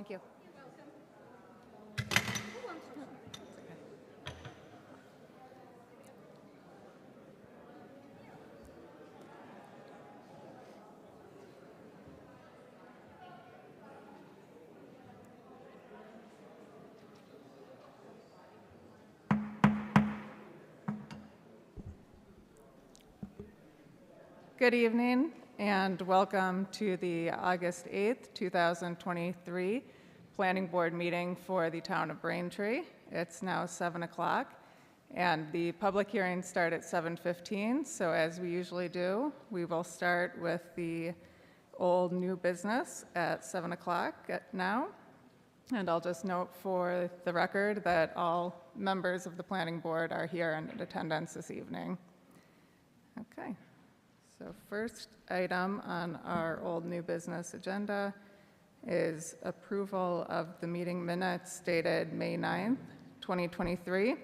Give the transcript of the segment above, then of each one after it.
Thank you. Good evening and welcome to the August 8th, 2023 Planning Board meeting for the town of Braintree. It's now 7 o'clock and the public hearings start at 7:15. So as we usually do, we will start with the old new business at 7 o'clock now. And I'll just note for the record that all members of the planning board are here and in attendance this evening. Okay. So first item on our old new business agenda is approval of the meeting minutes dated May 9th, 2023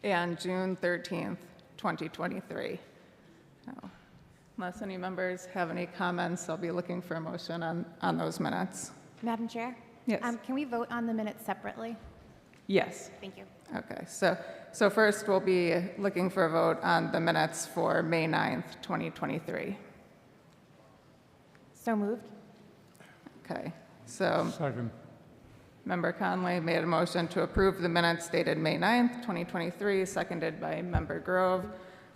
and June 13th, 2023. Now, unless any members have any comments, I'll be looking for a motion on those minutes. Madam Chair? Yes. Can we vote on the minutes separately? Yes. Thank you. Okay, so first we'll be looking for a vote on the minutes for May 9th, 2023. So moved. Okay, so Second. Member Conley made a motion to approve the minutes dated May 9th, 2023, seconded by Member Grove.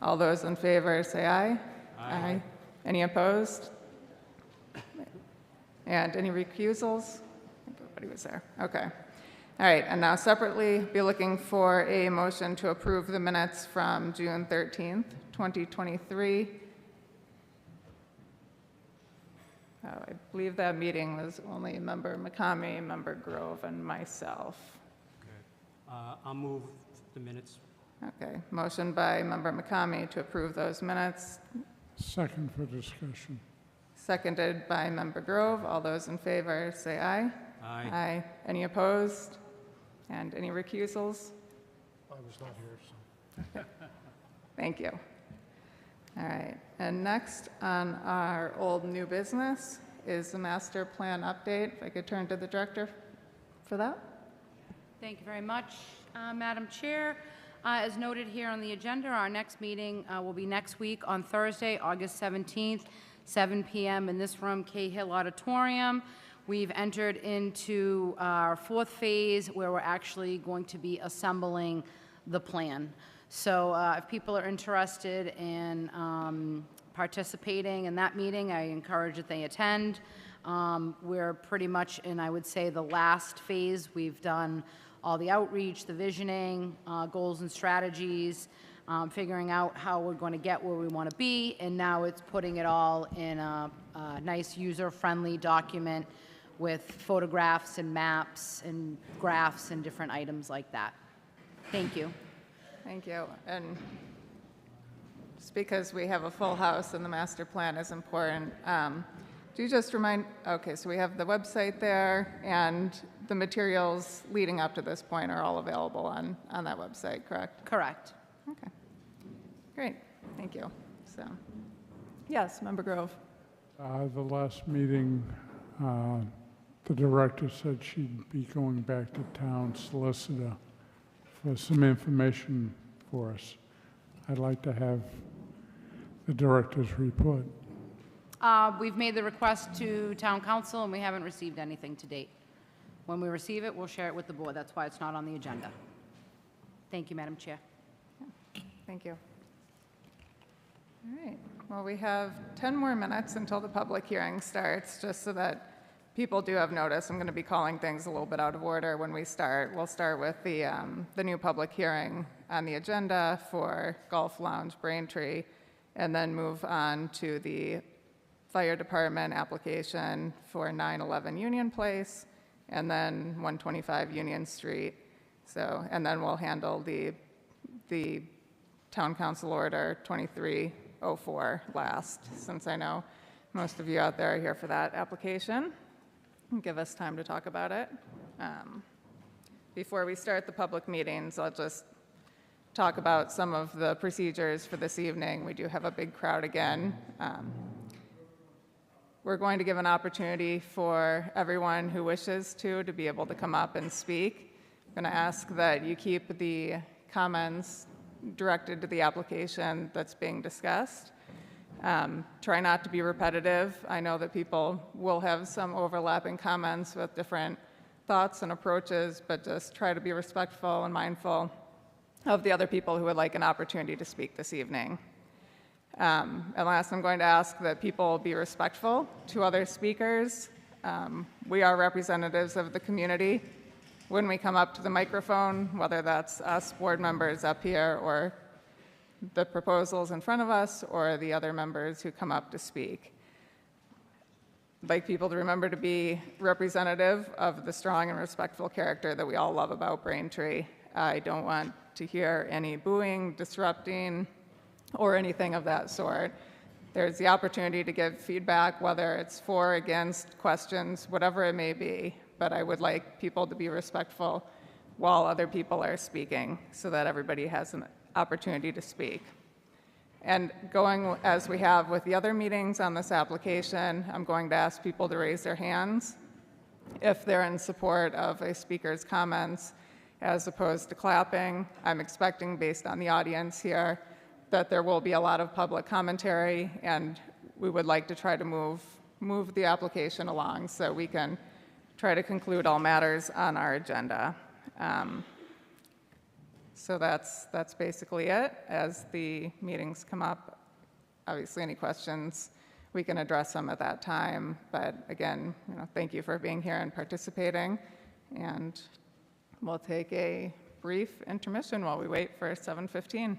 All those in favor say aye. Aye. Any opposed? And any recusals? I think everybody was there. Okay. All right, and now separately, be looking for a motion to approve the minutes from June 13th, 2023. I believe that meeting was only Member McCamey, Member Grove, and myself. Okay. I'll move the minutes. Okay, motion by Member McCamey to approve those minutes, Second for discussion. seconded by Member Grove. All those in favor say aye. Aye. Aye. Any opposed? And any recusals? I was not here, so. Thank you. All right, and next on our old new business is the master plan update. If I could turn to the director for that. Thank you very much, Madam Chair. As noted here on the agenda, our next meeting will be next week on Thursday, August 17th, 7 p.m. in this room, Cahill Auditorium. We've entered into our fourth phase where we're actually going to be assembling the plan. So if people are interested in participating in that meeting, I encourage that they attend. We're pretty much in, I would say, the last phase. We've done all the outreach, the visioning, goals and strategies, figuring out how we're going to get where we want to be, and now it's putting it all in a nice user-friendly document with photographs and maps and graphs and different items like that. Thank you. Thank you. And just because we have a full house and the master plan is important, do you just remind, okay, so we have the website there and the materials leading up to this point are all available on that website, correct? Correct. Okay, great, thank you. So, yes, Member Grove. The last meeting, the director said she'd be going back to town solicitor for some information for us. I'd like to have the director's report. We've made the request to town council and we haven't received anything to date. When we receive it, we'll share it with the board. That's why it's not on the agenda. Thank you, Madam Chair. Thank you. All right, well, we have 10 more minutes until the public hearing starts, just so that people do have notice. I'm going to be calling things a little bit out of order when we start. We'll start with the new public hearing on the agenda for Golf Lounge Braintree, and then move on to the fire department application for 911 Union Place, and then 125 Union Street. So, and then we'll handle the Town Council Order 2304 last, since I know most of you out there are here for that application. Give us time to talk about it. Before we start the public meetings, I'll just talk about some of the procedures for this evening. We do have a big crowd again. we're going to give an opportunity for everyone who wishes to be able to come up and speak. I'm going to ask that you keep the comments directed to the application that's being discussed. Try not to be repetitive. I know that people will have some overlapping comments with different thoughts and approaches, but just try to be respectful and mindful of the other people who would like an opportunity to speak this evening. And last, I'm going to ask that people be respectful to other speakers. We are representatives of the community. When we come up to the microphone, whether that's us board members up here or the proposals in front of us or the other members who come up to speak, I'd like people to remember to be representative of the strong and respectful character that we all love about Braintree. I don't want to hear any booing, disrupting, or anything of that sort. There's the opportunity to give feedback, whether it's for, against, questions, whatever it may be, but I would like people to be respectful while other people are speaking so that everybody has an opportunity to speak. And going as we have with the other meetings on this application, I'm going to ask people to raise their hands if they're in support of a speaker's comments as opposed to clapping. I'm expecting, based on the audience here, that there will be a lot of public commentary, and we would like to try to move the application along so we can try to conclude all matters on our agenda. So that's basically it. As the meetings come up, obviously any questions, we can address them at that time. But again, thank you for being here and participating. And we'll take a brief intermission while we wait for 7:15.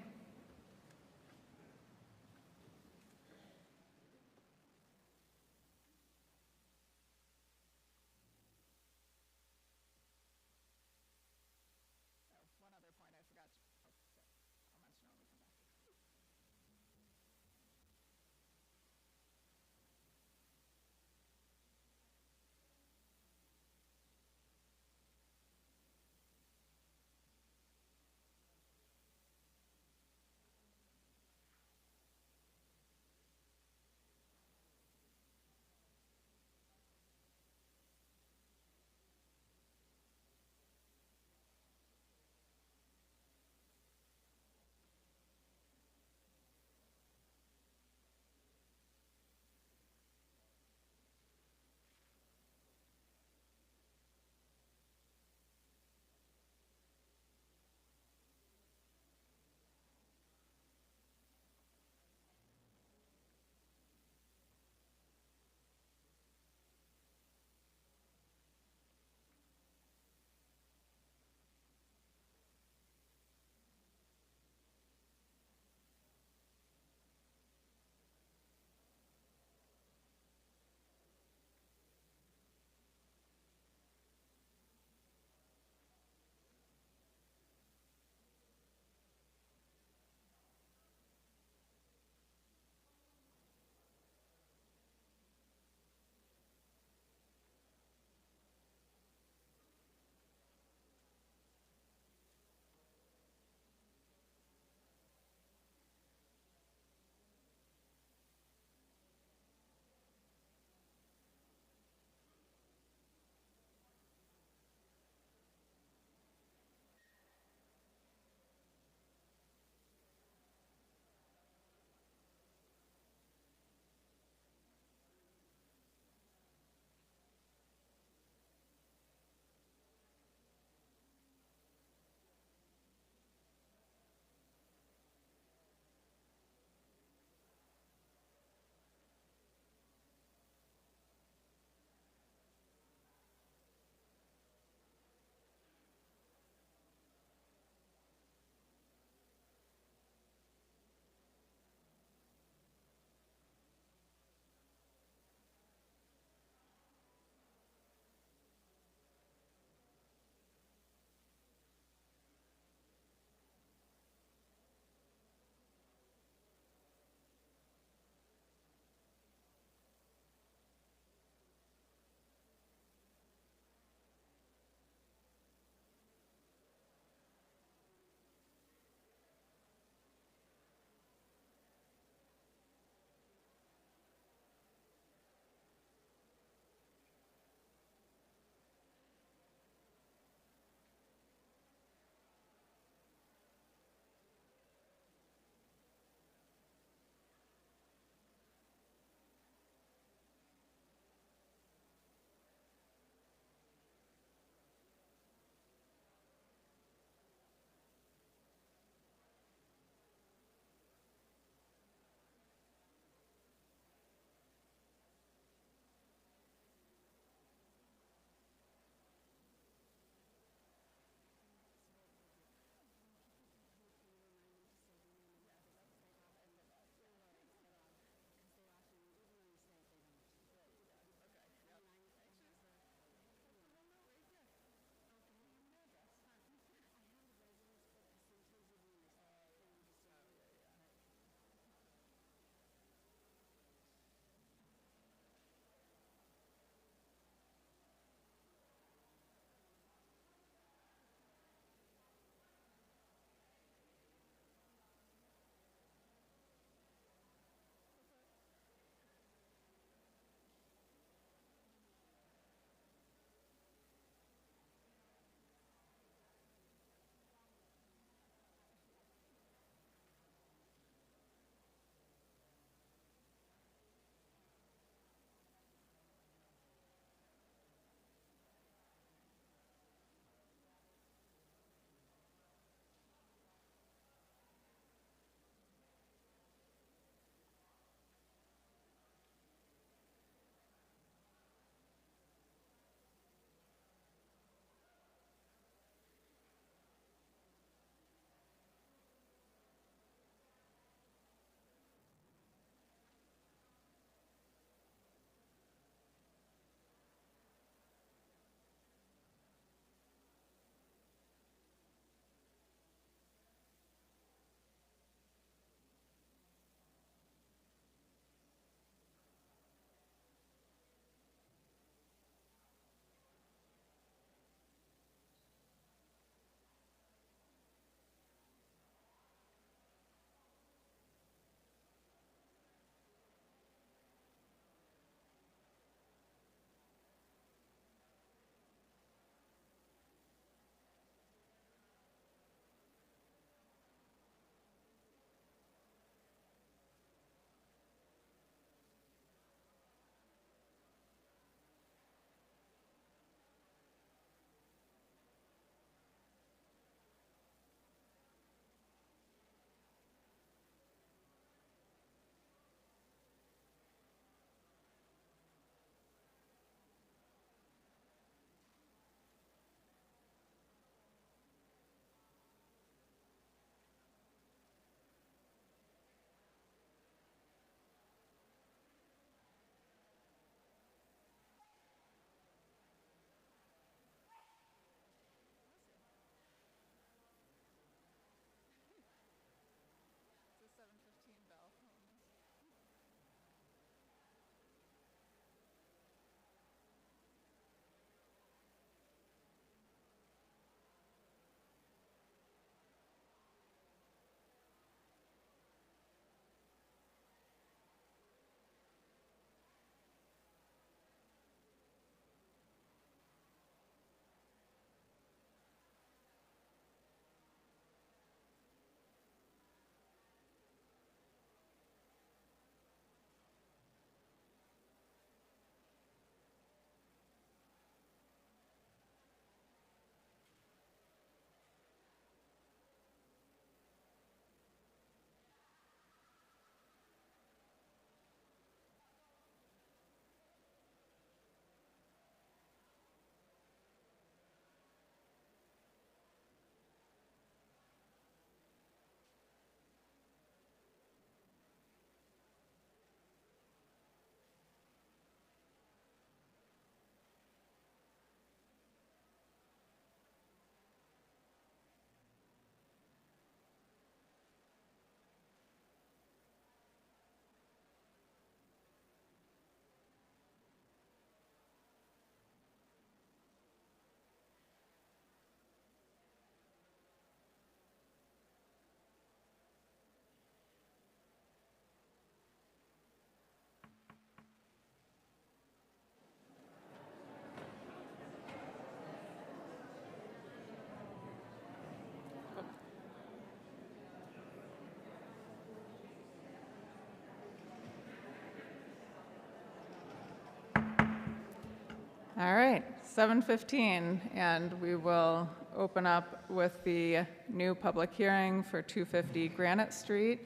All right, 7:15, and we will open up with the new public hearing for 250 Granite Street.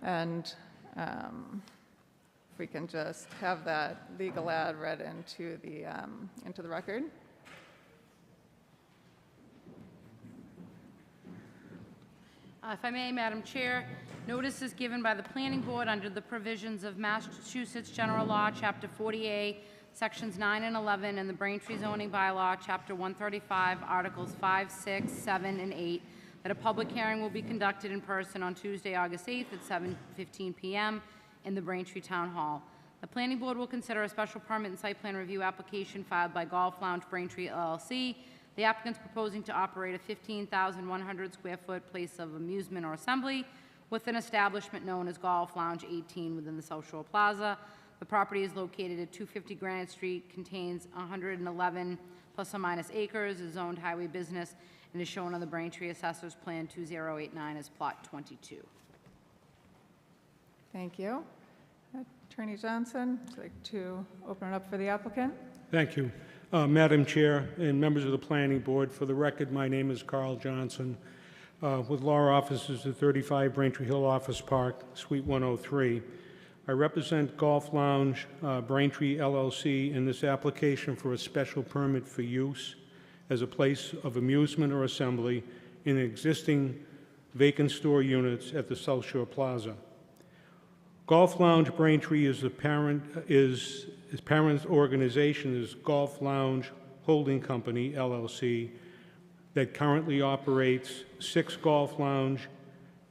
And if we can just have that legal ad read into the record. If I may, Madam Chair, notice is given by the Planning Board under the provisions of Massachusetts General Law, Chapter 40A, Sections 9 and 11, and the Braintree zoning bylaw, Chapter 135, Articles 5, 6, 7, and 8, that a public hearing will be conducted in person on Tuesday, August 8th at 7:15 p.m. in the Braintree Town Hall. The Planning Board will consider a special permit and site plan review application filed by Golf Lounge Braintree LLC. The applicant's proposing to operate a 15,100 square foot place of amusement or assembly with an establishment known as Golf Lounge 18 within the South Shore Plaza. The property is located at 250 Granite Street, contains 111 plus or minus acres, is zoned highway business, and is shown on the Braintree Assessor's Plan 2089 as Plot 22. Thank you. Attorney Johnson, would you like to open it up for the applicant? Thank you. Madam Chair and members of the Planning Board, for the record, my name is Carl Johnson, with law offices at 35 Braintree Hill Office Park, Suite 103. I represent Golf Lounge Braintree LLC in this application for a special permit for use as a place of amusement or assembly in existing vacant store units at the South Shore Plaza. Golf Lounge Braintree is the parent his parent organization is Golf Lounge Holding Company, LLC, that currently operates 6 Golf Lounge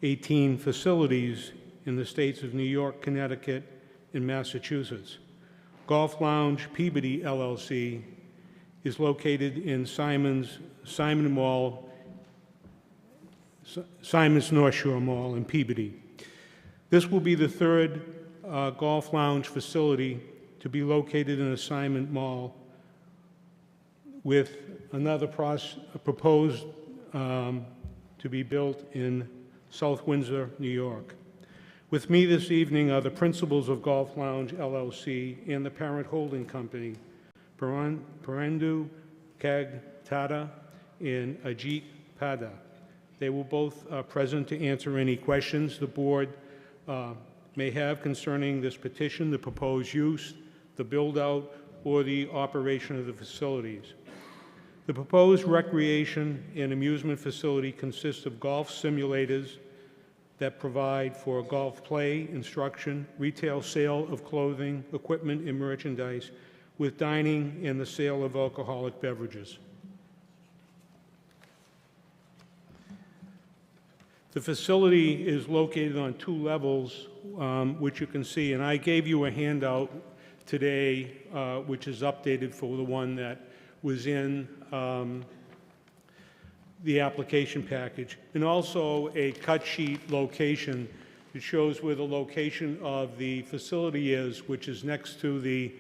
18 facilities in the states of New York, Connecticut, and Massachusetts. Golf Lounge Peabody, LLC, is located in Simon's North Shore Mall in Peabody. This will be the third Golf Lounge facility to be located in a Simon Mall, with another proposed to be built in South Windsor, New York. With me this evening are the principals of Golf Lounge LLC and the parent holding company, Parendu Kag Tata and Ajit Pada. They will both present to answer any questions the board may have concerning this petition, the proposed use, the build-out, or the operation of the facilities. The proposed recreation and amusement facility consists of golf simulators that provide for golf play, instruction, retail sale of clothing, equipment, and merchandise, with dining and the sale of alcoholic beverages. The facility is located on 2 levels, which you can see, and I gave you a handout today, which is updated for the one that was in the application package, and also a cut sheet location that shows where the location of the facility is, which is next to the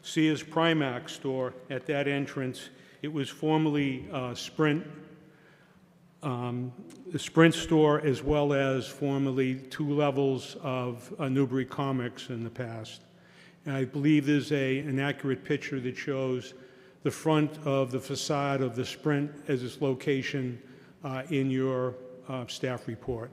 Sears Primark store at that entrance. It was formerly Sprint, the Sprint store, as well as formerly 2 levels of Newbury Comics in the past. And I believe there's an accurate picture that shows the front of the facade of the Sprint as its location in your staff report.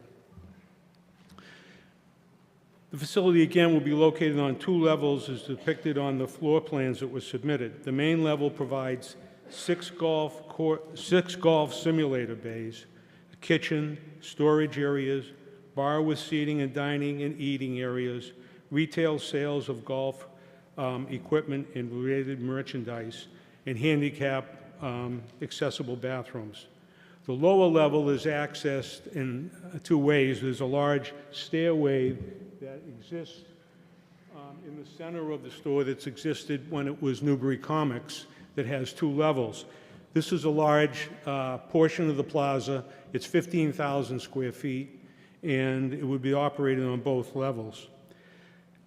The facility, again, will be located on 2 levels as depicted on the floor plans that were submitted. The main level provides 6 golf simulator bays, a kitchen, storage areas, bar with seating and dining and eating areas, retail sales of golf equipment and related merchandise, and handicap accessible bathrooms. The lower level is accessed in 2 ways. There's a large stairway that exists in the center of the store that's existed when it was Newbury Comics, that has 2 levels. This is a large portion of the plaza. It's 15,000 square feet, and it would be operated on both levels.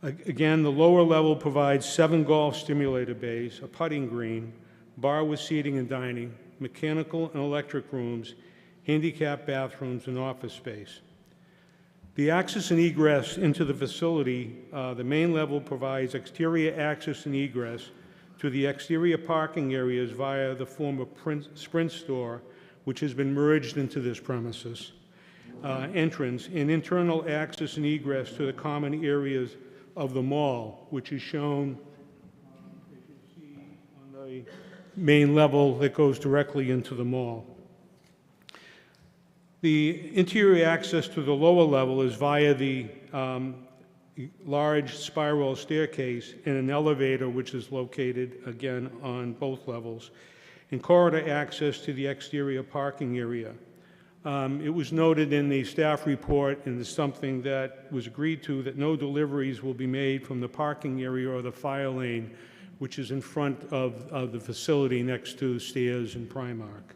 Again, the lower level provides 7 golf stimulator bays, a putting green, bar with seating and dining, mechanical and electric rooms, handicap bathrooms, and office space. The access and egress into the facility, the main level provides exterior access and egress to the exterior parking areas via the former Sprint store, which has been merged into this premises, entrance, and internal access and egress to the common areas of the mall, which is shown, as you see, on the main level that goes directly into the mall. The interior access to the lower level is via the large spiral staircase and an elevator, which is located, again, on both levels, and corridor access to the exterior parking area. It was noted in the staff report, and it's something that was agreed to, that no deliveries will be made from the parking area or the fire lane, which is in front of the facility next to stairs and Primark.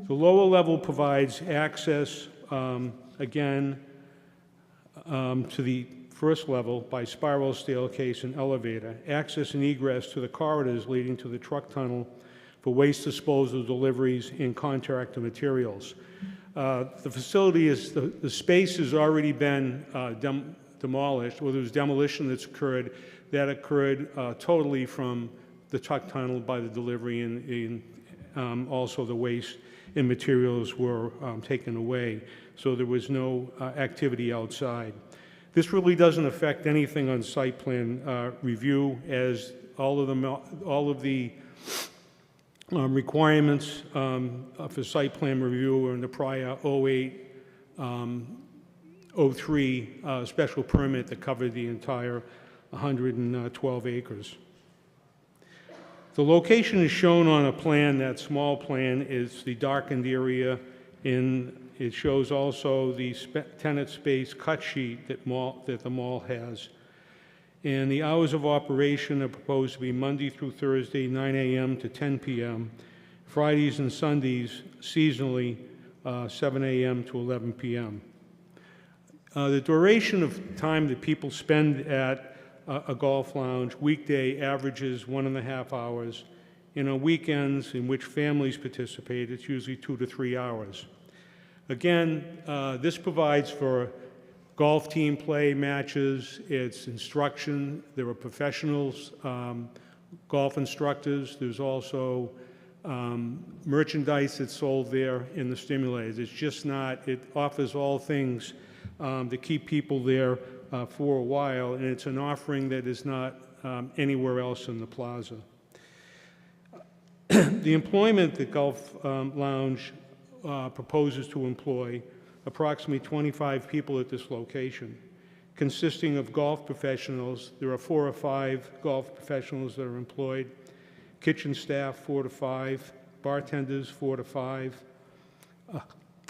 The lower level provides access, again, to the first level by spiral staircase and elevator, access and egress to the corridors leading to the truck tunnel for waste disposal, deliveries, and contractor materials. The facility is, the space has already been demolished, or there was demolition that occurred totally from the truck tunnel by the delivery, and also the waste and materials were taken away. So there was no activity outside. This really doesn't affect anything on site plan review, as all of the requirements for site plan review are in the prior 03 special permit that covered the entire 112 acres. The location is shown on a plan. That small plan is the darkened area, and it shows also the tenant space cut sheet that the mall has. And the hours of operation are proposed to be Monday through Thursday, 9 a.m. to 10 p.m., Fridays and Sundays, seasonally, 7 a.m. to 11 p.m. The duration of time that people spend at a golf lounge weekday averages 1.5 hours, and on weekends in which families participate, it's usually 2 to 3 hours. Again, this provides for golf team play matches, it's instruction, there are professionals, golf instructors, there's also merchandise that's sold there in the stimulators. It's just not, it offers all things to keep people there for a while, and it's an offering that is not anywhere else in the plaza. The employment that Golf Lounge proposes to employ approximately 25 people at this location, consisting of golf professionals. There are 4 or 5 golf professionals that are employed, kitchen staff 4 to 5, bartenders 4 to 5,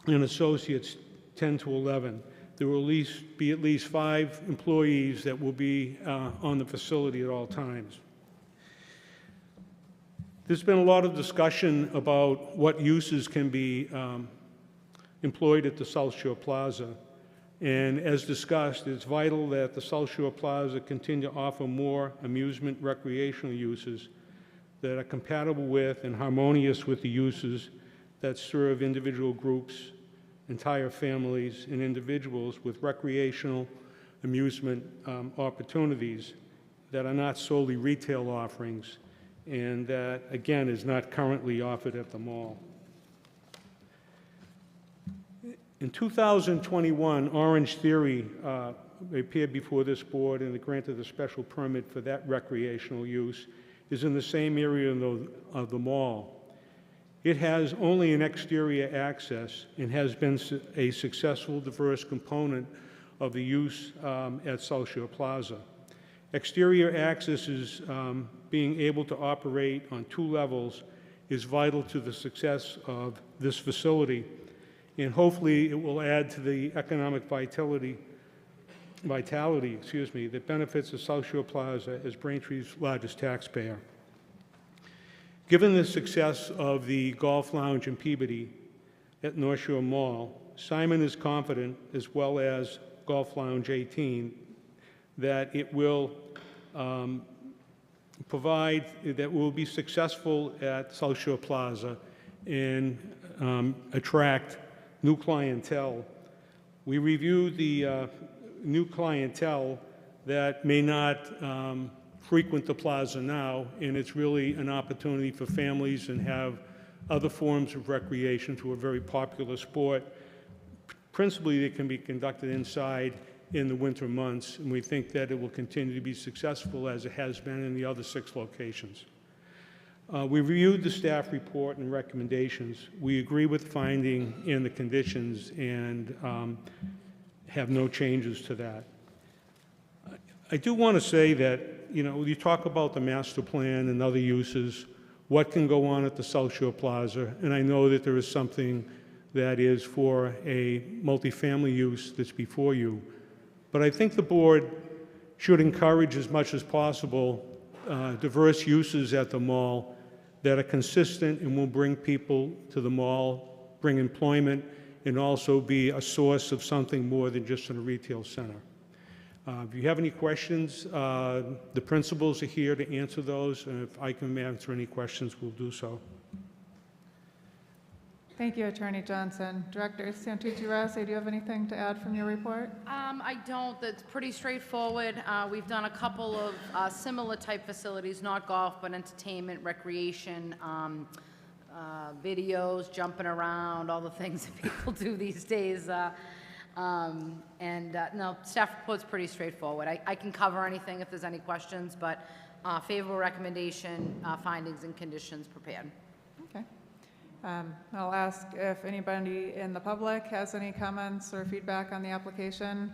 and associates 10 to 11. There will be at least 5 employees that will be on the facility at all times. There's been a lot of discussion about what uses can be employed at the South Shore Plaza. And as discussed, it's vital that the South Shore Plaza continue to offer more amusement recreational uses that are compatible with and harmonious with the uses that serve individual groups, entire families, and individuals with recreational amusement opportunities that are not solely retail offerings, and that, again, is not currently offered at the mall. In 2021, Orange Theory appeared before this board and granted a special permit for that recreational use, is in the same area of the mall. It has only an exterior access and has been a successful, diverse component of the use at South Shore Plaza. Exterior access is being able to operate on 2 levels is vital to the success of this facility, and hopefully it will add to the economic vitality that benefits the South Shore Plaza as Braintree's largest taxpayer. Given the success of the Golf Lounge in Peabody at North Shore Mall, Simon is confident, as well as Golf Lounge 18, that it will will be successful at South Shore Plaza and attract new clientele. We reviewed the new clientele that may not frequent the plaza now, and it's really an opportunity for families and have other forms of recreation to a very popular sport. Principally, it can be conducted inside in the winter months, and we think that it will continue to be successful as it has been in the other 6 locations. We reviewed the staff report and recommendations. We agree with finding in the conditions and have no changes to that. I do want to say that, you know, you talk about the master plan and other uses, what can go on at the South Shore Plaza, and I know that there is something that is for a multifamily use that's before you. But I think the board should encourage as much as possible diverse uses at the mall that are consistent and will bring people to the mall, bring employment, and also be a source of something more than just in a retail center. If you have any questions, the principals are here to answer those, and if I can answer any questions, we'll do so. Thank you, Attorney Johnson. Director Santucci Rossi, do you have anything to add from your report? I don't. It's pretty straightforward. We've done a couple of similar type facilities, not golf, but entertainment, recreation, videos, jumping around, all the things that people do these days. No, staff report's pretty straightforward. I can cover anything if there's any questions, but favorable recommendation, findings and conditions prepared. Okay. I'll ask if anybody in the public has any comments or feedback on the application.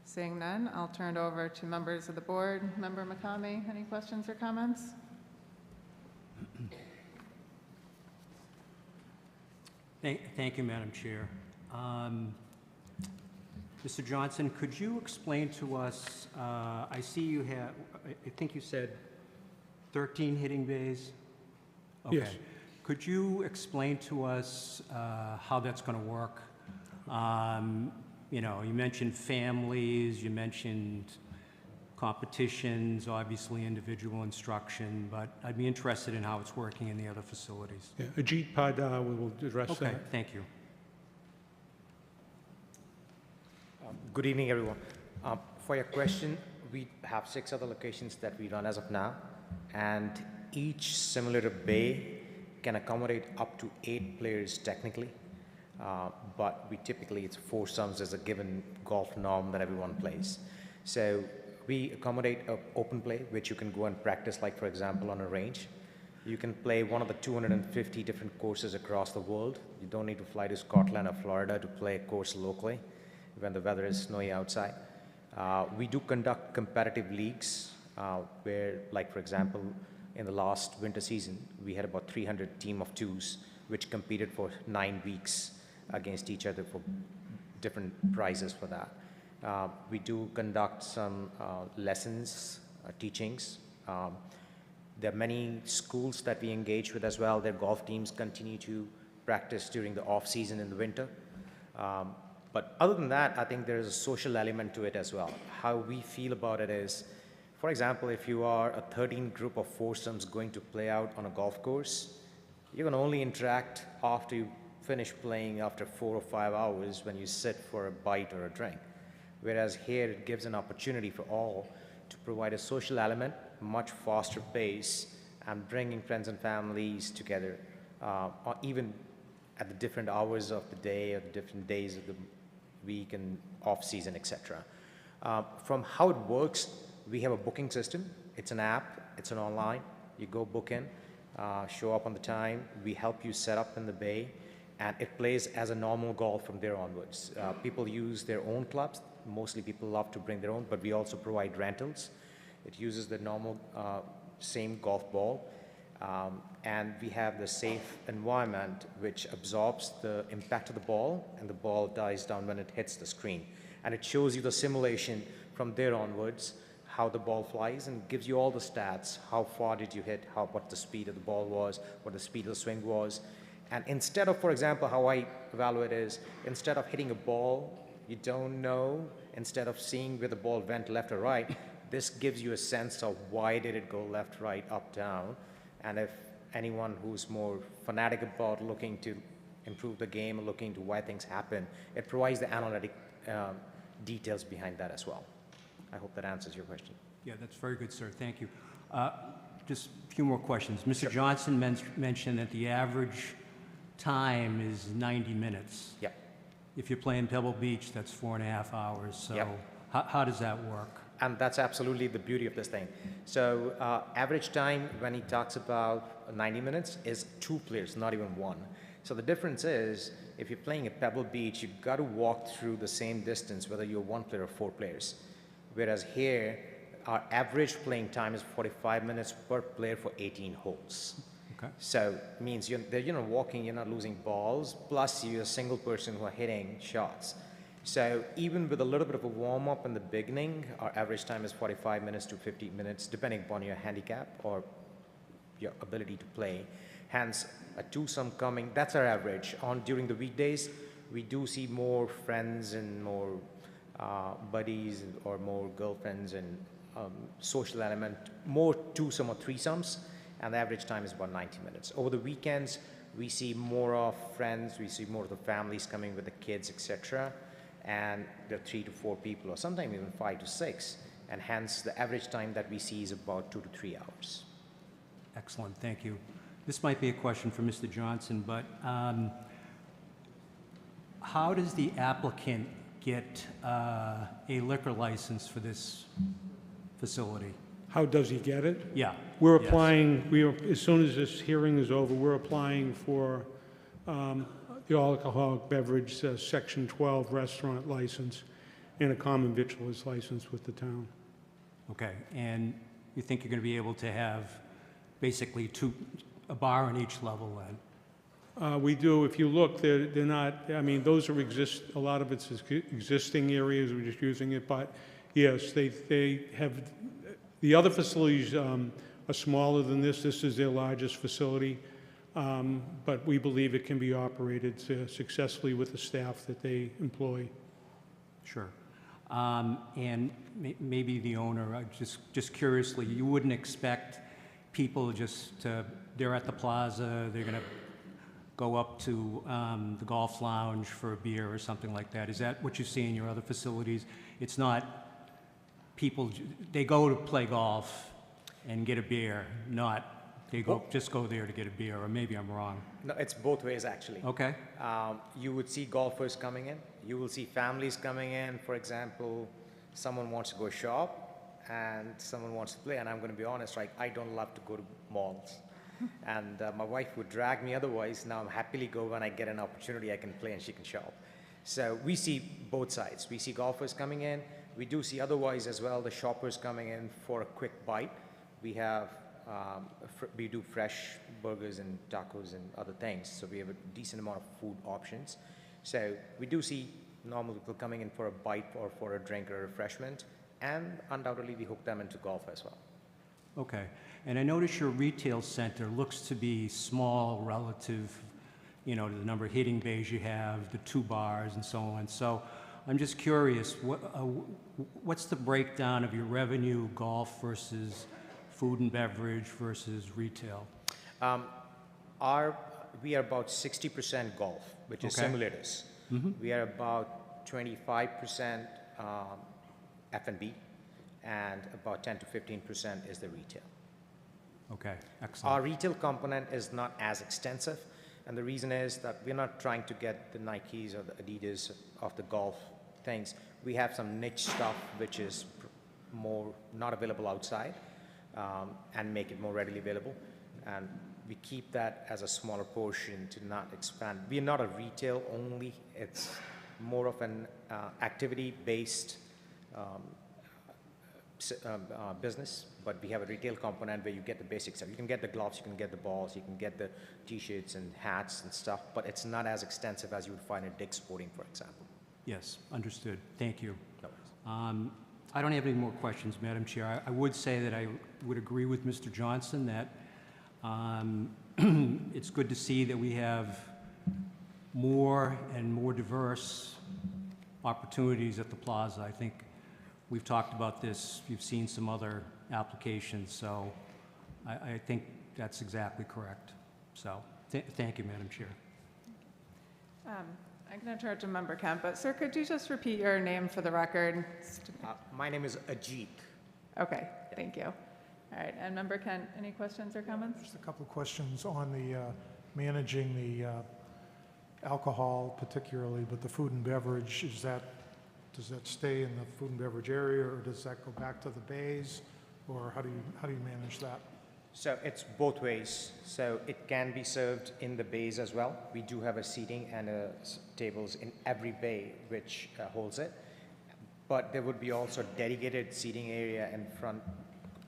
Seeing none, I'll turn it over to members of the board. Member McCamey, any questions or comments? Thank you, Madam Chair. Mr. Johnson, could you explain to us, I see you have, I think you said 13 hitting bays? Okay. Yes. Could you explain to us how that's going to work? You know, you mentioned families, you mentioned competitions, obviously individual instruction, but I'd be interested in how it's working in the other facilities. Yeah, Ajit Pada will address that. Okay, thank you. Good evening, everyone. For your question, we have 6 other locations that we run as of now, and each simulator bay can accommodate up to 8 players technically, but we typically, it's foursomes as a given golf norm that everyone plays. So we accommodate an open play, which you can go and practice, like for example on a range. You can play one of the 250 different courses across the world. You don't need to fly to Scotland or Florida to play a course locally when the weather is snowy outside. We do conduct competitive leagues where, like for example, in the last winter season, we had about 300 team of 2s which competed for 9 weeks against each other for different prizes for that. We do conduct some lessons, teachings. There are many schools that we engage with as well. Their golf teams continue to practice during the off season in the winter. But other than that, I think there's a social element to it as well. How we feel about it is, for example, if you are a 13 group of foursomes going to play out on a golf course, you can only interact after you finish playing after 4 or 5 hours when you sit for a bite or a drink. Whereas here it gives an opportunity for all to provide a social element, much faster pace, and bringing friends and families together, or even at the different hours of the day or the different days of the week and off season, etc. From how it works, we have a booking system. It's an app, it's an online. You go book in, show up on the time. We help you set up in the bay, and it plays as a normal golf from there onwards. People use their own clubs. Mostly people love to bring their own, but we also provide rentals. It uses the normal same golf ball, and we have the safe environment which absorbs the impact of the ball, and the ball dies down when it hits the screen. And it shows you the simulation from there onwards, how the ball flies, and gives you all the stats. How far did you hit, what the speed of the ball was, what the speed of the swing was. And instead of, for example, how I evaluate is, instead of hitting a ball you don't know, instead of seeing where the ball went left or right, this gives you a sense of why did it go left, right, up, down. And if anyone who's more fanatic about looking to improve the game, looking to why things happen, it provides the analytic details behind that as well. I hope that answers your question. Yeah, that's very good, sir. Thank you. Just a few more questions. Mr. Johnson mentioned that the average time is 90 minutes. Yep. If you're playing Pebble Beach, that's 4.5 hours. So Yep. how does that work? And that's absolutely the beauty of this thing. So average time when he talks about 90 minutes is 2 players, not even 1. So the difference is, if you're playing at Pebble Beach, you've got to walk through the same distance, whether you're 1 player or 4 players. Whereas here, our average playing time is 45 minutes per player for 18 holes. Okay. So it means you're not walking, you're not losing balls, plus you're a single person who are hitting shots. So even with a little bit of a warm-up in the beginning, our average time is 45 minutes to 50 minutes, depending upon your handicap or your ability to play. Hence, a twosome coming, that's our average. During the weekdays, we do see more friends and more buddies or more girlfriends and social element, more twosome or threesomes, and the average time is about 90 minutes. Over the weekends, we see more of friends, we see more of the families coming with the kids, etc., and there are 3 to 4 people, or sometimes even 5 to 6, and hence the average time that we see is about 2 to 3 hours. Excellent, thank you. This might be a question for Mr. Johnson, but how does the applicant get a liquor license for this facility? How does he get it? Yeah. We're yes. applying, as soon as this hearing is over, we're applying for the alcoholic beverage Section 12 restaurant license and a common victualer's license with the town. Okay, and you think you're going to be able to have basically a bar on each level then? We do, if you look, they're not, I mean, those are a lot of it's existing areas, we're just using it, but yes, they have, the other facilities are smaller than this. This is their largest facility, but we believe it can be operated successfully with the staff that they employ. Sure. And maybe the owner, just curiously, you wouldn't expect people they're at the plaza, they're going to go up to the golf lounge for a beer or something like that. Is that what you see in your other facilities? It's not people, they go to play golf and get a beer, not just go there to get a beer, or maybe I'm wrong. No, it's both ways actually. Okay. You would see golfers coming in. You will see families coming in. For example, someone wants to go shop and someone wants to play. And I'm going to be honest, like, I don't love to go to malls. And my wife would drag me otherwise. Now I'm happily go when I get an opportunity, I can play and she can shop. So we see both sides. We see golfers coming in. We do see otherwise as well, the shoppers coming in for a quick bite. We have, we do fresh burgers and tacos and other things. So we have a decent amount of food options. So we do see normal people coming in for a bite or for a drink or a refreshment. And undoubtedly, we hook them into golf as well. Okay. And I notice your retail center looks to be small relative, to the number of hitting bays you have, the 2 bars and so on. So I'm just curious, what's the breakdown of your revenue, golf versus food and beverage versus retail? We are about 60% golf, which is simulators. Mm-hmm. We are about 25% F&B, and about 10 to 15% is the retail. Okay, excellent. Our retail component is not as extensive, and the reason is that we're not trying to get the Nikes or the Adidas of the golf things. We have some niche stuff which is more not available outside, and make it more readily available. And we keep that as a smaller portion to not expand. We are not a retail only. It's more of an activity-based business, but we have a retail component where you get the basic stuff. You can get the gloves, you can get the balls, you can get the t-shirts and hats and stuff, but it's not as extensive as you would find at Dick's Sporting, for example. Yes, understood. Thank you. No worries. I don't have any more questions, Madam Chair. I would say that I would agree with Mr. Johnson that it's good to see that we have more and more diverse opportunities at the plaza. I think we've talked about this. You've seen some other applications, so I think that's exactly correct. So thank you, Madam Chair. I'm going to turn it to Member Kent, but sir, could you just repeat your name for the record? My name is Ajit. Okay, thank you. All right, and Member Kent, any questions or comments? Just a couple of questions on the managing the alcohol particularly, but the food and beverage, does that stay in the food and beverage area, or does that go back to the bays, or how do you manage that? So it's both ways. So it can be served in the bays as well. We do have a seating and tables in every bay which holds it. But there would be also dedicated seating area in front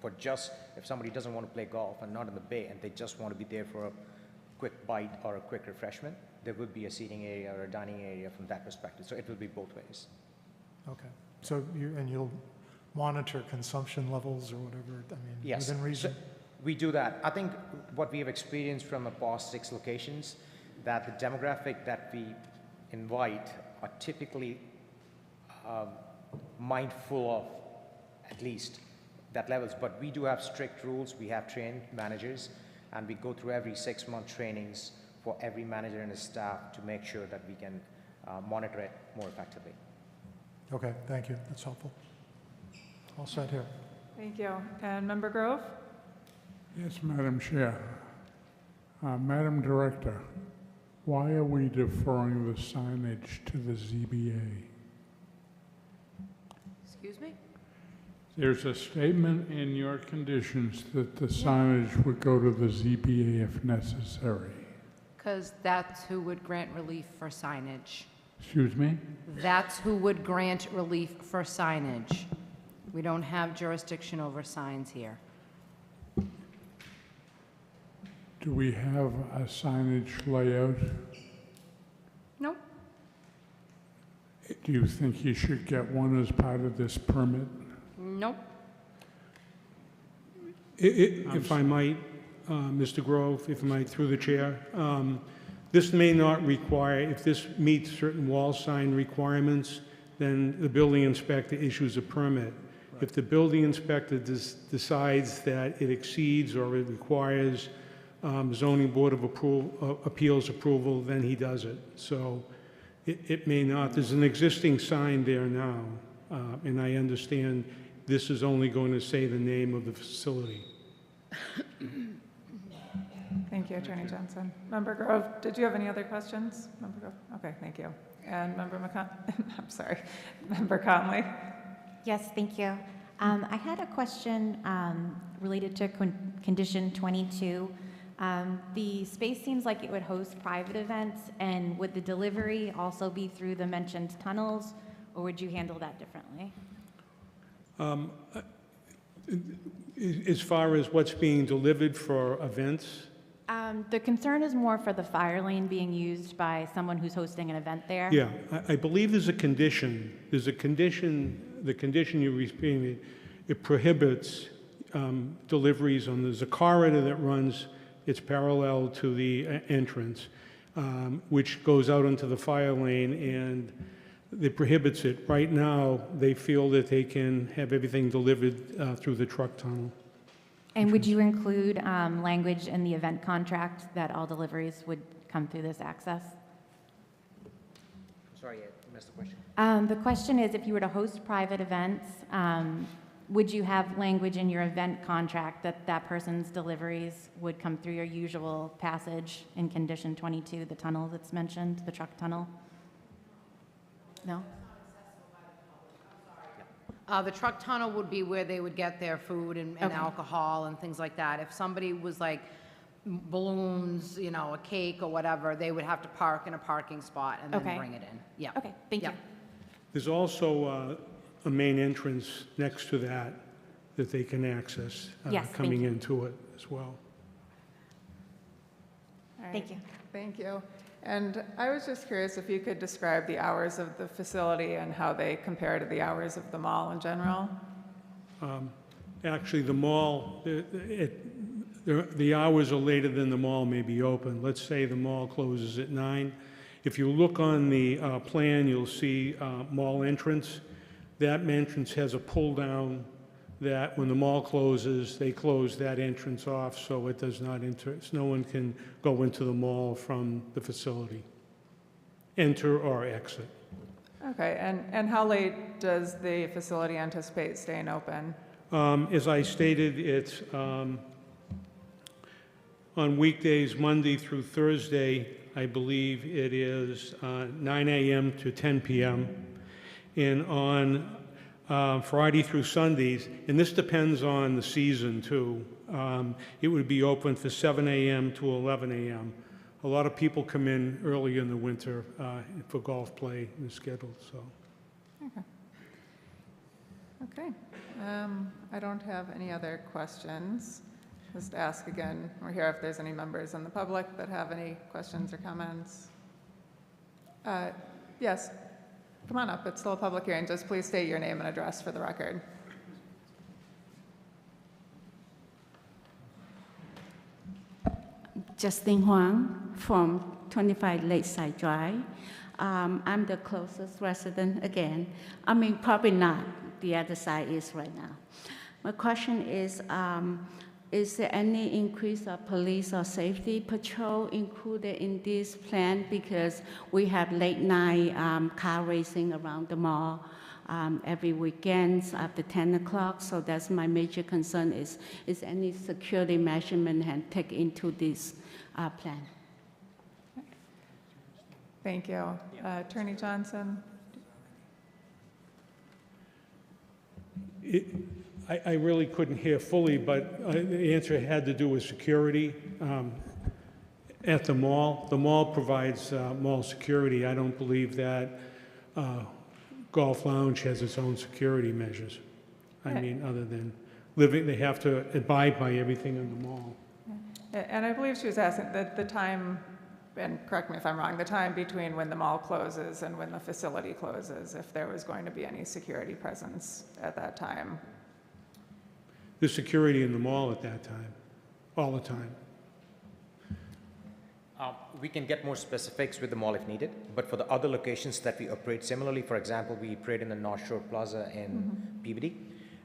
for just if somebody doesn't want to play golf and not in the bay and they just want to be there for a quick bite or a quick refreshment, there would be a seating area or a dining area from that perspective. So it will be both ways. Okay. So you'll monitor consumption levels or whatever, I mean, Yes. within reason? So we do that. I think what we have experienced from the past 6 locations, that the demographic that we invite are typically mindful of at least that levels. But we do have strict rules. We have trained managers, and we go through every 6-month trainings for every manager and his staff to make sure that we can monitor it more effectively. Okay, thank you. That's helpful. All set here. Thank you. And Member Grove? Yes, Madam Chair. Madam Director, why are we deferring the signage to the ZBA? Excuse me? There's a statement in your conditions that the signage would go to the ZBA if necessary. Because that's who would grant relief for signage. Excuse me? That's who would grant relief for signage. We don't have jurisdiction over signs here. Do we have a signage layout? Nope. Do you think you should get one as part of this permit? Nope. If I might, Mr. Grove, if I might, through the chair, this may not require, if this meets certain wall sign requirements, then the building inspector issues a permit. If the building inspector decides that it exceeds or it requires zoning board of appeals approval, then he does it. So it may not. There's an existing sign there now, and I understand this is only going to say the name of the facility. Thank you, Attorney Johnson. Member Grove, did you have any other questions? Member Grove? Okay, thank you. And Member I'm sorry, Member Conley? Yes, thank you. I had a question related to condition 22. The space seems like it would host private events, and would the delivery also be through the mentioned tunnels, or would you handle that differently? As far as what's being delivered for events, The concern is more for the fire lane being used by someone who's hosting an event there. yeah, I believe there's a condition. There's a condition, the condition you repeated, it prohibits deliveries on, there's a corridor that runs, it's parallel to the entrance, which goes out into the fire lane, and it prohibits it. Right now, they feel that they can have everything delivered through the truck tunnel. And would you include language in the event contract that all deliveries would come through this access? Sorry, I missed the question. The question is, if you were to host private events, would you have language in your event contract that that person's deliveries would come through your usual passage in condition 22, the tunnel that's mentioned, the truck tunnel? No? The truck tunnel would be where they would get their food and Okay. alcohol and things like that. If somebody was like balloons, you know, a cake or whatever, they would have to park in a parking spot and then Okay. bring it in. Yeah. Okay, thank you. Yeah. There's also a main entrance next to that that they can access Yes, thank coming you. into it as well. All right, Thank you. Thank you. And I was just curious if you could describe the hours of the facility and how they compare to the hours of the mall in general? Actually, the mall, the hours are later than the mall may be open. Let's say the mall closes at 9. If you look on the plan, you'll see mall entrance. That entrance has a pull-down that when the mall closes, they close that entrance off so it does not enter, so no one can go into the mall from the facility. enter or exit. Okay, and how late does the facility anticipate staying open? As I stated, it's on weekdays, Monday through Thursday, I believe it is 9 a.m. to 10 p.m. And on Friday through Sundays, and this depends on the season too, it would be open for 7 a.m. to 11 a.m. A lot of people come in early in the winter for golf play and scheduled, so. Okay. I don't have any other questions. Just ask again, we're here if there's any members in the public that have any questions or comments. Yes, come on up, it's still a public hearing, just please state your name and address for the record. Justine Huang from 25 Lakeside Drive. I'm the closest resident again. I mean, probably not. The other side is right now. My question is there any increase of police or safety patrol included in this plan? Because we have late night car racing around the mall every weekend after 10 o'clock. So that's my major concern is any security measurement and take into this plan? Thank you. Attorney Johnson? I really couldn't hear fully, but the answer had to do with security at the mall. The mall provides mall security. I don't believe that Golf Lounge has its own security measures. I mean, other than living, they have to abide by everything in the mall. And I believe she was asking the time, and correct me if I'm wrong, the time between when the mall closes and when the facility closes, if there was going to be any security presence at that time. There's security in the mall at that time, all the time. We can get more specifics with the mall if needed, but for the other locations that we operate similarly, for example, we operate in the North Shore Plaza in PBD,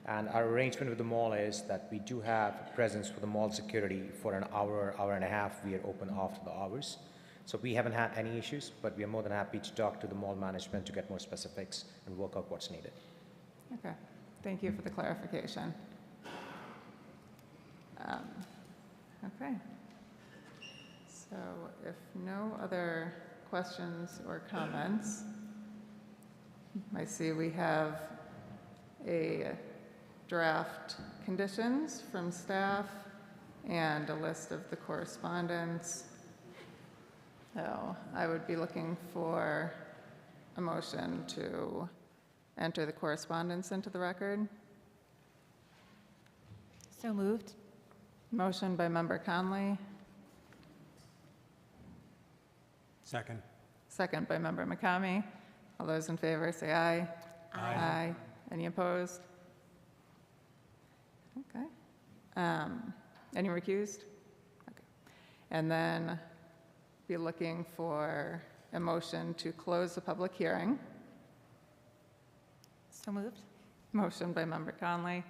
and our arrangement with the mall is that we do have presence for the mall security for an hour, hour and a half. We are open after the hours. So we haven't had any issues, but we are more than happy to talk to the mall management to get more specifics and work out what's needed. Okay, thank you for the clarification. Okay. So if no other questions or comments, I see we have a draft conditions from staff and a list of the correspondence. So I would be looking for a motion to enter the correspondence into the record. So moved. Motion by Member Conley, Second. second by Member McCamey. All those in favor say aye. Aye. Any opposed? Okay. Any recused? Okay. And then be looking for a motion to close the public hearing. So moved. Motion by Member Conley,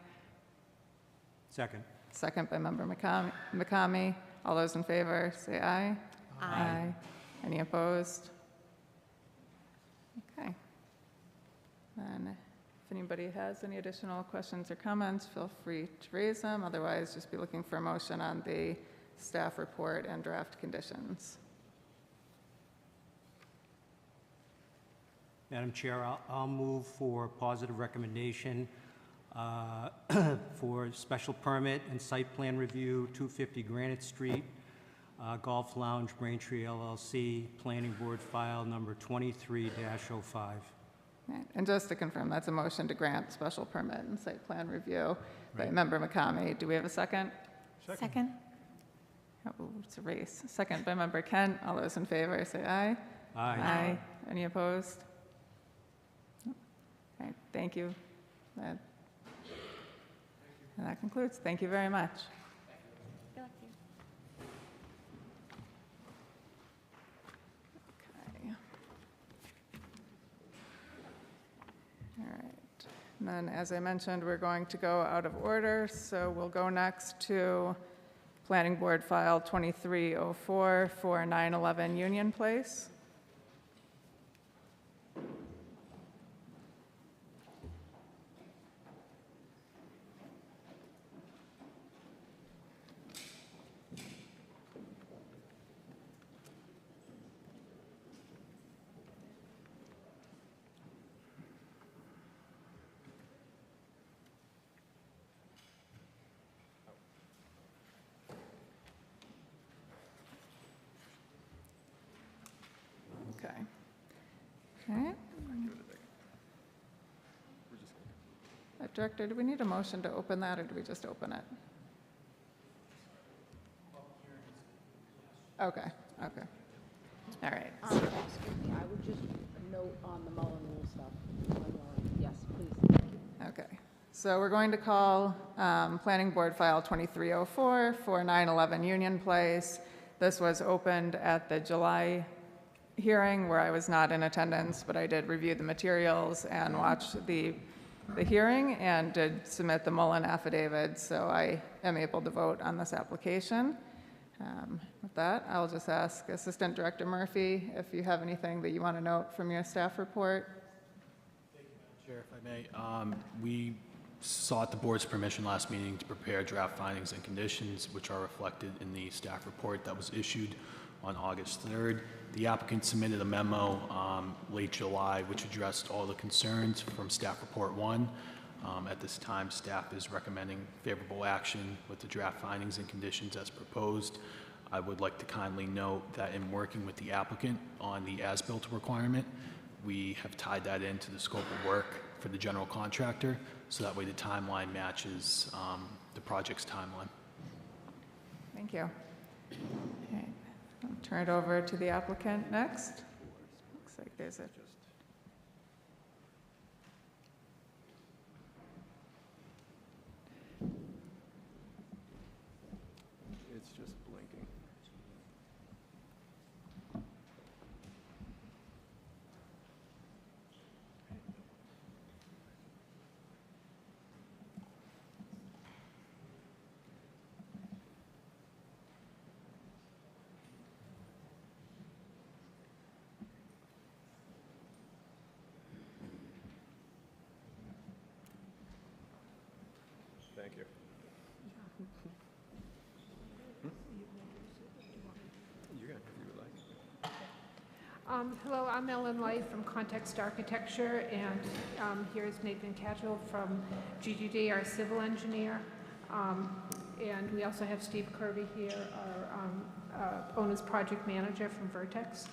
Second. second by Member McCamey. All those in favor, say aye. Aye. Any opposed? Okay. Then if anybody has any additional questions or comments, feel free to raise them. Otherwise, just be looking for a motion on the staff report and draft conditions. Madam Chair, I'll move for positive recommendation for special permit and site plan review, 250 Granite Street, Golf Lounge, Braintree LLC, Planning Board File Number 23-05. Right. And just to confirm, that's a motion to grant special permit and site plan review by Member McCamey. Do we have a second? Second. Oh, it's a race. Second by Member Kent. All those in favor, say aye. Aye. Any opposed? All right, thank you. And that concludes. Thank you very much. Okay. All right. And then, as I mentioned, we're going to go out of order, so we'll go next to Planning Board File 2304 for 911 Union Place. Okay. Director, do we need a motion to open that, or do we just open it? Okay, okay. All right. Excuse me, I would just note on the Mullen Rule stuff. Yes, please. Okay, so we're going to call Planning Board File 2304 for 911 Union Place. This was opened at the July hearing where I was not in attendance, but I did review the materials and watch the hearing and did submit the Mullen affidavit, so I am able to vote on this application. With that, I'll just ask Assistant Director Murphy if you have anything that you want to note from your staff report. Thank you, Madam Chair. If I may, we sought the board's permission last meeting to prepare draft findings and conditions, which are reflected in the staff report that was issued on August 3rd. The applicant submitted a memo late July, which addressed all the concerns from staff report 1. At this time, staff is recommending favorable action with the draft findings and conditions as proposed. I would like to kindly note that in working with the applicant on the as-built requirement, we have tied that into the scope of work for the general contractor, so that way the timeline matches the project's timeline. Thank you. Okay. I'll turn it over to the applicant next. Looks like there's a... It's just blinking. Thank you. You can, if you would like. Hello, I'm Ellen Light from Context Architecture, and here's Nathan Catchell from GGD, our civil engineer. And we also have Steve Kirby here, our owner's project manager from Vertex.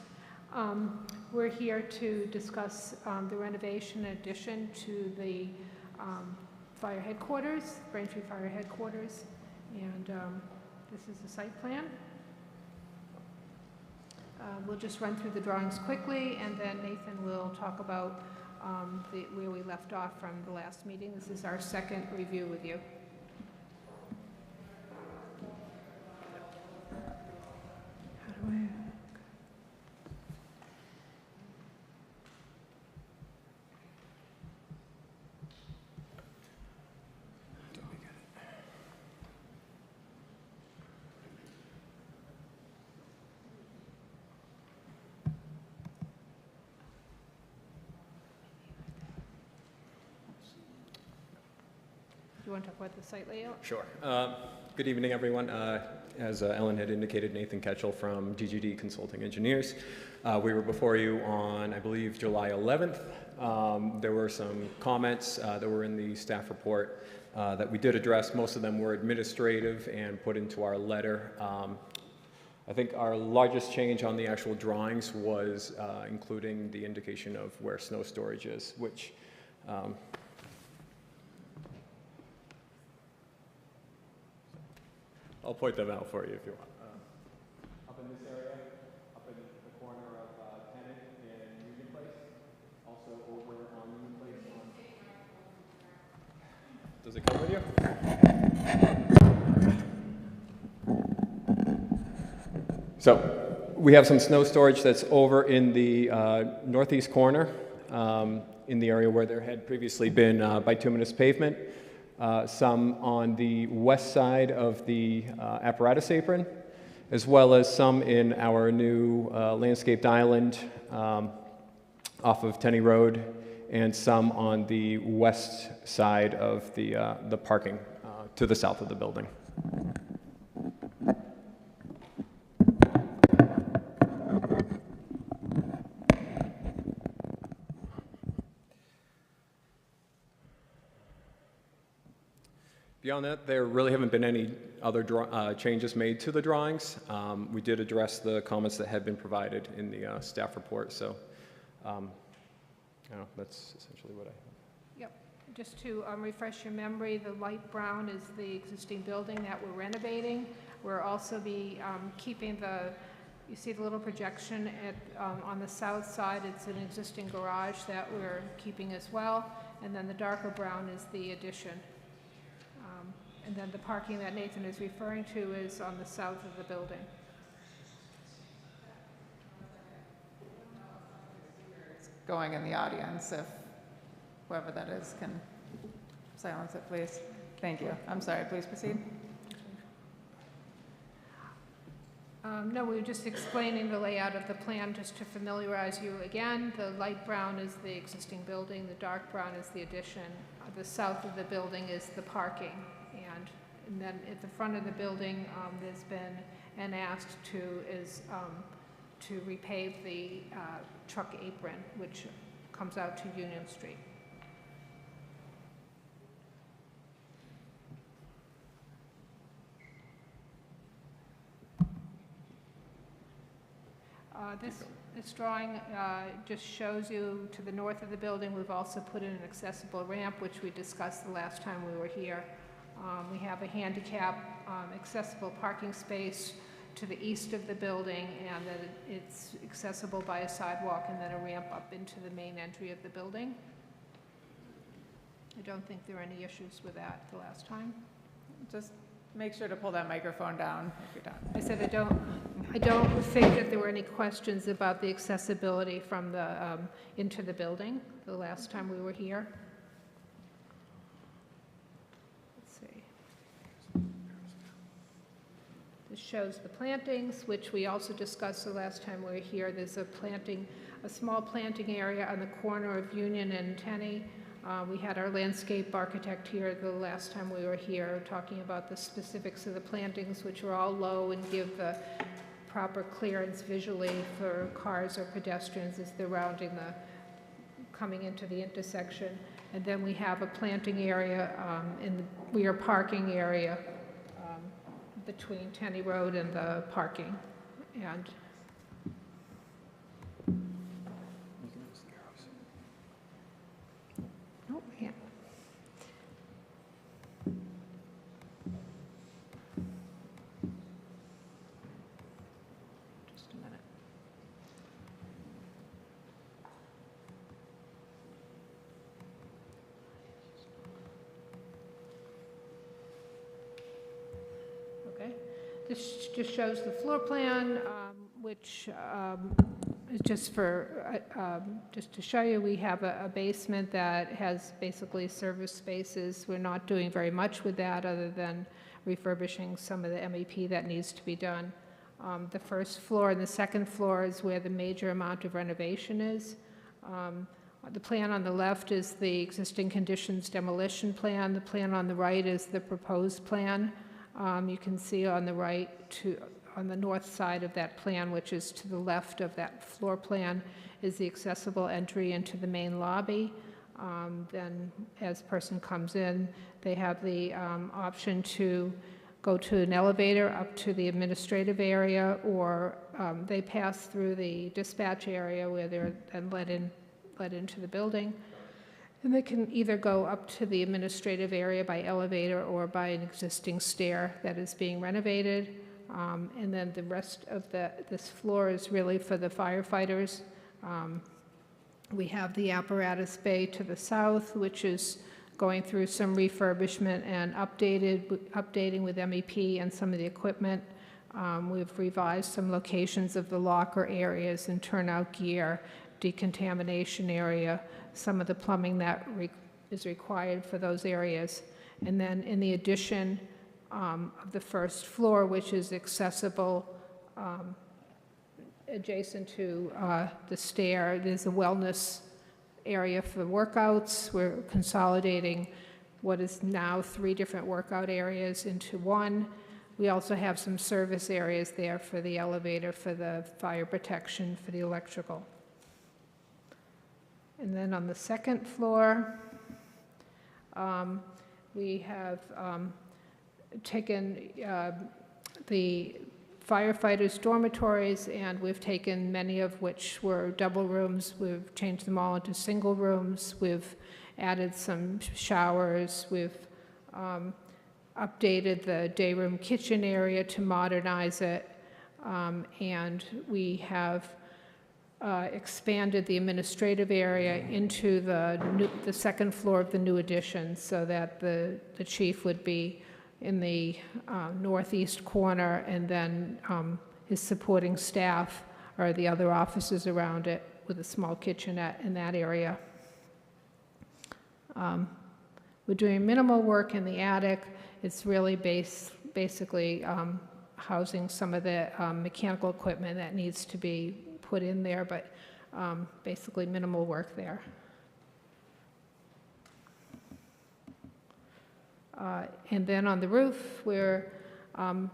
We're here to discuss the renovation addition to the fire headquarters, Braintree Fire Headquarters, and this is the site plan. We'll just run through the drawings quickly, and then Nathan will talk about where we left off from the last meeting. This is our second review with you. How do I... You want to talk about the site layout? Sure. Good evening, everyone. As Ellen had indicated, Nathan Ketchell from GGD Consulting Engineers. We were before you on, I believe, July 11th. There were some comments that were in the staff report that we did address. Most of them were administrative and put into our letter. I think our largest change on the actual drawings was including the indication of where snow storage is, which I'll point them out for you if you want. Up in this area, up in the corner of Tennant and Union Place, also over on Union Place. Does it come with you? So we have some snow storage that's over in the northeast corner, in the area where there had previously been bituminous pavement. Some on the west side of the apparatus apron, as well as some in our new landscaped island off of Tenney Road, and some on the west side of the parking to the south of the building. Beyond that, there really haven't been any other changes made to the drawings. We did address the comments that had been provided in the staff report, so No, that's essentially what I have. Yep. Just to refresh your memory, the light brown is the existing building that we're renovating. We'll also be keeping you see the little projection on the south side. It's an existing garage that we're keeping as well. And then the darker brown is the addition. And then the parking that Nathan is referring to is on the south of the building. Going in the audience, if whoever that is can silence it, please. Thank you. I'm sorry, please proceed. No, we were just explaining the layout of the plan just to familiarize you again. The light brown is the existing building, the dark brown is the addition. The south of the building is the parking. And then at the front of the building, there's been an ask to repave the truck apron, which comes out to Union Street. This drawing just shows you to the north of the building. We've also put in an accessible ramp, which we discussed the last time we were here. We have a handicap accessible parking space to the east of the building, and that it's accessible by a sidewalk and then a ramp up into the main entry of the building. I don't think there were any issues with that the last time. Just make sure to pull that microphone down if you're done. I said I don't think that there were any questions about the accessibility from the into the building the last time we were here. Let's see. This shows the plantings, which we also discussed the last time we were here. There's a small planting area on the corner of Union and Tenney. We had our landscape architect here the last time we were here talking about the specifics of the plantings, which are all low and give the proper clearance visually for cars or pedestrians as they're coming into the intersection. And then we have a planting area in the rear parking area between Tenney Road and the parking. And oh, yeah. Just a minute. Okay. This just shows the floor plan, which is just to show you, we have a basement that has basically service spaces. We're not doing very much with that other than refurbishing some of the MEP that needs to be done. The first floor and the second floor is where the major amount of renovation is. The plan on the left is the existing conditions demolition plan. The plan on the right is the proposed plan. You can see on the right, on the north side of that plan, which is to the left of that floor plan, is the accessible entry into the main lobby. Then as a person comes in, they have the option to go to an elevator up to the administrative area, or they pass through the dispatch area where they're then let into the building. And they can either go up to the administrative area by elevator or by an existing stair that is being renovated. And then the rest of this floor is really for the firefighters. We have the apparatus bay to the south, which is going through some refurbishment and updating with MEP and some of the equipment. We've revised some locations of the locker areas and turnout gear, decontamination area, some of the plumbing that is required for those areas. And then in the addition of the first floor, which is accessible adjacent to the stair, there's a wellness area for workouts. We're consolidating what is now 3 different workout areas into one. We also have some service areas there for the elevator, for the fire protection, for the electrical. And then on the second floor, we have taken the firefighters' dormitories, and we've taken many of which were double rooms. We've changed them all into single rooms. We've added some showers. We've updated the day room kitchen area to modernize it. And we have expanded the administrative area into the second floor of the new addition so that the chief would be in the northeast corner, and then his supporting staff are the other offices around it with a small kitchenette in that area. We're doing minimal work in the attic. It's really basically housing some of the mechanical equipment that needs to be put in there, but basically minimal work there. And then on the roof, on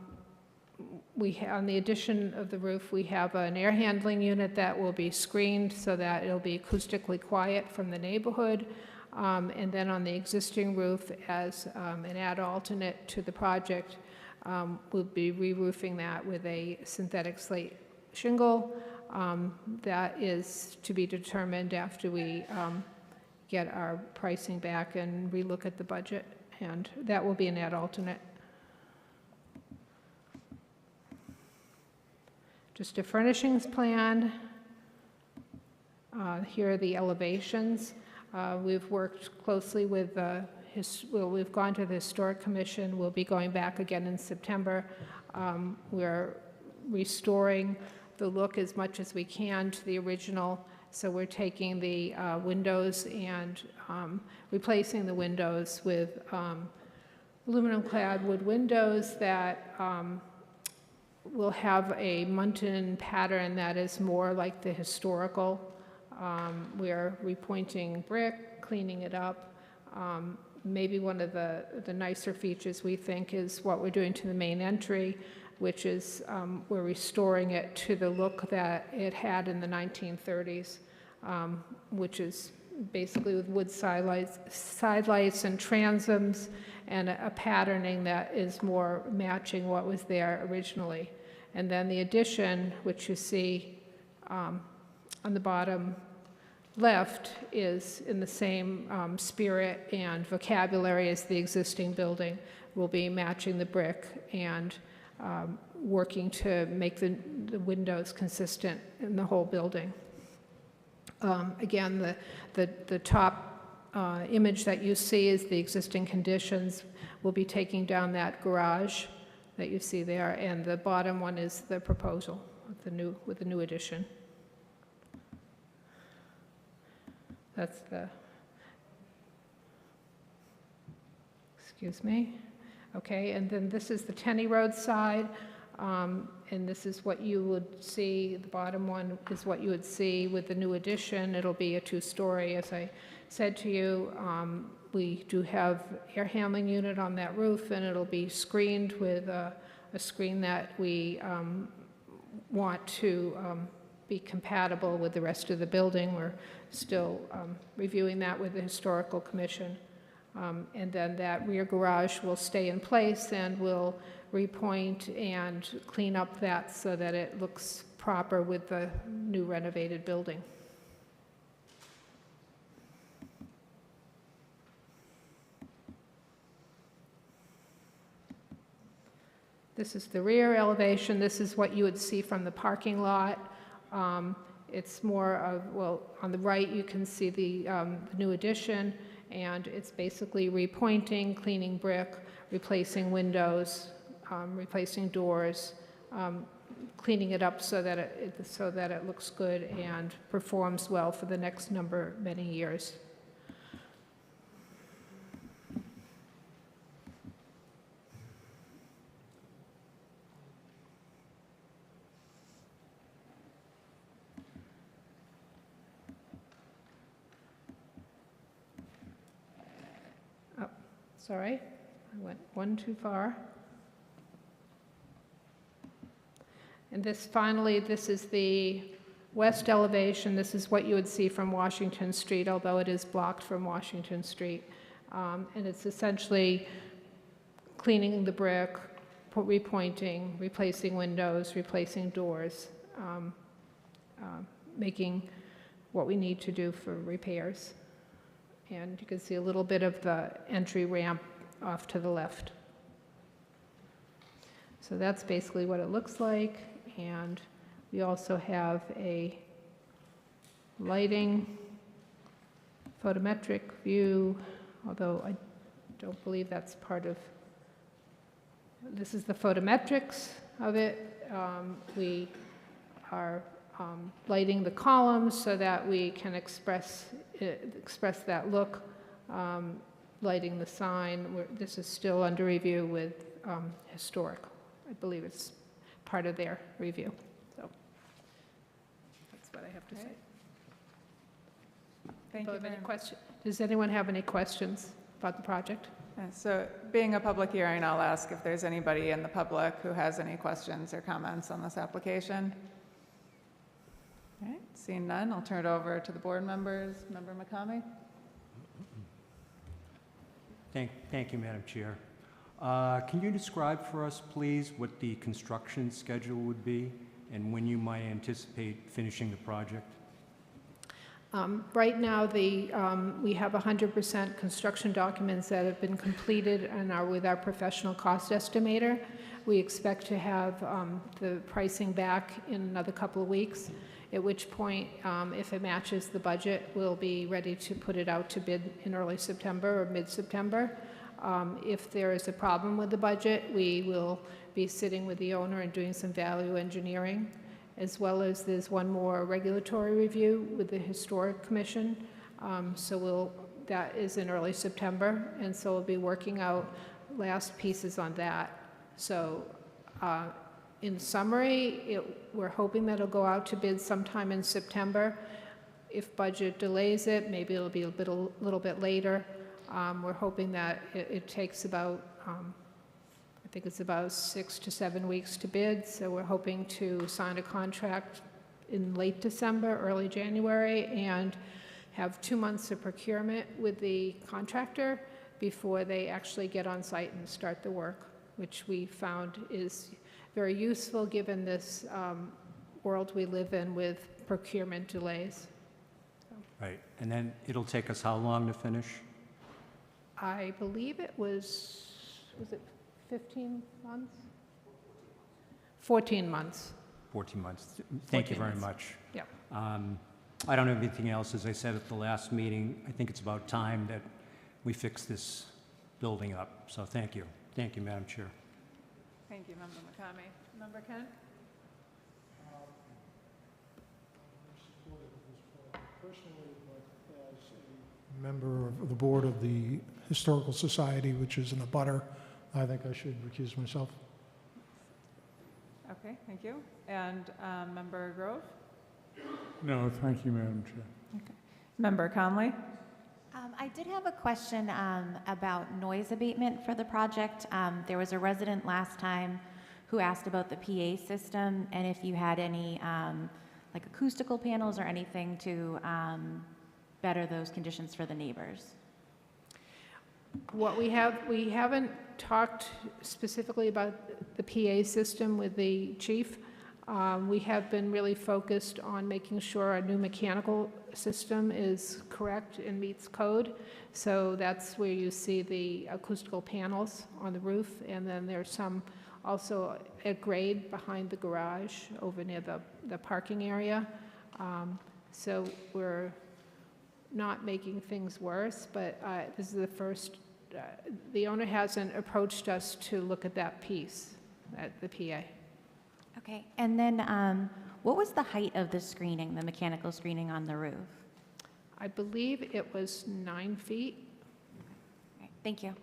the addition of the roof, we have an air handling unit that will be screened so that it'll be acoustically quiet from the neighborhood. And then on the existing roof, as an add alternate to the project, we'll be re-roofing that with a synthetic slate shingle. That is to be determined after we get our pricing back and relook at the budget. And that will be an add alternate. Just a furnishings plan. Here are the elevations. We've worked closely with we've gone to the Historic Commission. We'll be going back again in September. We're restoring the look as much as we can to the original. So we're taking the windows and replacing the windows with aluminum-clad wood windows that will have a muntin pattern that is more like the historical. We're repointing brick, cleaning it up. Maybe one of the nicer features we think is what we're doing to the main entry, which is we're restoring it to the look that it had in the 1930s, which is basically with wood sidelights and transoms and a patterning that is more matching what was there originally. And then the addition, which you see on the bottom left, is in the same spirit and vocabulary as the existing building. We'll be matching the brick and working to make the windows consistent in the whole building. Again, the top image that you see is the existing conditions. We'll be taking down that garage that you see there, and the bottom one is the proposal with the new addition. That's excuse me. Okay, and then this is the Tenney Road side, and this is what you would see. The bottom one is what you would see with the new addition. It'll be a two-story, as I said to you. We do have air handling unit on that roof, and it'll be screened with a screen that we want to be compatible with the rest of the building. We're still reviewing that with the Historical Commission. And then that rear garage will stay in place, and we'll repoint and clean up that so that it looks proper with the new renovated building. This is the rear elevation. This is what you would see from the parking lot. It's more of, well, on the right you can see the new addition, and it's basically repointing, cleaning brick, replacing windows, replacing doors, cleaning it up so that it looks good and performs well for the next many years. Sorry, I went one too far. And this is the west elevation. This is what you would see from Washington Street, although it is blocked from Washington Street. And it's essentially cleaning the brick, repointing, replacing windows, replacing doors, making what we need to do for repairs. And you can see a little bit of the entry ramp off to the left. So that's basically what it looks like. And we also have a lighting photometric view, although I don't believe that's part of, this is the photometrics of it. We are lighting the columns so that we can express that look, lighting the sign. This is still under review with Historic. I believe it's part of their review. So that's what I have to say. Thank you very much. Does anyone have any questions about the project? So being a public hearing, I'll ask if there's anybody in the public who has any questions or comments on this application. All right, seeing none, I'll turn it over to the board members. Member McCamey? Thank you, Madam Chair. Can you describe for us, please, what the construction schedule would be and when you might anticipate finishing the project? Right now, we have 100% construction documents that have been completed and are with our professional cost estimator. We expect to have the pricing back in another couple of weeks, at which point, if it matches the budget, we'll be ready to put it out to bid in early September or mid-September. If there is a problem with the budget, we will be sitting with the owner and doing some value engineering, as well as there's one more regulatory review with the Historic Commission. That is in early September, and so we'll be working out last pieces on that. So in summary, we're hoping that it'll go out to bid sometime in September. If budget delays it, maybe it'll be a little bit later. We're hoping that it takes about, I think it's about 6 to 7 weeks to bid, so we're hoping to sign a contract in late December, early January, and have 2 months of procurement with the contractor before they actually get on site and start the work, which we found is very useful given this world we live in with procurement delays. Right, and then it'll take us how long to finish? I believe it was it 15 months? 14 months. 14 months. Thank you very much. Yeah. I don't have anything else. As I said at the last meeting, I think it's about time that we fix this building up. So thank you. Thank you, Madam Chair. Thank you, Member McCamey. Member Kent? Member of the board of the Historical Society, which is in a butter, I think I should recuse myself. Okay, thank you. And Member Grove? No, thank you, Madam Chair. Okay. Member Conley? I did have a question about noise abatement for the project. There was a resident last time who asked about the PA system and if you had any like acoustical panels or anything to better those conditions for the neighbors. What we haven't talked specifically about the PA system with the chief. We have been really focused on making sure our new mechanical system is correct and meets code. So that's where you see the acoustical panels on the roof, and then there's some also at grade behind the garage over near the parking area. So we're not making things worse, but this is the first, the owner hasn't approached us to look at that piece, at the PA. Okay, and then what was the height of the screening, the mechanical screening on the roof? I believe it was 9 feet. Okay, thank you.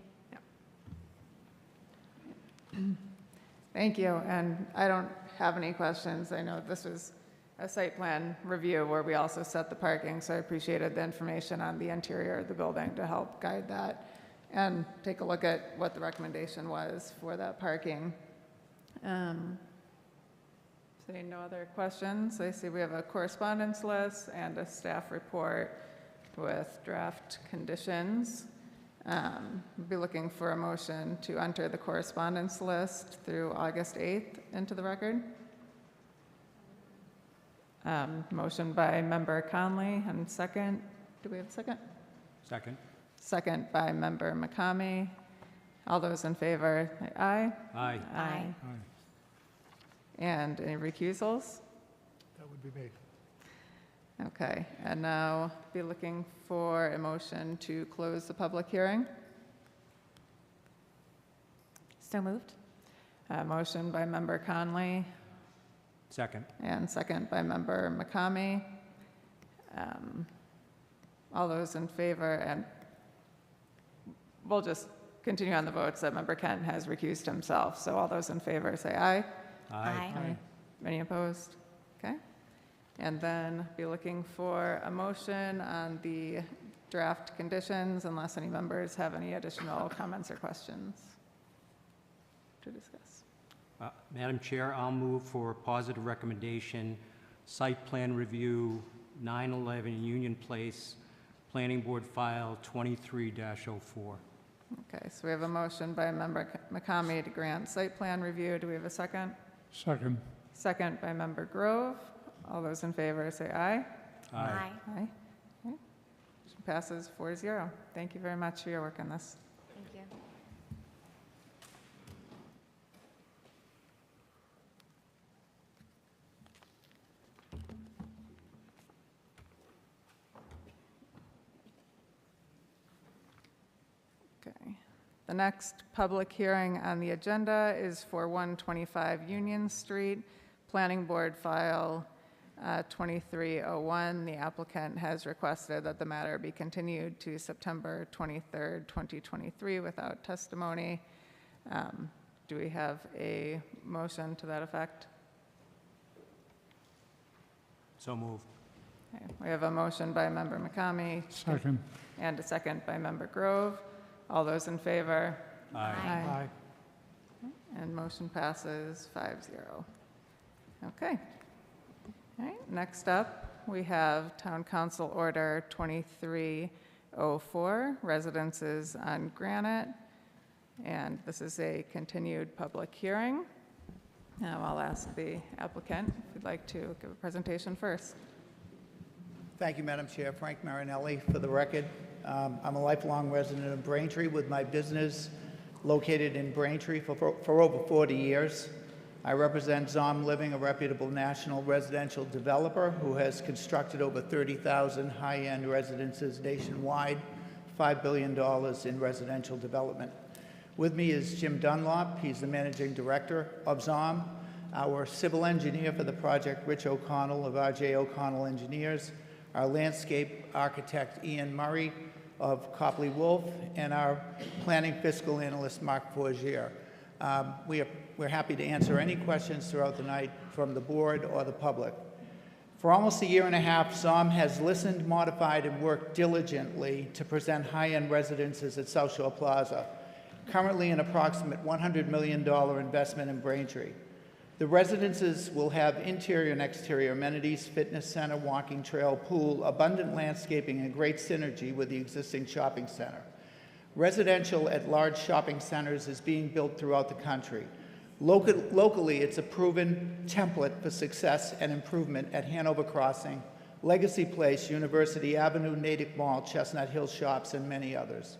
Thank you, and I don't have any questions. I know this was a site plan review where we also set the parking, so I appreciated the information on the interior of the building to help guide that and take a look at what the recommendation was for that parking. Seeing no other questions, I see we have a correspondence list and a staff report with draft conditions. We'll be looking for a motion to enter the correspondence list through August 8th into the record. Motion by Member Conley, and second. Do we have a second? Second. Second by Member McCamey. All those in favor, say aye. Aye. Aye. And any recusals? That would be me. Okay, and now be looking for a motion to close the public hearing. So moved. Motion by Member Conley Second. and second by Member McCamey. All those in favor, and we'll just continue on the votes that Member Kent has recused himself. So all those in favor say aye. Aye. Any opposed? Okay. And then be looking for a motion on the draft conditions unless any members have any additional comments or questions to discuss. Madam Chair, I'll move for positive recommendation, site plan review, 911 Union Place, Planning Board File 23-04. Okay, so we have a motion by Member McCamey to grant site plan review. Do we have a second? Second. Second by Member Grove. All those in favor say aye. Aye. Aye. Okay. Motion passes 4-0. Thank you very much for your work on this. Thank you. Okay. The next public hearing on the agenda is for 125 Union Street, Planning Board File 2301. The applicant has requested that the matter be continued to September 23rd, 2023 without testimony. Do we have a motion to that effect? So moved. Okay. We have a motion by Member McCamey Second. and a second by Member Grove. All those in favor? Aye. And motion passes 5-0. Okay. All right, next up, we have Town Council Order 2304, Residences on Granite. And this is a continued public hearing. Now I'll ask the applicant if you'd like to give a presentation first. Thank you, Madam Chair. Frank Marinelli, for the record. I'm a lifelong resident of Braintree with my business located in Braintree for over 40 years. I represent Zom Living, a reputable national residential developer who has constructed over 30,000 high-end residences nationwide, $5 billion in residential development. With me is Jim Dunlop. He's the managing director of Zom. Our civil engineer for the project, Rich O'Connell of R.J. O'Connell Engineers. Our landscape architect, Ian Murray of Copley Wolf, and our planning fiscal analyst, Mark Forgier. We're happy to answer any questions throughout the night from the board or the public. For almost a year and a half, Zom has listened, modified, and worked diligently to present high-end residences at South Shore Plaza, currently an approximate $100 million investment in Braintree. The residences will have interior and exterior amenities, fitness center, walking trail, pool, abundant landscaping, and great synergy with the existing shopping center. Residential at large shopping centers is being built throughout the country. Locally, it's a proven template for success and improvement at Hanover Crossing, Legacy Place, University Avenue, Natick Mall, Chestnut Hill Shops, and many others.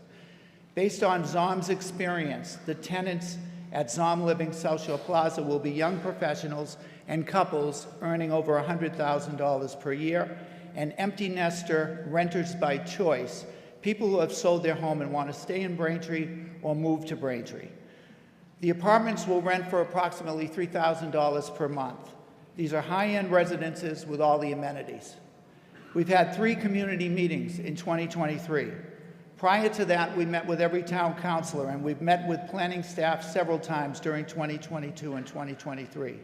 Based on Zom's experience, the tenants at Zom Living South Shore Plaza will be young professionals and couples earning over $100,000 per year, and empty nester renters by choice, people who have sold their home and want to stay in Braintree or move to Braintree. The apartments will rent for approximately $3,000 per month. These are high-end residences with all the amenities. We've had 3 community meetings in 2023. Prior to that, we met with every town councilor, and we've met with planning staff several times during 2022 and 2023.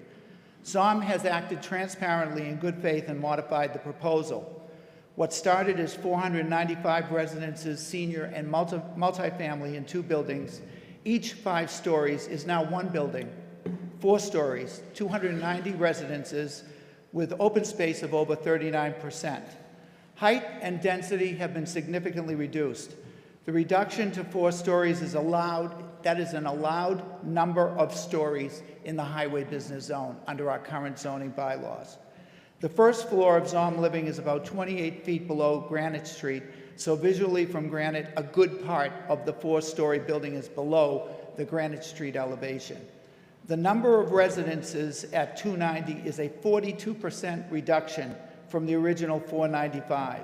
Zom has acted transparently in good faith and modified the proposal. What started as 495 residences, senior and multifamily in 2 buildings, each 5 stories, is now 1 building, 4 stories, 290 residences with open space of over 39%. Height and density have been significantly reduced. The reduction to 4 stories is allowed, that is an allowed number of stories in the highway business zone under our current zoning bylaws. The first floor of Zom Living is about 28 feet below Granite Street, so visually from Granite, a good part of the 4-story building is below the Granite Street elevation. The number of residences at 290 is a 42% reduction from the original 495.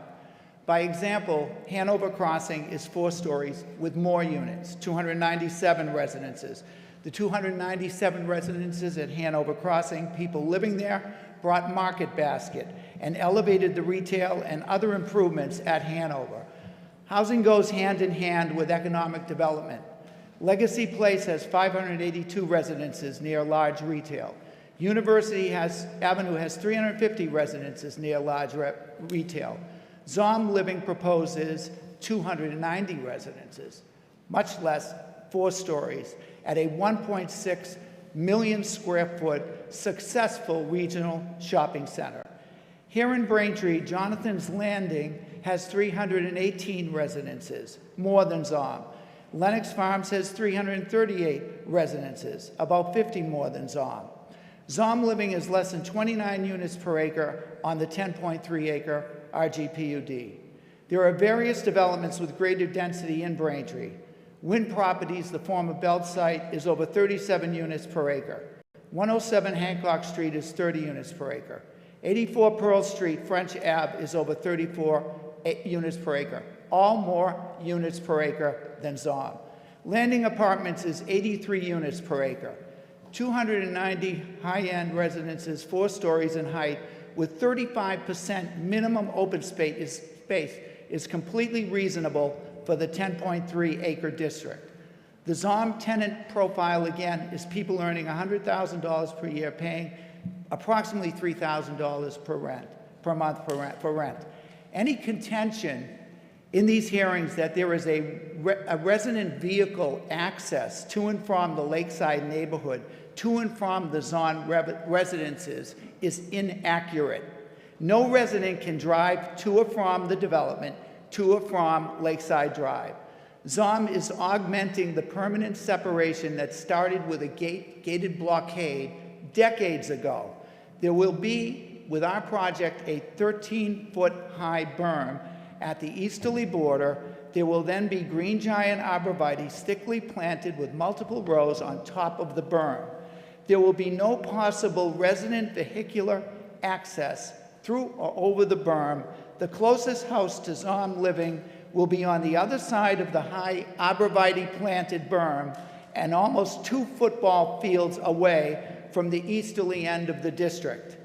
By example, Hanover Crossing is 4 stories with more units, 297 residences. The 297 residences at Hanover Crossing, people living there brought Market Basket and elevated the retail and other improvements at Hanover. Housing goes hand in hand with economic development. Legacy Place has 582 residences near large retail. University Avenue has 350 residences near large retail. Zom Living proposes 290 residences, much less 4 stories, at a 1.6 million square foot successful regional shopping center. Here in Braintree, Jonathan's Landing has 318 residences, more than Zom. Lennox Farms has 338 residences, about 50 more than Zom. Zom Living is less than 29 units per acre on the 10.3 acre RGPUD. There are various developments with greater density in Braintree. Wind Properties, the former Belt site, is over 37 units per acre. 107 Hancock Street is 30 units per acre. 84 Pearl Street, French Ave, is over 34 units per acre, all more units per acre than Zom. Landing Apartments is 83 units per acre. 290 high-end residences, 4 stories in height, with 35% minimum open space is completely reasonable for the 10.3 acre district. The Zom tenant profile, again, is people earning $100,000 per year, paying approximately $3,000 per month for rent. Any contention in these hearings that there is a resident vehicle access to and from the Lakeside neighborhood, to and from the Zom residences, is inaccurate. No resident can drive to or from the development, to or from Lakeside Drive. Zom is augmenting the permanent separation that started with a gated blockade decades ago. There will be, with our project, a 13-foot high berm at the easterly border. There will then be green giant arborvitae thickly planted with multiple rows on top of the berm. There will be no possible resident vehicular access through or over the berm. The closest house to Zom Living will be on the other side of the high arborvitae planted berm and almost 2 football fields away from the easterly end of the district.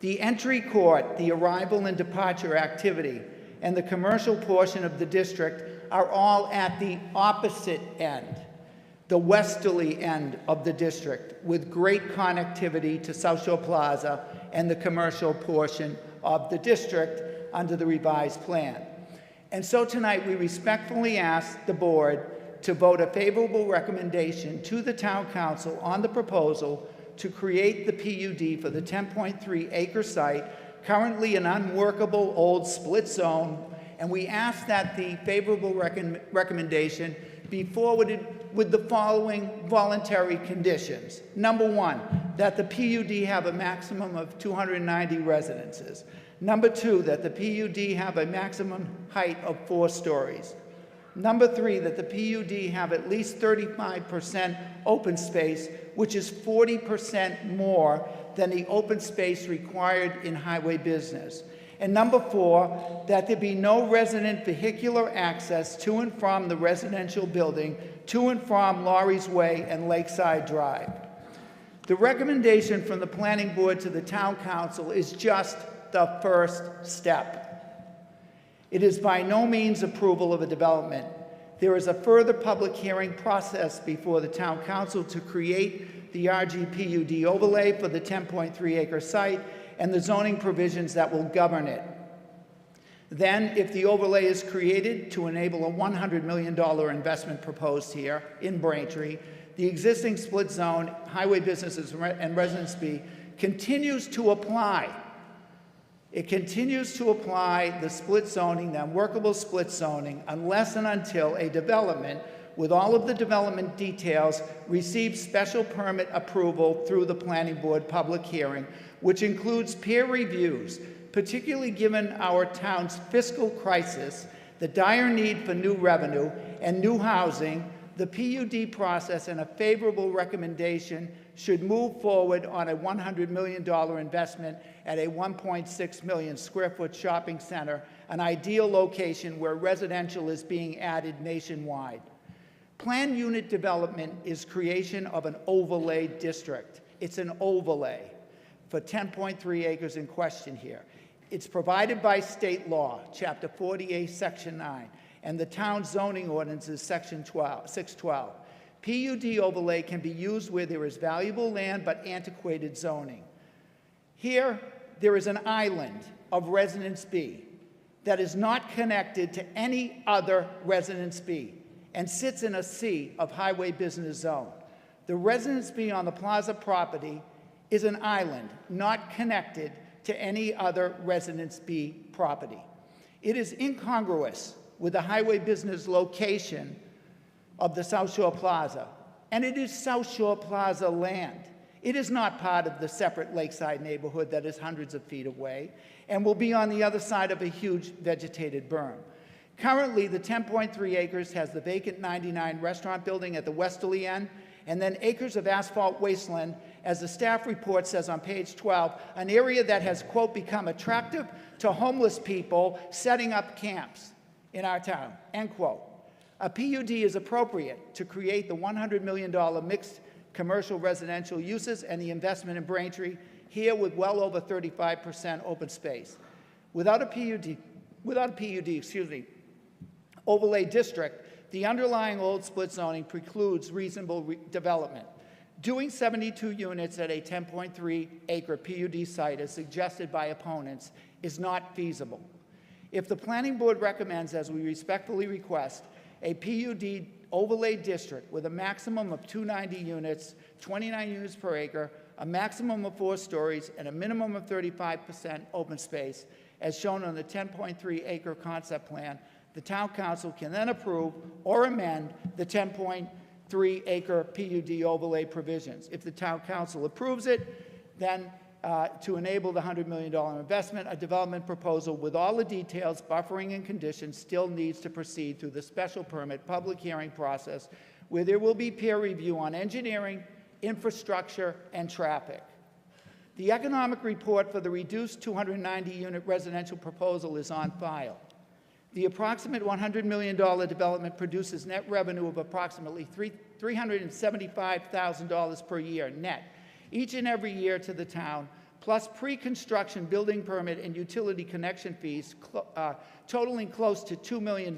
The entry court, the arrival and departure activity, and the commercial portion of the district are all at the opposite end, the westerly end of the district, with great connectivity to South Shore Plaza and the commercial portion of the district under the revised plan. And so tonight we respectfully ask the board to vote a favorable recommendation to the town council on the proposal to create the PUD for the 10.3 acre site, currently an unworkable old split zone, and we ask that the favorable recommendation be forwarded with the following voluntary conditions. Number 1, that the PUD have a maximum of 290 residences. Number 2, that the PUD have a maximum height of 4 stories. Number 3, that the PUD have at least 35% open space, which is 40% more than the open space required in highway business. And number 4, that there be no resident vehicular access to and from the residential building, to and from Laurie's Way and Lakeside Drive. The recommendation from the planning board to the town council is just the first step. It is by no means approval of a development. There is a further public hearing process before the town council to create the RGPUD overlay for the 10.3 acre site and the zoning provisions that will govern it. Then, if the overlay is created to enable a $100 million investment proposed here in Braintree, the existing split zone, highway businesses and residence B continues to apply It continues to apply the split zoning, the unworkable split zoning, unless and until a development with all of the development details receives special permit approval through the planning board public hearing, which includes peer reviews, particularly given our town's fiscal crisis, the dire need for new revenue and new housing. The PUD process and a favorable recommendation should move forward on a $100 million investment at a 1.6 million square foot shopping center, an ideal location where residential is being added nationwide. Planned unit development is creation of an overlay district. It's an overlay for 10.3 acres in question here. It's provided by state law, Chapter 48, Section 9, and the town zoning ordinance is Section 612. PUD overlay can be used where there is valuable land but antiquated zoning. Here, there is an island of Residence B that is not connected to any other Residence B and sits in a sea of highway business zone. The Residence B on the plaza property is an island not connected to any other Residence B property. It is incongruous with the highway business location of the South Shore Plaza, and it is South Shore Plaza land. It is not part of the separate lakeside neighborhood that is hundreds of feet away and will be on the other side of a huge vegetated berm. Currently, the 10.3 acres has the vacant 99 restaurant building at the westerly end, and then acres of asphalt wasteland, as the staff report says on page 12, an area that has, quote, become attractive to homeless people setting up camps in our town, end quote. A PUD is appropriate to create the $100 million mixed commercial residential uses and the investment in Braintree, here with well over 35% open space. Without a PUD, overlay district, the underlying old split zoning precludes reasonable development. Doing 72 units at a 10.3 acre PUD site, as suggested by opponents, is not feasible. If the planning board recommends, as we respectfully request, a PUD overlay district with a maximum of 290 units, 29 units per acre, a maximum of 4 stories, and a minimum of 35% open space, as shown on the 10.3 acre concept plan, the town council can then approve or amend the 10.3 acre PUD overlay provisions. If the town council approves it, then to enable the $100 million investment, a development proposal with all the details, buffering, and conditions still needs to proceed through the special permit public hearing process, where there will be peer review on engineering, infrastructure, and traffic. The economic report for the reduced 290-unit residential proposal is on file. The approximate $100 million development produces net revenue of approximately $375,000 per year net, each and every year to the town, plus pre-construction building permit and utility connection fees totaling close to $2 million.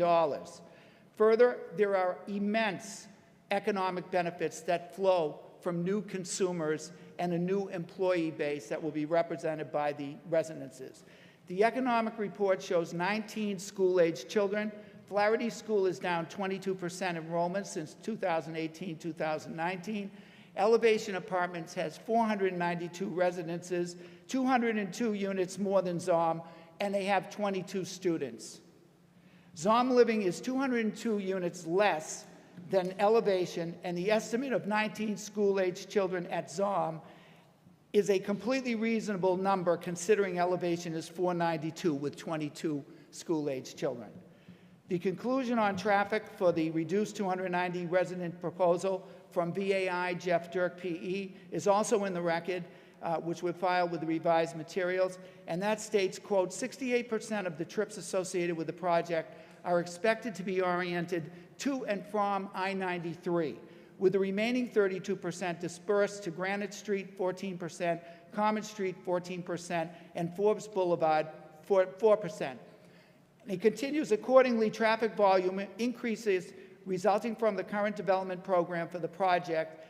Further, there are immense economic benefits that flow from new consumers and a new employee base that will be represented by the residences. The economic report shows 19 school-aged children. Flaherty School is down 22% enrollment since 2018-2019. Elevation Apartments has 492 residences, 202 units more than ZOM, and they have 22 students. ZOM Living is 202 units less than Elevation, and the estimate of 19 school-aged children at ZOM is a completely reasonable number considering Elevation is 492 with 22 school-aged children. The conclusion on traffic for the reduced 290 resident proposal from VAI Jeff Dirk PE is also in the record, which we filed with the revised materials, and that states, quote, 68% of the trips associated with the project are expected to be oriented to and from I-93, with the remaining 32% dispersed to Granite Street, 14%, Common Street, 14%, and Forbes Boulevard, 4%. And it continues, accordingly, traffic volume increases resulting from the current development program for the project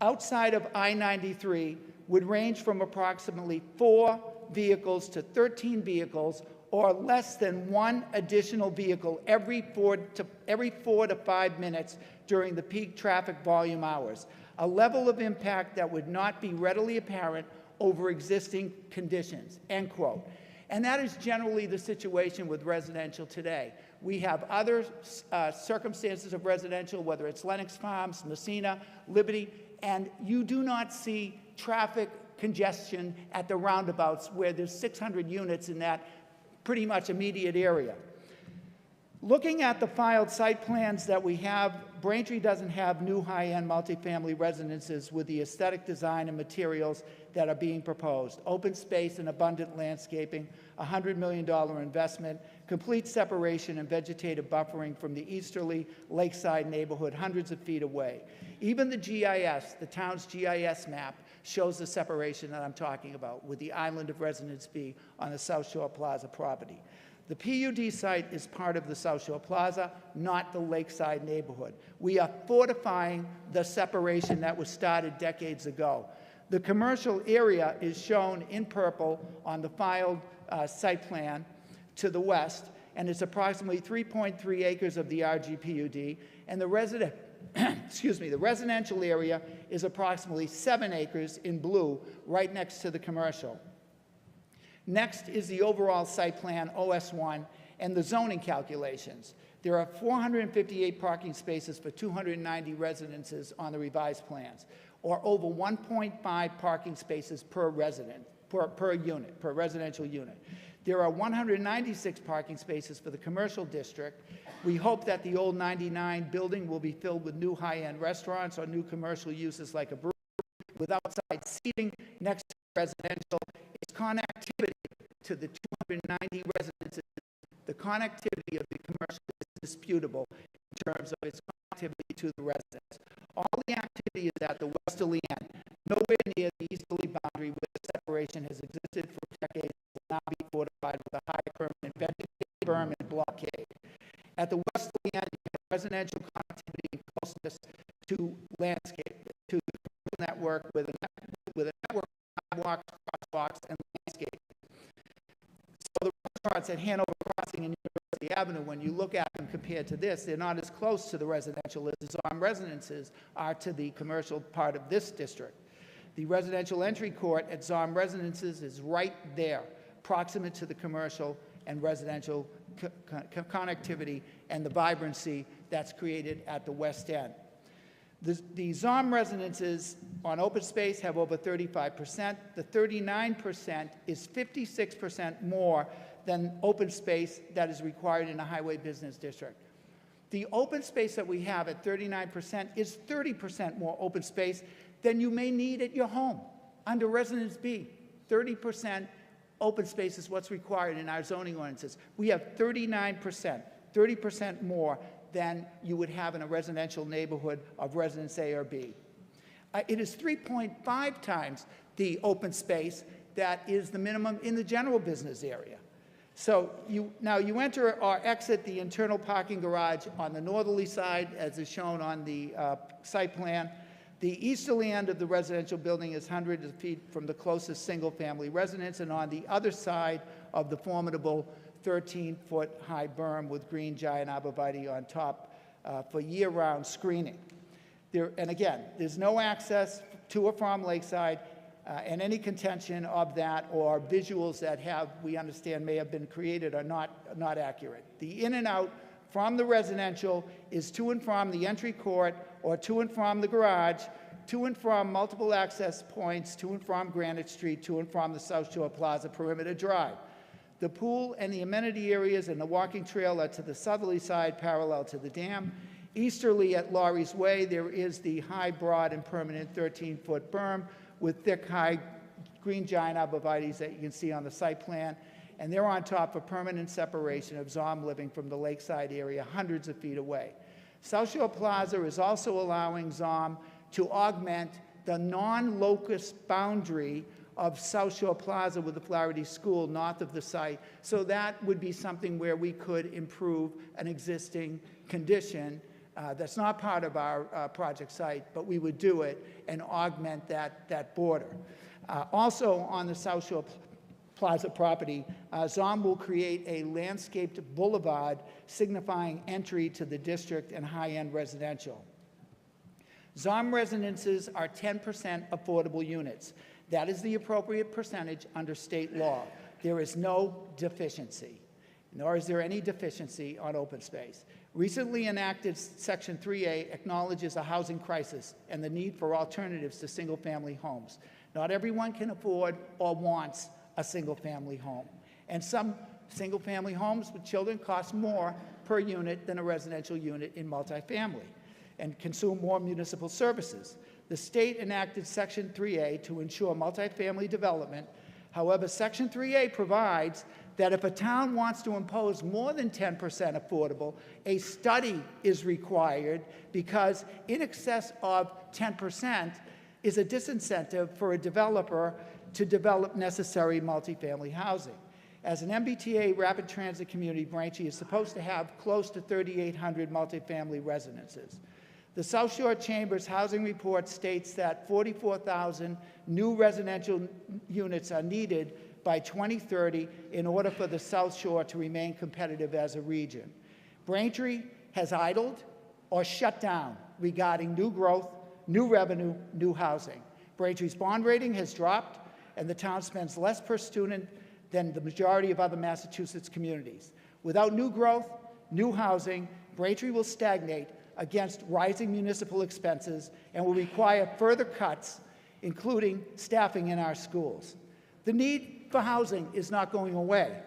outside of I-93 would range from approximately 4 vehicles to 13 vehicles, or less than 1 additional vehicle every 4 to 5 minutes during the peak traffic volume hours, a level of impact that would not be readily apparent over existing conditions, end quote. And that is generally the situation with residential today. We have other circumstances of residential, whether it's Lenox Farms, Messina, Liberty, and you do not see traffic congestion at the roundabouts where there's 600 units in that pretty much immediate area. Looking at the filed site plans that we have, Braintree doesn't have new high-end multifamily residences with the aesthetic design and materials that are being proposed. Open space and abundant landscaping, $100 million investment, complete separation and vegetative buffering from the easterly lakeside neighborhood hundreds of feet away. Even the GIS, the town's GIS map, shows the separation that I'm talking about with the island of Residence B on the South Shore Plaza property. The PUD site is part of the South Shore Plaza, not the lakeside neighborhood. We are fortifying the separation that was started decades ago. The commercial area is shown in purple on the filed site plan to the west, and it's approximately 3.3 acres of the RGPUD, and the the residential area is approximately 7 acres in blue, right next to the commercial. Next is the overall site plan, OS1, and the zoning calculations. There are 458 parking spaces for 290 residences on the revised plans, or over 1.5 parking spaces per resident, per unit, per residential unit. There are 196 parking spaces for the commercial district. We hope that the old 99 building will be filled with new high-end restaurants or new commercial uses like a brewery with outside seating next to residential. Its connectivity to the 290 residences, the connectivity of the commercial is disputable in terms of its connectivity to the residents. All the activity is at the westerly end, nowhere near the easterly boundary where the separation has existed for decades and will now be fortified with a high permanent vegetative berm and blockade. At the westerly end, you have residential connectivity and closeness to landscape, to the commercial network with a network of sidewalks, crosswalks, and landscape. So the restaurants at Hanover Crossing and University Avenue, when you look at them compared to this, they're not as close to the residential as the Zom residences are to the commercial part of this district. The residential entry court at Zom residences is right there, proximate to the commercial and residential connectivity and the vibrancy that's created at the west end. The Zom residences on open space have over 35%. The 39% is 56% more than open space that is required in a highway business district. The open space that we have at 39% is 30% more open space than you may need at your home under Residence B. 30% open space is what's required in our zoning ordinances. We have 39%, 30% more than you would have in a residential neighborhood of Residence A or B. It is 3.5 times the open space that is the minimum in the general business area. So now you enter or exit the internal parking garage on the northerly side, as is shown on the site plan. The easterly end of the residential building is hundreds of feet from the closest single-family residence, and on the other side of the formidable 13-foot high berm with green giant arborvitae on top for year-round screening. And again, there's no access to or from Lakeside, and any contention of that or visuals that we understand may have been created are not accurate. The in and out from the residential is to and from the entry court or to and from the garage, to and from multiple access points, to and from Granite Street, to and from the South Shore Plaza Perimeter Drive. The pool and the amenity areas and the walking trail are to the southerly side parallel to the dam. Easterly at Laurie's Way, there is the high, broad, and permanent 13-foot berm with thick, high green giant arborvitaes that you can see on the site plan. And they're on top of permanent separation of Zom living from the lakeside area hundreds of feet away. South Shore Plaza is also allowing Zom to augment the non-locus boundary of South Shore Plaza with the Flaherty School north of the site. So that would be something where we could improve an existing condition that's not part of our project site, but we would do it and augment that border. Also on the South Shore Plaza property, Zom will create a landscaped boulevard signifying entry to the district and high-end residential. Zom residences are 10% affordable units. That is the appropriate percentage under state law. there is no deficiency, nor is there any deficiency on open space. Recently enacted Section 3A acknowledges a housing crisis and the need for alternatives to single-family homes. Not everyone can afford or wants a single-family home, and some single-family homes with children cost more per unit than a residential unit in multifamily and consume more municipal services. The state enacted Section 3A to ensure multifamily development. However, Section 3A provides that if a town wants to impose more than 10% affordable, a study is required because in excess of 10% is a disincentive for a developer to develop necessary multifamily housing. As an MBTA rapid transit community, Braintree is supposed to have close to 3,800 multifamily residences. The South Shore Chamber's housing report states that 44,000 new residential units are needed by 2030 in order for the South Shore to remain competitive as a region. Braintree has idled or shut down regarding new growth, new revenue, new housing. Braintree's bond rating has dropped, and the town spends less per student than the majority of other Massachusetts communities. Without new growth, new housing, Braintree will stagnate against rising municipal expenses and will require further cuts, including staffing in our schools. The need for housing is not going away.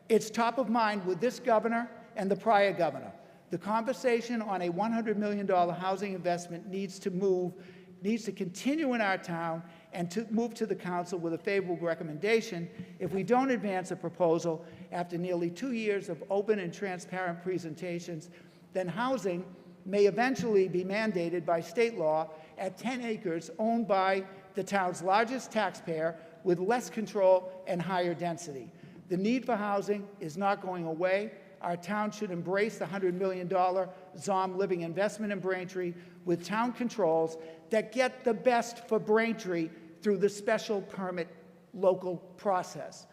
It's top of mind with this governor and the prior governor. The conversation on a $100 million housing investment needs to continue in our town and to move to the council with a favorable recommendation. If we don't advance a proposal after nearly 2 years of open and transparent presentations, then housing may eventually be mandated by state law at 10 acres owned by the town's largest taxpayer with less control and higher density. The need for housing is not going away. Our town should embrace the $100 million ZOM Living investment in Braintree with town controls that get the best for Braintree through the special permit local process.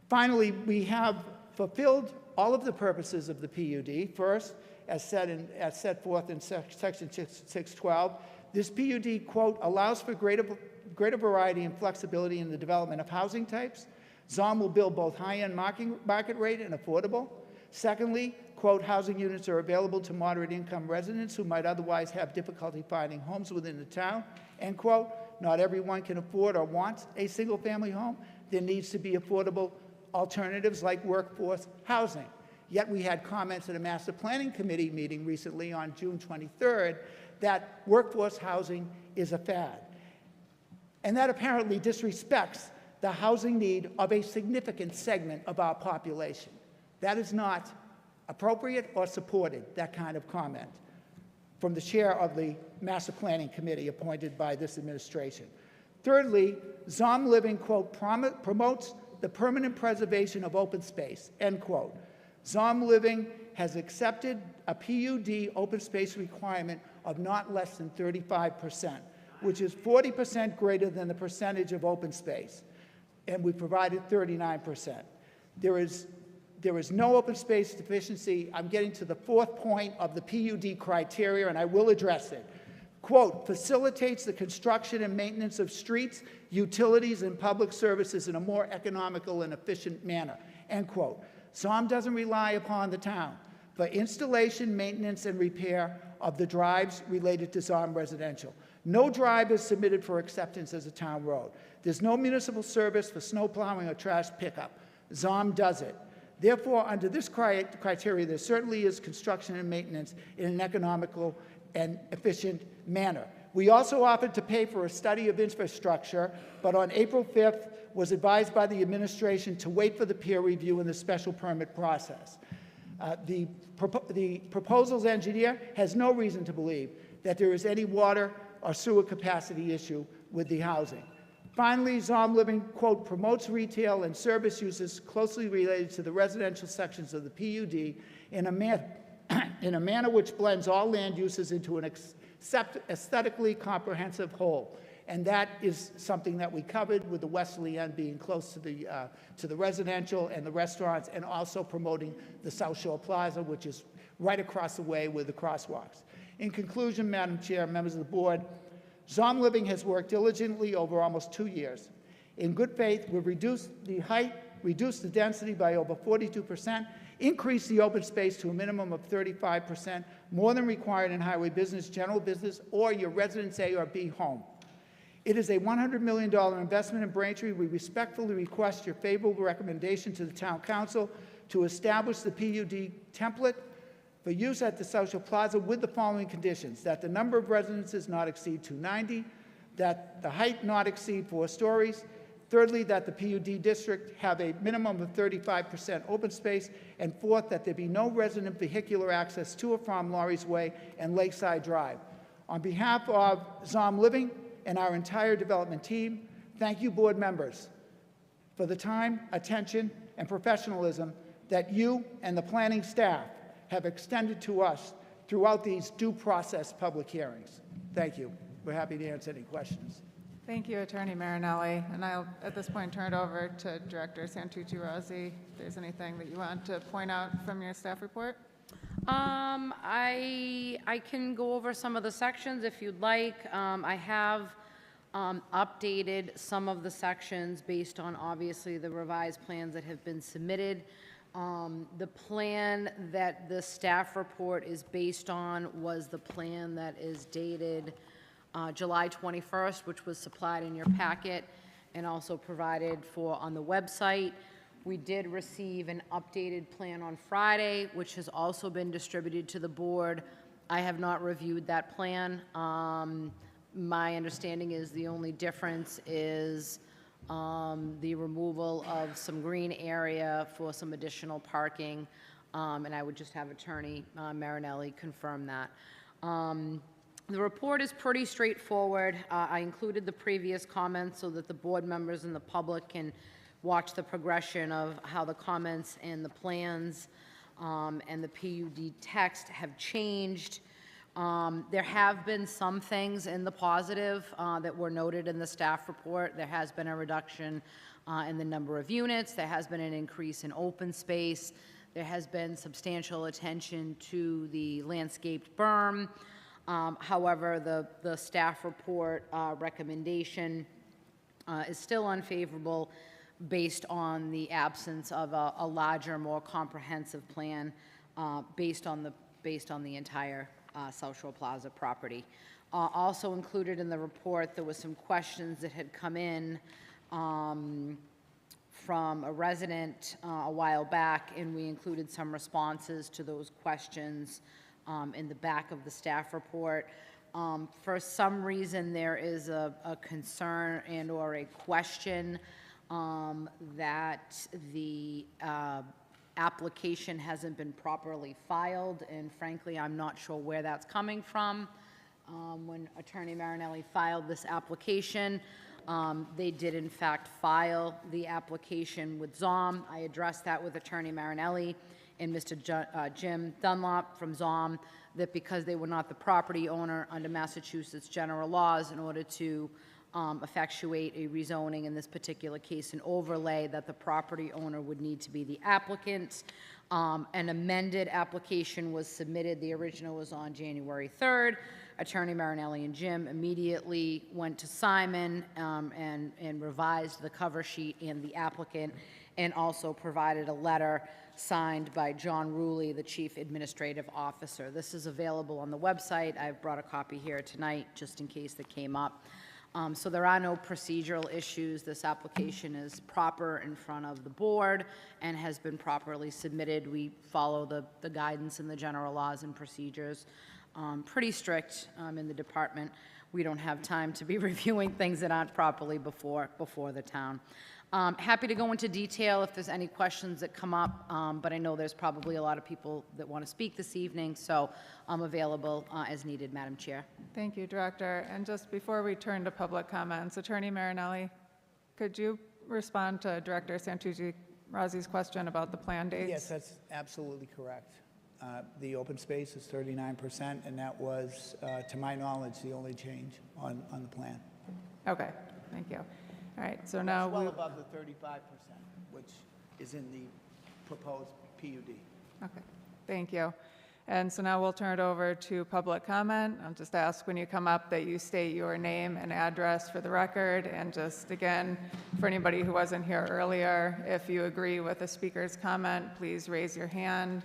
Finally, we have fulfilled all of the purposes of the PUD. First, as set forth in Section 612, this PUD, quote, allows for greater variety and flexibility in the development of housing types. ZOM will build both high-end market rate and affordable. Secondly, quote, housing units are available to moderate income residents who might otherwise have difficulty finding homes within the town. End quote. Not everyone can afford or wants a single family home. There needs to be affordable alternatives like workforce housing. Yet we had comments at a master planning committee meeting recently on June 23rd that workforce housing is a fad. And that apparently disrespects the housing need of a significant segment of our population. That is not appropriate or supported, that kind of comment, from the chair of the Master Planning Committee appointed by this administration. Thirdly, ZOM Living, quote, promotes the permanent preservation of open space, end quote. ZOM Living has accepted a PUD open space requirement of not less than 35%, which is 40% greater than the percentage of open space, and we provided 39%. There is no open space deficiency. I'm getting to the fourth point of the PUD criteria, and I will address it. Quote, facilitates the construction and maintenance of streets, utilities, and public services in a more economical and efficient manner, end quote. ZOM doesn't rely upon the town for installation, maintenance, and repair of the drives related to ZOM residential. No drive is submitted for acceptance as a town road. There's no municipal service for snow plowing or trash pickup. ZOM does it. Therefore, under this criteria, there certainly is construction and maintenance in an economical and efficient manner. We also offered to pay for a study of infrastructure, but on April 5th was advised by the administration to wait for the peer review in the special permit process. The proposal's engineer has no reason to believe that there is any water or sewer capacity issue with the housing. Finally, ZOM Living, quote, promotes retail and service uses closely related to the residential sections of the PUD in a manner which blends all land uses into an aesthetically comprehensive whole. And that is something that we covered with the westerly end being close to the residential and the restaurants, and also promoting the South Shore Plaza, which is right across the way with the crosswalks. In conclusion, Madam Chair, members of the board, ZOM Living has worked diligently over almost 2 years. In good faith, we've reduced the height reduce the density by over 42%, increase the open space to a minimum of 35%, more than required in highway business, general business, or your Residence A or B home. It is a $100 million investment in Braintree. We respectfully request your favorable recommendation to the Town Council to establish the PUD template for use at the Social Plaza with the following conditions: that the number of residences not exceed 290, that the height not exceed 4 stories, thirdly, that the PUD district have a minimum of 35% open space, and fourth, that there be no resident vehicular access to or from Laurie's Way and Lakeside Drive. On behalf of Zom Living and our entire development team, thank you, board members, for the time, attention, and professionalism that you and the planning staff have extended to us throughout these due process public hearings. Thank you. We're happy to answer any questions. Thank you, Attorney Marinelli. And I'll, at this point, turn it over to Director Santucci-Rossi. If there's anything that you want to point out from your staff report? I can go over some of the sections if you'd like. I have updated some of the sections based on, obviously, the revised plans that have been submitted. The plan that the staff report is based on was the plan that is dated July 21st, which was supplied in your packet and also provided for on the website. We did receive an updated plan on Friday, which has also been distributed to the board. I have not reviewed that plan. My understanding is the only difference is the removal of some green area for some additional parking, and I would just have Attorney Marinelli confirm that. The report is pretty straightforward. I included the previous comments so that the board members and the public can watch the progression of how the comments and the plans and the PUD text have changed. There have been some things in the positive that were noted in the staff report. There has been a reduction in the number of units. There has been an increase in open space. There has been substantial attention to the landscaped berm. However, the staff report recommendation is still unfavorable based on the absence of a larger, more comprehensive plan based on the entire South Shore Plaza property. Also included in the report, there was some questions that had come in from a resident a while back, and we included some responses to those questions in the back of the staff report. For some reason, there is a concern and or a question that the application hasn't been properly filed, and frankly, I'm not sure where that's coming from. When Attorney Marinelli filed this application, they did in fact file the application with ZOM. I addressed that with Attorney Marinelli and Mr. Jim Dunlop from ZOM, that because they were not the property owner under Massachusetts general laws, in order to effectuate a rezoning, in this particular case an overlay, that the property owner would need to be the applicant. An amended application was submitted. The original was on January 3rd. Attorney Marinelli and Jim immediately went to Simon and revised the cover sheet and the applicant, and also provided a letter signed by John Ruley, the Chief Administrative Officer. This is available on the website. I've brought a copy here tonight just in case that came up. So there are no procedural issues. This application is proper in front of the board and has been properly submitted. We follow the guidance and the general laws and procedures. Pretty strict in the department. We don't have time to be reviewing things that aren't properly before the town. Happy to go into detail if there's any questions that come up, but I know there's probably a lot of people that want to speak this evening, so I'm available as needed, Madam Chair. Thank you, Director. And just before we turn to public comments, Attorney Marinelli, could you respond to Director Santucci-Rossi's question about the plan dates? Yes, that's absolutely correct. The open space is 39%, and that was, to my knowledge, the only change on the plan. Okay, thank you. All right, so now It's well above the 35%, which is in the proposed PUD. Okay, thank you. And so now we'll turn it over to public comment. I'll just ask when you come up that you state your name and address for the record. And just again, for anybody who wasn't here earlier, if you agree with the speaker's comment, please raise your hand.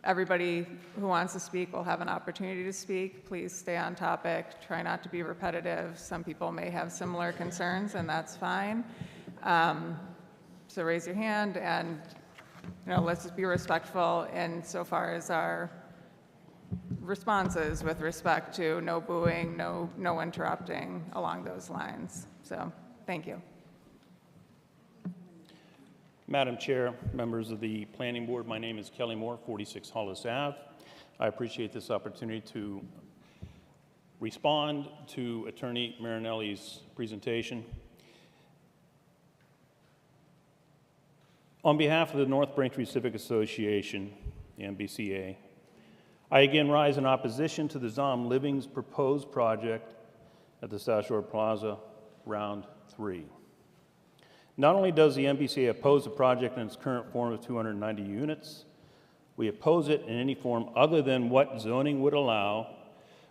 Everybody who wants to speak will have an opportunity to speak. Please stay on topic. Try not to be repetitive. Some people may have similar concerns, and that's fine. So raise your hand, and let's just be respectful insofar as our responses with respect to no booing, no interrupting along those lines. So thank you. Madam Chair, members of the Planning Board, my name is Kelly Moore, 46 Hollis Ave. I appreciate this opportunity to respond to Attorney Marinelli's presentation. On behalf of the North Braintree Civic Association, the NBCA, I again rise in opposition to the Zom Living's proposed project at the South Shore Plaza, Round 3. Not only does the NBCA oppose the project in its current form of 290 units, we oppose it in any form other than what zoning would allow,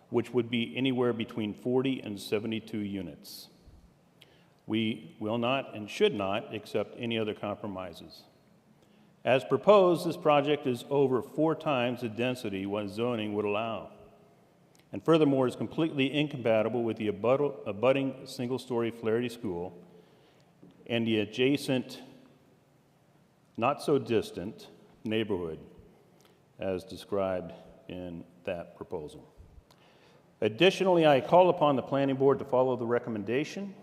which would be anywhere between 40 and 72 units. We will not and should not accept any other compromises. As proposed, this project is over 4 times the density what zoning would allow, and furthermore is completely incompatible with the abutting single-story Flaherty School and the adjacent, not so distant, neighborhood as described in that proposal. Additionally, I call upon the Planning Board to follow the recommendation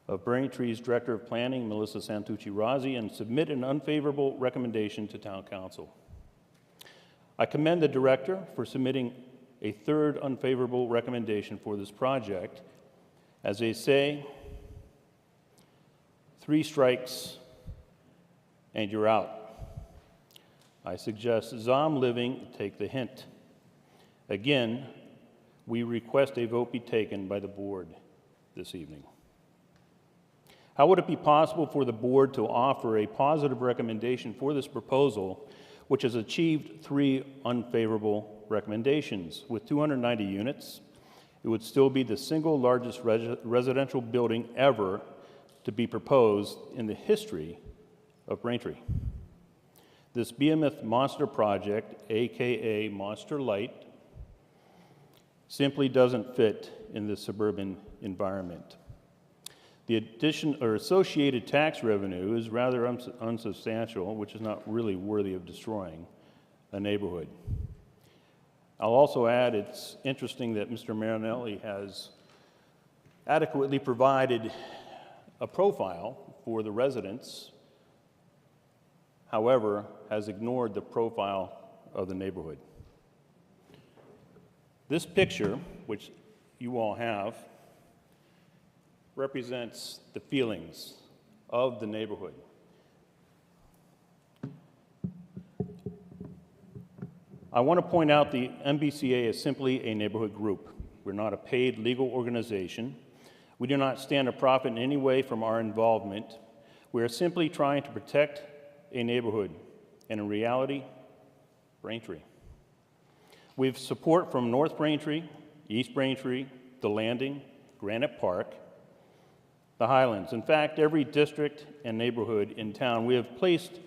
of Braintree's Director of Planning, Melissa Santucci-Rozzi, and submit an unfavorable recommendation to Town Council. I commend the Director for submitting a third unfavorable recommendation for this project. As they say, 3 strikes and you're out. I suggest Zom Living take the hint. Again, we request a vote be taken by the board this evening. How would it be possible for the board to offer a positive recommendation for this proposal, which has achieved 3 unfavorable recommendations? With 290 units, it would still be the single largest residential building ever to be proposed in the history of Braintree. This behemoth monster project, AKA Monster Light, simply doesn't fit in the suburban environment. The addition or associated tax revenue is rather unsubstantial, which is not really worthy of destroying a neighborhood. I'll also add it's interesting that Mr. Marinelli has adequately provided a profile for the residents, however, has ignored the profile of the neighborhood. This picture, which you all have, represents the feelings of the neighborhood. I want to point out the NBCA is simply a neighborhood group. We're not a paid legal organization. We do not stand to profit in any way from our involvement. We are simply trying to protect a neighborhood, and in reality, Braintree. We have support from North Braintree, East Braintree, The Landing, Granite Park, the Highlands. In fact, every district and neighborhood in town, we have placed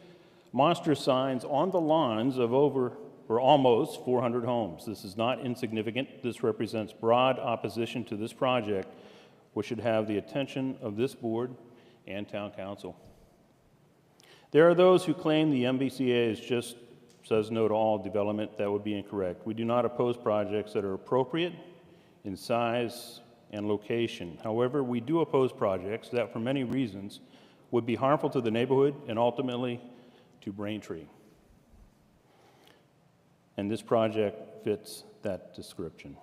monster signs on the lawns of over or almost 400 homes. This is not insignificant. This represents broad opposition to this project, which should have the attention of this board and town council. There are those who claim the MBCA just says no to all development. That would be incorrect. We do not oppose projects that are appropriate in size and location. However, we do oppose projects that, for many reasons, would be harmful to the neighborhood and ultimately to Braintree. And this project fits that description.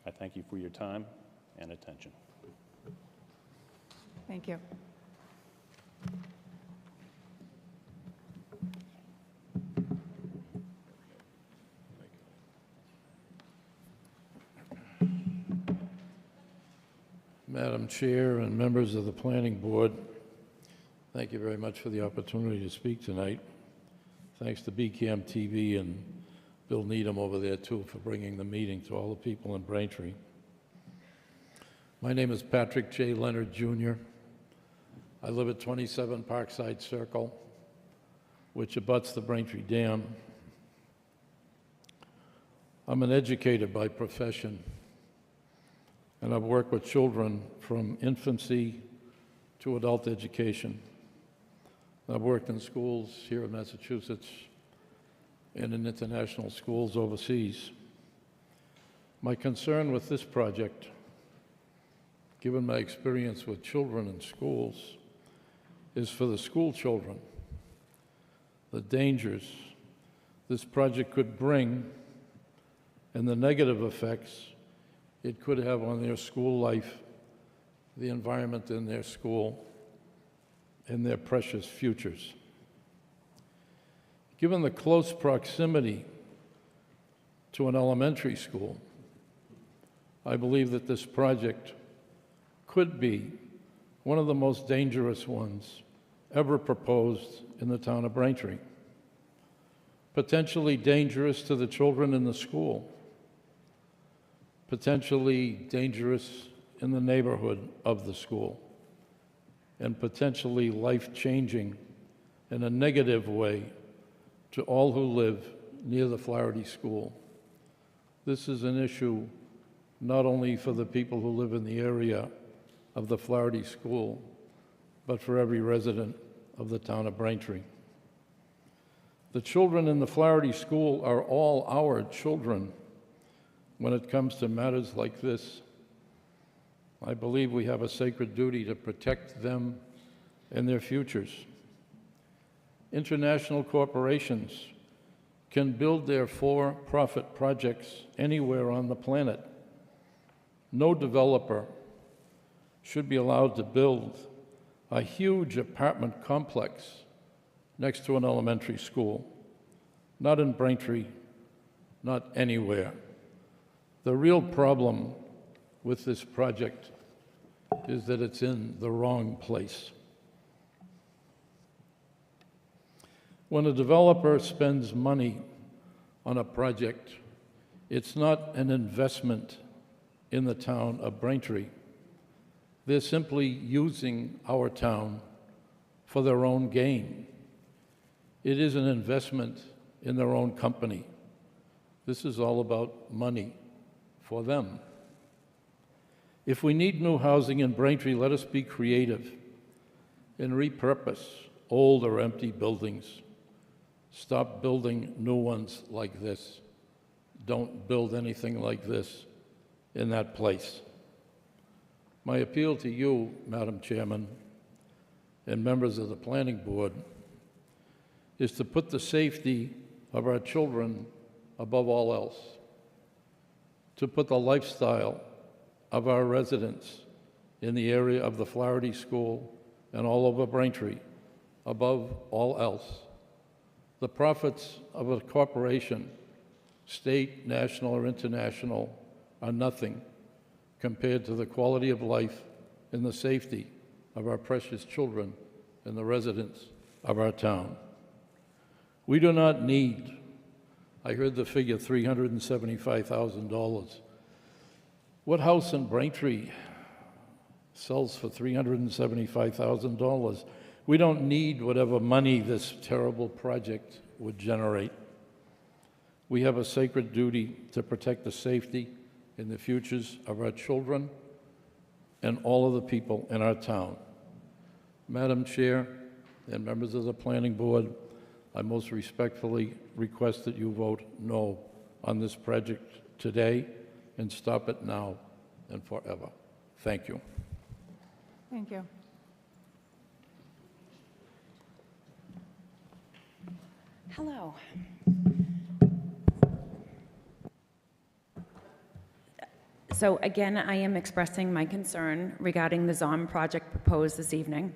I thank you for your time and attention. Thank you. Madam Chair and members of the Planning Board, thank you very much for the opportunity to speak tonight. Thanks to BCAM TV and Bill Needham over there, too, for bringing the meeting to all the people in Braintree. My name is Patrick J. Leonard, Jr. I live at 27 Parkside Circle, which abuts the Braintree Dam. I'm an educator by profession, and I've worked with children from infancy to adult education. I've worked in schools here in Massachusetts and in international schools overseas. My concern with this project, given my experience with children in schools, is for the school children, the dangers this project could bring and the negative effects it could have on their school life, the environment in their school, and their precious futures. Given the close proximity to an elementary school, I believe that this project could be one of the most dangerous ones ever proposed in the town of Braintree. Potentially dangerous to the children in the school, potentially dangerous in the neighborhood of the school, and potentially life-changing in a negative way to all who live near the Flaherty School. This is an issue not only for the people who live in the area of the Flaherty School, but for every resident of the town of Braintree. The children in the Flaherty School are all our children when it comes to matters like this. I believe we have a sacred duty to protect them and their futures. International corporations can build their for-profit projects anywhere on the planet. No developer should be allowed to build a huge apartment complex next to an elementary school. Not in Braintree, not anywhere. The real problem with this project is that it's in the wrong place. When a developer spends money on a project, it's not an investment in the town of Braintree. They're simply using our town for their own gain. It is an investment in their own company. This is all about money for them. If we need new housing in Braintree, let us be creative and repurpose old or empty buildings. Stop building new ones like this. Don't build anything like this in that place. My appeal to you, Madam Chairman, and members of the Planning Board, is to put the safety of our children above all else, to put the lifestyle of our residents in the area of the Flaherty School and all over Braintree above all else. The profits of a corporation, state, national, or international, are nothing compared to the quality of life and the safety of our precious children and the residents of our town. We do not need, I heard the figure $375,000. What house in Braintree sells for $375,000? We don't need whatever money this terrible project would generate. We have a sacred duty to protect the safety and the futures of our children and all of the people in our town. Madam Chair and members of the Planning Board, I most respectfully request that you vote no on this project today and stop it now and forever. Thank you. Thank you. Hello. So again, I am expressing my concern regarding the ZOM project proposed this evening.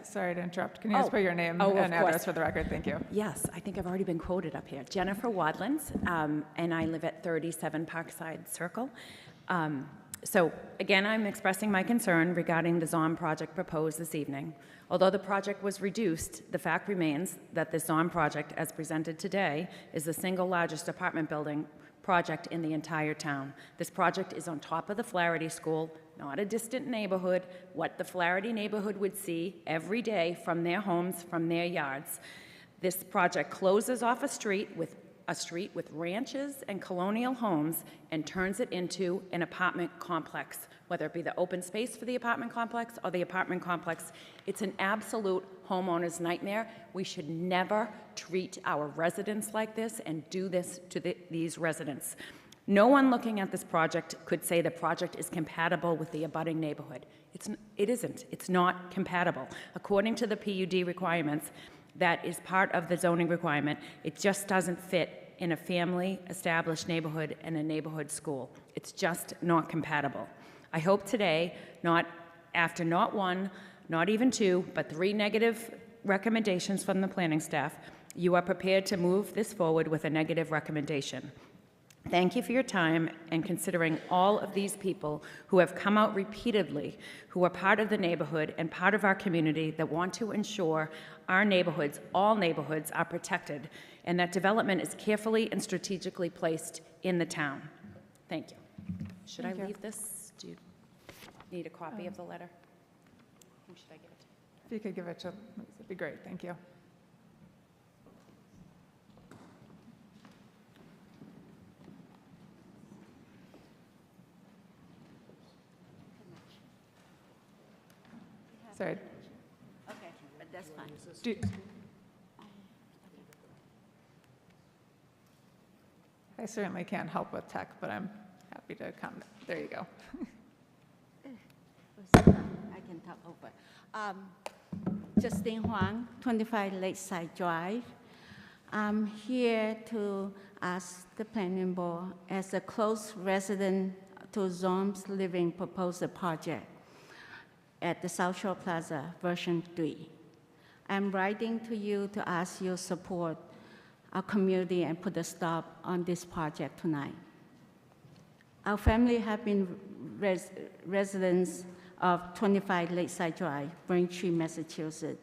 Sorry to interrupt. Can you just put your name of and address course. for the record? Thank you. Yes, I think I've already been quoted up here. Jennifer Wadlands, and I live at 37 Parkside Circle. So again, I'm expressing my concern regarding the ZOM project proposed this evening. Although the project was reduced, the fact remains that the ZOM project, as presented today, is the single largest apartment building project in the entire town. This project is on top of the Flaherty School, not a distant neighborhood, what the Flaherty neighborhood would see every day from their homes, from their yards. This project closes off a street with ranches and colonial homes and turns it into an apartment complex, whether it be the open space for the apartment complex or the apartment complex. It's an absolute homeowner's nightmare. We should never treat our residents like this and do this to these residents. No one looking at this project could say the project is compatible with the abutting neighborhood. It isn't. It's not compatible. According to the PUD requirements, that is part of the zoning requirement. It just doesn't fit in a family-established neighborhood and a neighborhood school. It's just not compatible. I hope today, after not one, not even two, but 3 negative recommendations from the planning staff, you are prepared to move this forward with a negative recommendation. Thank you for your time and considering all of these people who have come out repeatedly, who are part of the neighborhood and part of our community that want to ensure our neighborhoods, all neighborhoods, are protected and that development is carefully and strategically placed in the town. Thank you. Should I leave this? Do you need a copy of the letter? Who should I give it to? If you could give it to Lisa, it'd be great. Thank you. Sorry. Okay, but that's fine. I certainly can't help with tech, but I'm happy to come. There you go. I can talk over. Justine Huang, 25 Lakeside Drive. I'm here to ask the planning board, as a close resident to ZOM's living proposal project at the South Shore Plaza, version 3. I'm writing to you to ask your support our community and put a stop on this project tonight. Our family have been residents of 25 Lakeside Drive, Braintree, Massachusetts,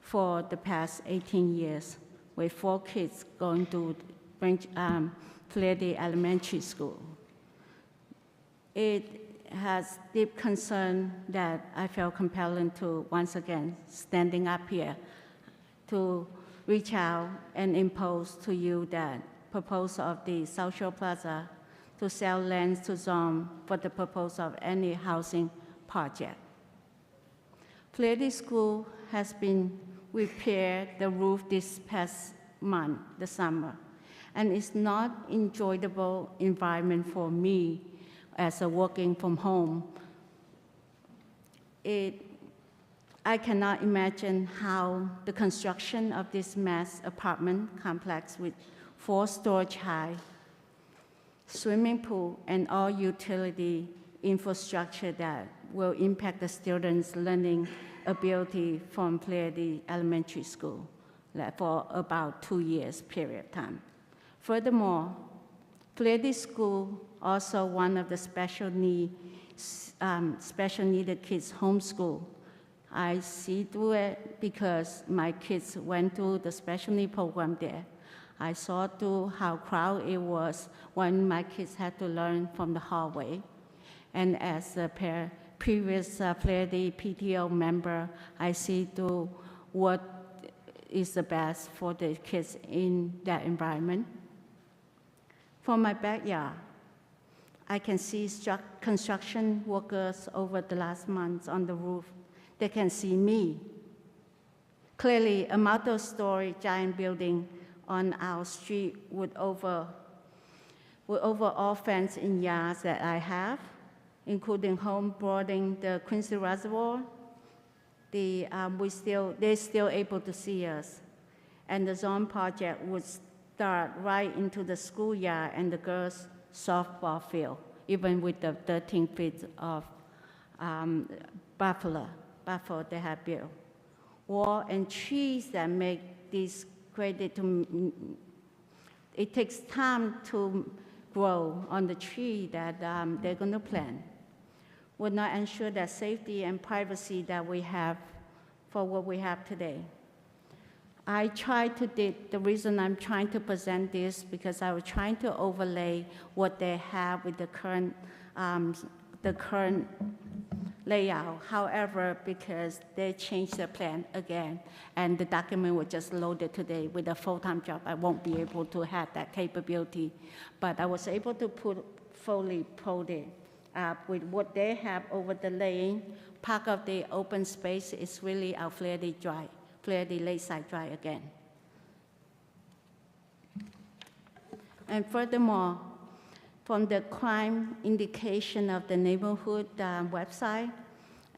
for the past 18 years, with 4 kids going to Flaherty Elementary School. It has deep concern that I felt compelled to, once again, standing up here to reach out and impose to you that proposal of the South Shore Plaza to sell lands to ZOM for the proposal of any housing project. Flaherty School has been repaired the roof this past month, the summer, and it's not enjoyable environment for me as a working from home. I cannot imagine how the construction of this mass apartment complex with 4 storage high, swimming pool, and all utility infrastructure that will impact the students' learning ability from Flaherty Elementary School for about 2 years period of time. Furthermore, Flaherty School also one of the special needed kids homeschool. I see through it because my kids went through the special need program there. I saw through how crowded it was when my kids had to learn from the hallway. And as a previous Flaherty PTO member, I see through what is the best for the kids in that environment. From my backyard, I can see construction workers over the last months on the roof. They can see me. Clearly, a multi-story giant building on our street with over all fence in yards that I have, including home boarding the Quincy Reservoir. They're still able to see us. And the ZOM project would start right into the schoolyard and the girls' softball field, even with the 13 feet of buffer they have built. Wall and trees that make this created to, it takes time to grow on the tree that they're going to plant. would not ensure that safety and privacy that we have for what we have today. I tried to the reason I'm trying to present this because I was trying to overlay what they have with the current layout. However, because they changed the plan again, and the document was just loaded today with a full-time job, I won't be able to have that capability. But I was able to fully put it up with what they have over the lane. Part of the open space is really our Flaherty Drive. Flaherty Lakeside Drive again. And furthermore, from the crime indication of the neighborhood website,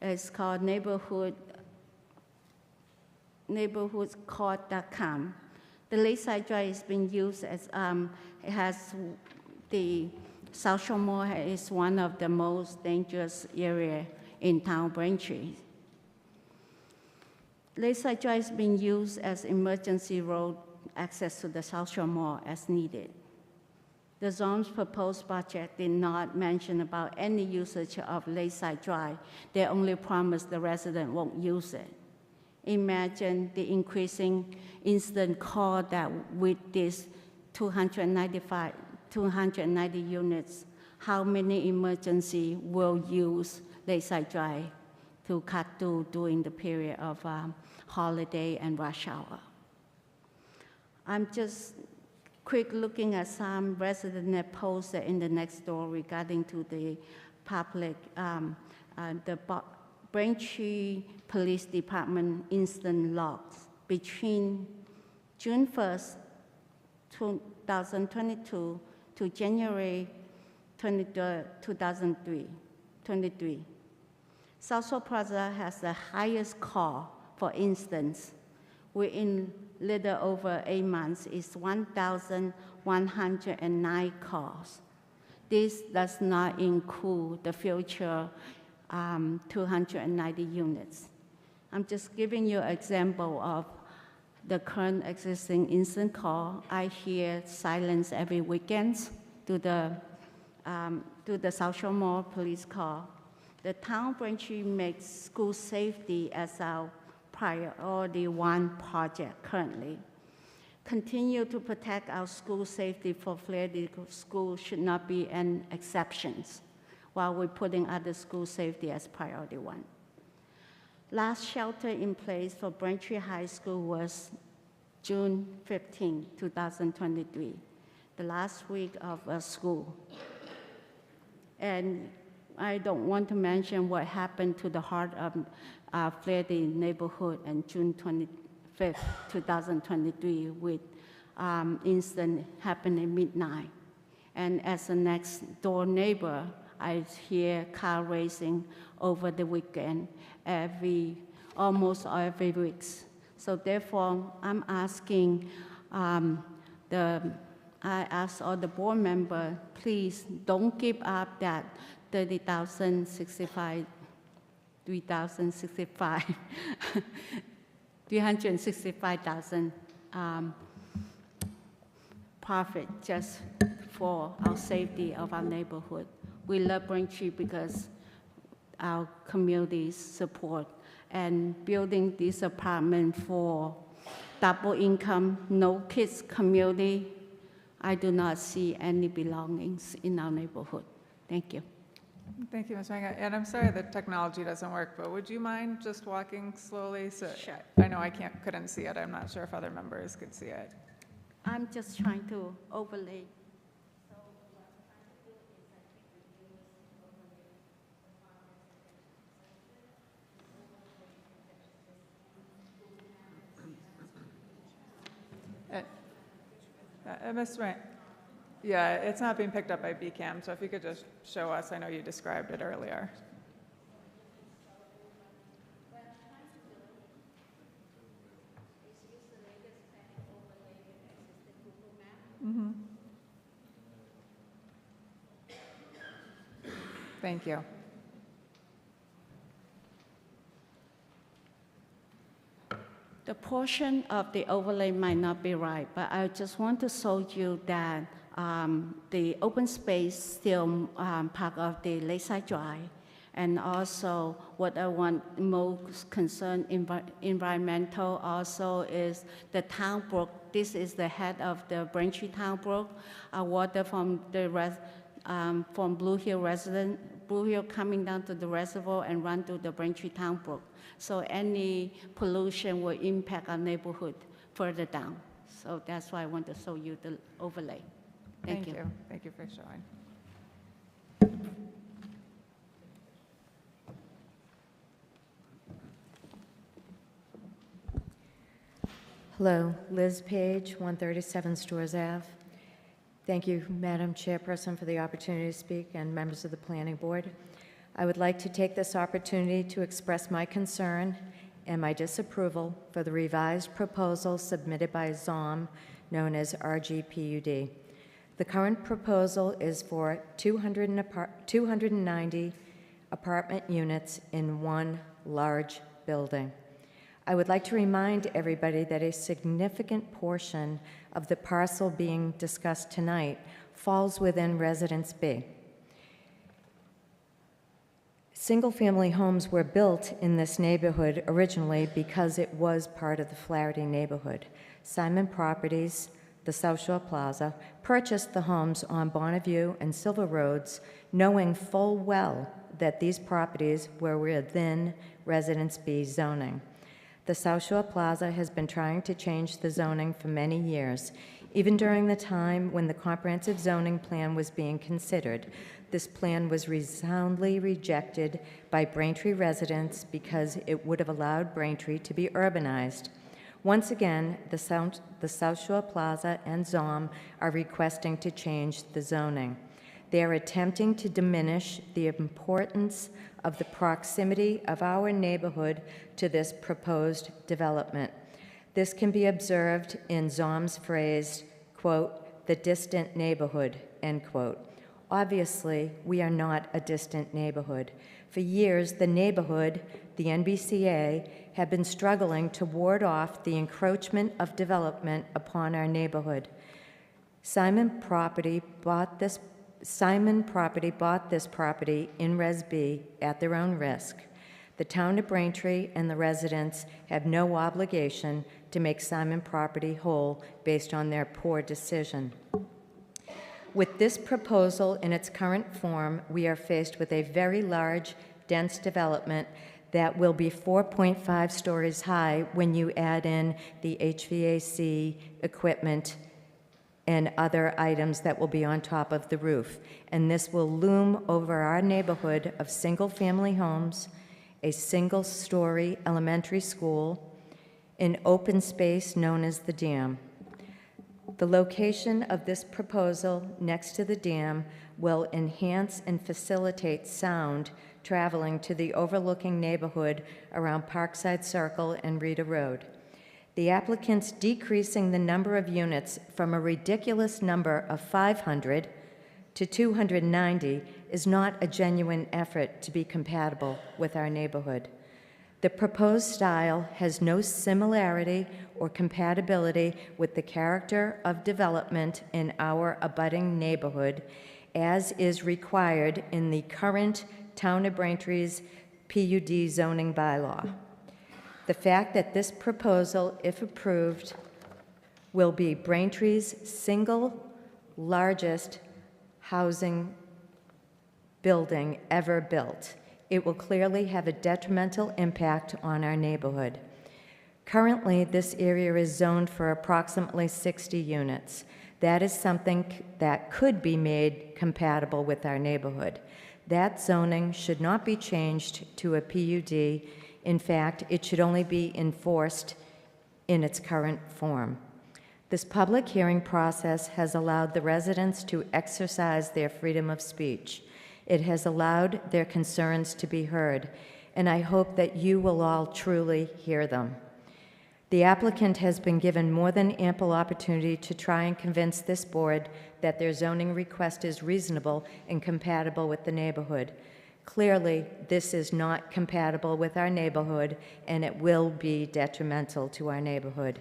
it's called neighborhoodcourt.com. The Lakeside Drive is being used as, it has the South Shore Mall is one of the most dangerous areas in town Braintree. Lakeside Drive is being used as emergency road access to the South Shore Mall as needed. The zone's proposed budget did not mention about any usage of Lakeside Drive. They only promised the resident won't use it. Imagine the increasing incident call that with this 290 units, how many emergency will use Lakeside Drive to cut through during the period of holiday and rush hour. I'm just quick looking at some resident that posted in the next door regarding to the public, the Braintree Police Department incident logs between June 1st, 2022 to January 23rd, 2023. South Shore Plaza has the highest call, for instance, within little over 8 months is 1,109 calls. This does not include the future 290 units. I'm just giving you an example of the current existing incident call. I hear silence every weekend to the South Shore Mall police call. The town of Braintree makes school safety as our priority one project currently. Continue to protect our school safety for Flaherty School should not be an exception, while we're putting other school safety as priority one. Last shelter in place for Braintree High School was June 15, 2023, the last week of school. And I don't want to mention what happened to the heart of Flaherty neighborhood on June 25th, 2023, with incident happened at midnight. And as a next door neighbor, I hear car racing over the weekend almost every week. So therefore, I'm asking I ask all the board members, please don't give up that 365,000 profit just for our safety of our neighborhood. We love Braintree because our community's support and building this apartment for double income, no kids community. I do not see any belongings in our neighborhood. Thank you. Thank you, Ms. Ranga. And I'm sorry the technology doesn't work, but would you mind just walking slowly? So Sure. I know I couldn't see it. I'm not sure if other members could see it. I'm just trying to overlay. Ms. Rang, yeah, it's not being picked up by BCAM, so if you could just show us, I know you described it earlier. Mm-hmm. Thank you. The portion of the overlay might not be right, but I just want to show you that the open space still part of the Lakeside Drive, And also, what I want most concern environmental also is the town brook. This is the head of the Braintree town brook. Water from the from Blue Hill coming down to the reservoir and run to the Braintree town brook. So any pollution will impact our neighborhood further down. So that's why I want to show you the overlay. Thank you. Thank you for showing. Hello, Liz Page, 137 Stores Ave. Thank you, Madam Chairperson, for the opportunity to speak, and members of the Planning Board. I would like to take this opportunity to express my concern and my disapproval for the revised proposal submitted by ZOM, known as RGPUD. The current proposal is for 290 apartment units in one large building. I would like to remind everybody that a significant portion of the parcel being discussed tonight falls within Residence B. Single-family homes were built in this neighborhood originally because it was part of the Flaherty neighborhood. Simon Properties, the South Shore Plaza, purchased the homes on Bonneview and Silver Roads, knowing full well that these properties were within Residence B zoning. The South Shore Plaza has been trying to change the zoning for many years. Even during the time when the comprehensive zoning plan was being considered, this plan was resoundingly rejected by Braintree residents because it would have allowed Braintree to be urbanized. Once again, the South Shore Plaza and ZOM are requesting to change the zoning. They are attempting to diminish the importance of the proximity of our neighborhood to this proposed development. This can be observed in ZOM's phrase, quote, "the distant neighborhood," end quote. Obviously, we are not a distant neighborhood. For years, the neighborhood, the NBCA, have been struggling to ward off the encroachment of development upon our neighborhood. Simon Property bought this property in Res B at their own risk. The town of Braintree and the residents have no obligation to make Simon Property whole based on their poor decision. With this proposal in its current form, we are faced with a very large, dense development that will be 4.5 stories high when you add in the HVAC equipment and other items that will be on top of the roof. And this will loom over our neighborhood of single-family homes, a single-story elementary school, an open space known as the dam. The location of this proposal next to the dam will enhance and facilitate sound traveling to the overlooking neighborhood around Parkside Circle and Rita Road. The applicants decreasing the number of units from a ridiculous number of 500 to 290 is not a genuine effort to be compatible with our neighborhood. The proposed style has no similarity or compatibility with the character of development in our abutting neighborhood, as is required in the current Town of Braintree's PUD zoning bylaw. The fact that this proposal, if approved, will be Braintree's single largest housing building ever built. It will clearly have a detrimental impact on our neighborhood. Currently, this area is zoned for approximately 60 units. That is something that could be made compatible with our neighborhood. That zoning should not be changed to a PUD. In fact, it should only be enforced in its current form. This public hearing process has allowed the residents to exercise their freedom of speech. It has allowed their concerns to be heard, and I hope that you will all truly hear them. The applicant has been given more than ample opportunity to try and convince this board that their zoning request is reasonable and compatible with the neighborhood. Clearly, this is not compatible with our neighborhood, and it will be detrimental to our neighborhood.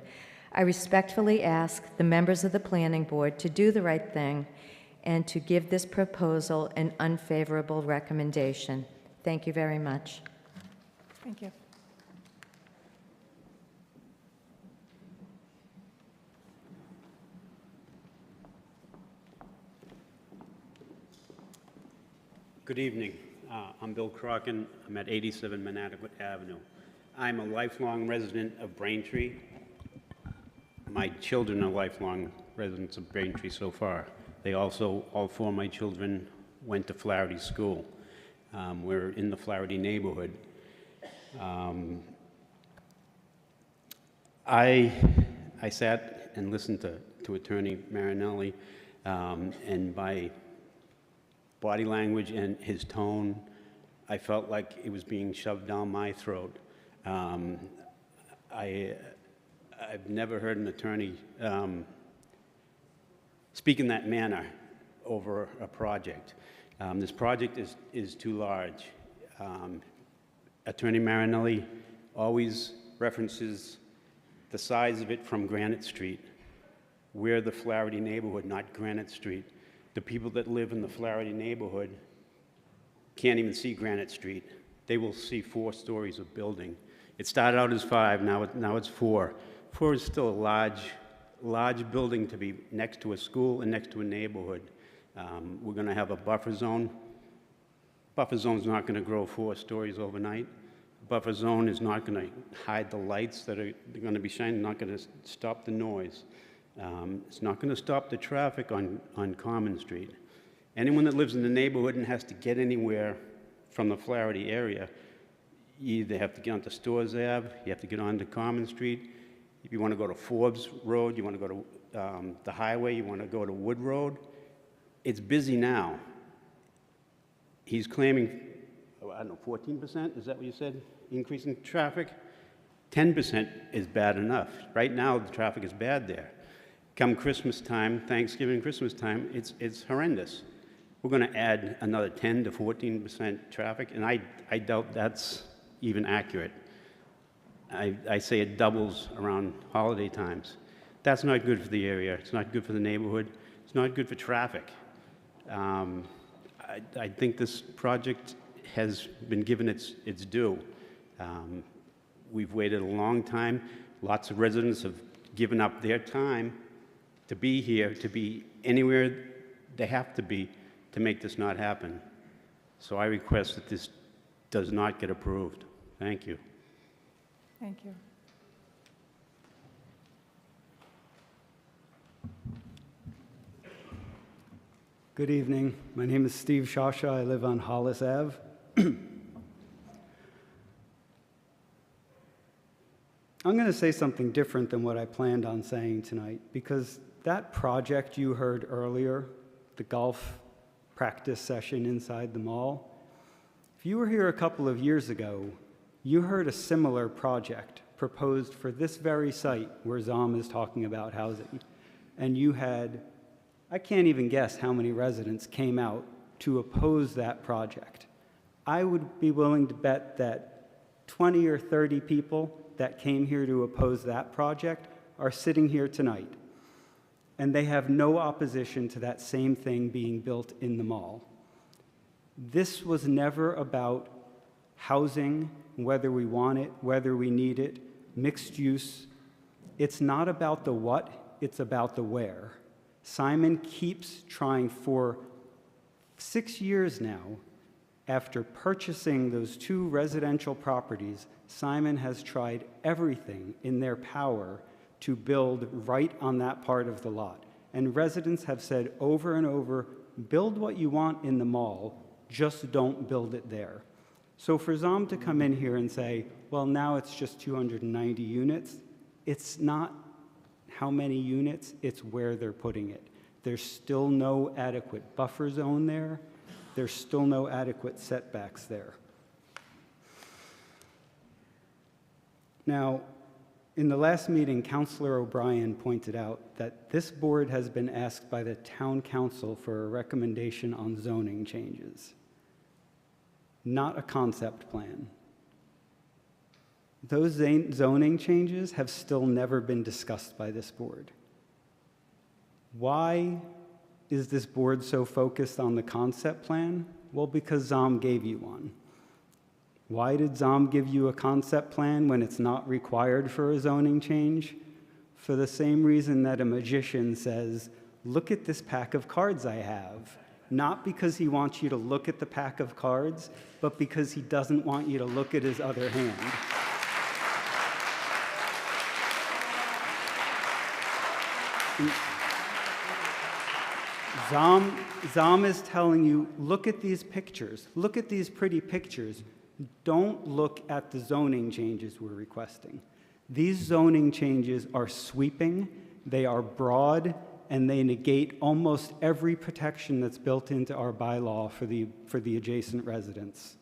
I respectfully ask the members of the Planning Board to do the right thing and to give this proposal an unfavorable recommendation. Thank you very much. Thank you. Good evening. I'm Bill Crocken. I'm at 87 Manattaquit Avenue. I'm a lifelong resident of Braintree. My children are lifelong residents of Braintree so far. They also, all four of my children went to Flaherty School. We're in the Flaherty neighborhood. I sat and listened to Attorney Marinelli, and by body language and his tone, I felt like it was being shoved down my throat. I've never heard an attorney speak in that manner over a project. This project is too large. Attorney Marinelli always references the size of it from Granite Street. We're the Flaherty neighborhood, not Granite Street. The people that live in the Flaherty neighborhood can't even see Granite Street. They will see 4 stories of building. It started out as 5, now it's 4. 4 is still a large building to be next to a school and next to a neighborhood. We're going to have a buffer zone. Buffer zone's not going to grow 4 stories overnight. Buffer zone is not going to hide the lights that are going to be shining, not going to stop the noise. It's not going to stop the traffic on Common Street. Anyone that lives in the neighborhood and has to get anywhere from the Flaherty area, you either have to get onto Stores Ave, you have to get onto Common Street. If you want to go to Forbes Road, you want to go to the highway, you want to go to Wood Road, it's busy now. He's claiming, I don't know, 14%? Is that what you said? Increase in traffic? 10% is bad enough. Right now, the traffic is bad there. Come Christmas time, Thanksgiving, Christmas time, it's horrendous. We're going to add another 10 to 14% traffic, and I doubt that's even accurate. I say it doubles around holiday times. That's not good for the area. It's not good for the neighborhood. It's not good for traffic. I think this project has been given its due. We've waited a long time. Lots of residents have given up their time to be here, to be anywhere they have to be to make this not happen. So I request that this does not get approved. Thank you. Thank you. Good evening. My name is Steve Shasha. I live on Hollis Ave. I'm going to say something different than what I planned on saying tonight, because that project you heard earlier, the golf practice session inside the mall, if you were here a couple of years ago, you heard a similar project proposed for this very site where Zom is talking about housing. And you had, I can't even guess how many residents came out to oppose that project. I would be willing to bet that 20 or 30 people that came here to oppose that project are sitting here tonight. And they have no opposition to that same thing being built in the mall. This was never about housing, whether we want it, whether we need it, mixed use. It's not about the what, it's about the where. Simon keeps trying for 6 years now, after purchasing those 2 residential properties, Simon has tried everything in their power to build right on that part of the lot. And residents have said over and over, build what you want in the mall, just don't build it there. So for Zom to come in here and say, well, now it's just 290 units, it's not how many units, it's where they're putting it. There's still no adequate buffer zone there. There's still no adequate setbacks there. Now, in the last meeting, Councilor O'Brien pointed out that this board has been asked by the town council for a recommendation on zoning changes, not a concept plan. Those zoning changes have still never been discussed by this board. Why is this board so focused on the concept plan? Well, because Zom gave you one. Why did ZOM give you a concept plan when it's not required for a zoning change? For the same reason that a magician says, look at this pack of cards I have. Not because he wants you to look at the pack of cards, but because he doesn't want you to look at his other hand. ZOM is telling you, look at these pictures. Look at these pretty pictures. Don't look at the zoning changes we're requesting. These zoning changes are sweeping, they are broad, and they negate almost every protection that's built into our bylaw for the adjacent residents.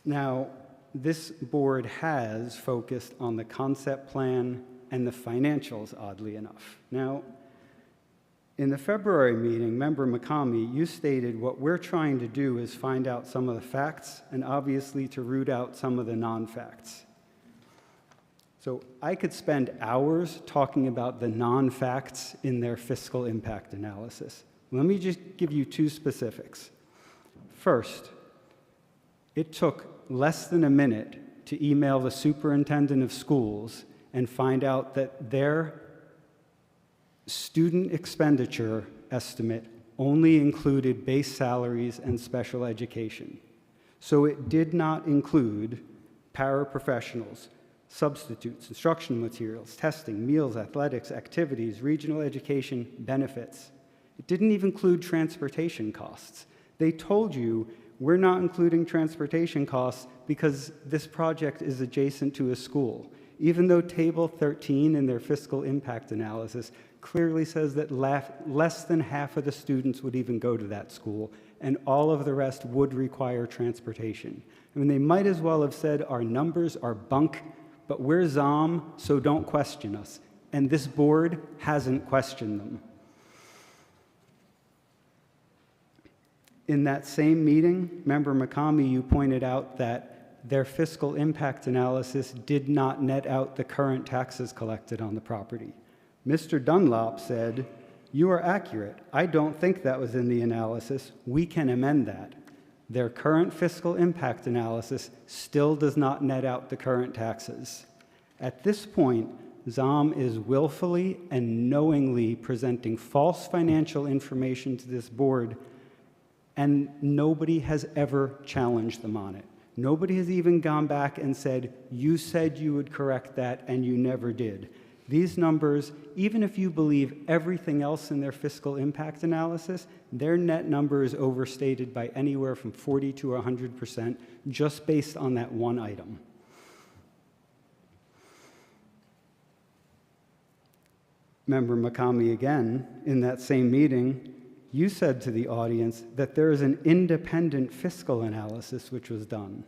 Now, this board has focused on the concept plan and the financials, oddly enough. Now, in the February meeting, Member McCamey, you stated what we're trying to do is find out some of the facts and obviously to root out some of the non-facts. So I could spend hours talking about the non-facts in their fiscal impact analysis. Let me just give you two specifics. First, it took less than a minute to email the superintendent of schools and find out that their student expenditure estimate only included base salaries and special education. So it did not include paraprofessionals, substitutes, instructional materials, testing, meals, athletics, activities, regional education, benefits. It didn't even include transportation costs. They told you, we're not including transportation costs because this project is adjacent to a school, even though Table 13 in their fiscal impact analysis clearly says that less than half of the students would even go to that school, and all of the rest would require transportation. I mean, they might as well have said, our numbers are bunk, but we're ZOM, so don't question us. And this board hasn't questioned them. In that same meeting, Member McCamey, you pointed out that their fiscal impact analysis did not net out the current taxes collected on the property. Mr. Dunlop said, you are accurate. I don't think that was in the analysis. We can amend that. Their current fiscal impact analysis still does not net out the current taxes. At this point, ZOM is willfully and knowingly presenting false financial information to this board, and nobody has ever challenged them on it. Nobody has even gone back and said, you said you would correct that and you never did. These numbers, even if you believe everything else in their fiscal impact analysis, their net number is overstated by anywhere from 40 to 100% just based on that one item. Member McCamey, again, in that same meeting, you said to the audience that there is an independent fiscal analysis which was done.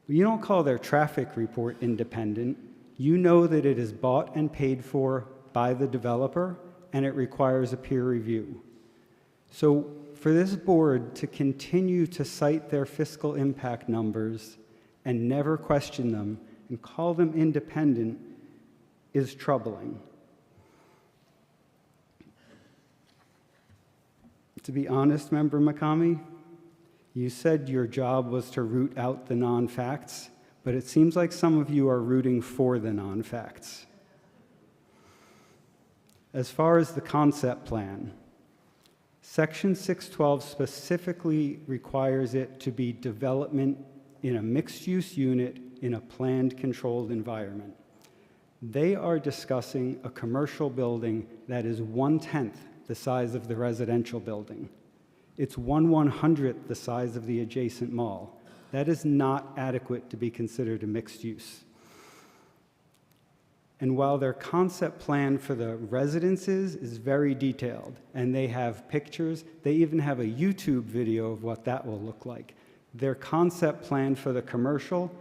You don't call their traffic report independent. You know that it is bought and paid for by the developer, and it requires a peer review. So for this board to continue to cite their fiscal impact numbers and never question them and call them independent is troubling. To be honest, Member McCamey, you said your job was to root out the non-facts, but it seems like some of you are rooting for the non-facts. As far as the concept plan, Section 612 specifically requires it to be development in a mixed-use unit in a planned, controlled environment. They are discussing a commercial building that is 1/10 the size of the residential building. It's 1/100th the size of the adjacent mall. That is not adequate to be considered a mixed use. And while their concept plan for the residences is very detailed, and they have pictures, they even have a YouTube video of what that will look like. Their concept plan for the commercial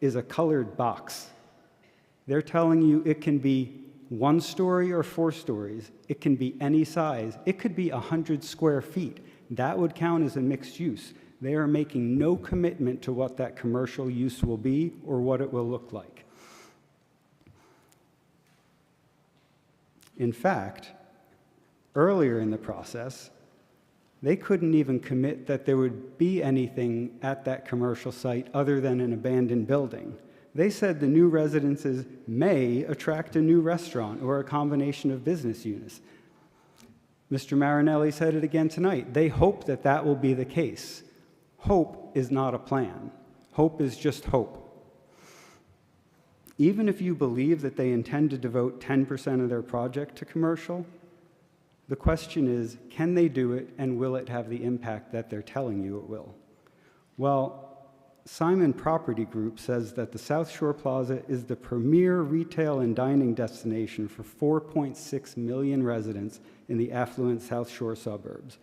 is a colored box. They're telling you it can be 1 story or 4 stories. It can be any size. It could be 100 square feet. That would count as a mixed use. They are making no commitment to what that commercial use will be or what it will look like. In fact, earlier in the process, They couldn't even commit that there would be anything at that commercial site other than an abandoned building. They said the new residences may attract a new restaurant or a combination of business units. Mr. Marinelli said it again tonight. They hope that that will be the case. Hope is not a plan. Hope is just hope. Even if you believe that they intend to devote 10% of their project to commercial, the question is, can they do it, and will it have the impact that they're telling you it will? Well, Simon Property Group says that the South Shore Plaza is the premier retail and dining destination for 4.6 million residents in the affluent South Shore suburbs.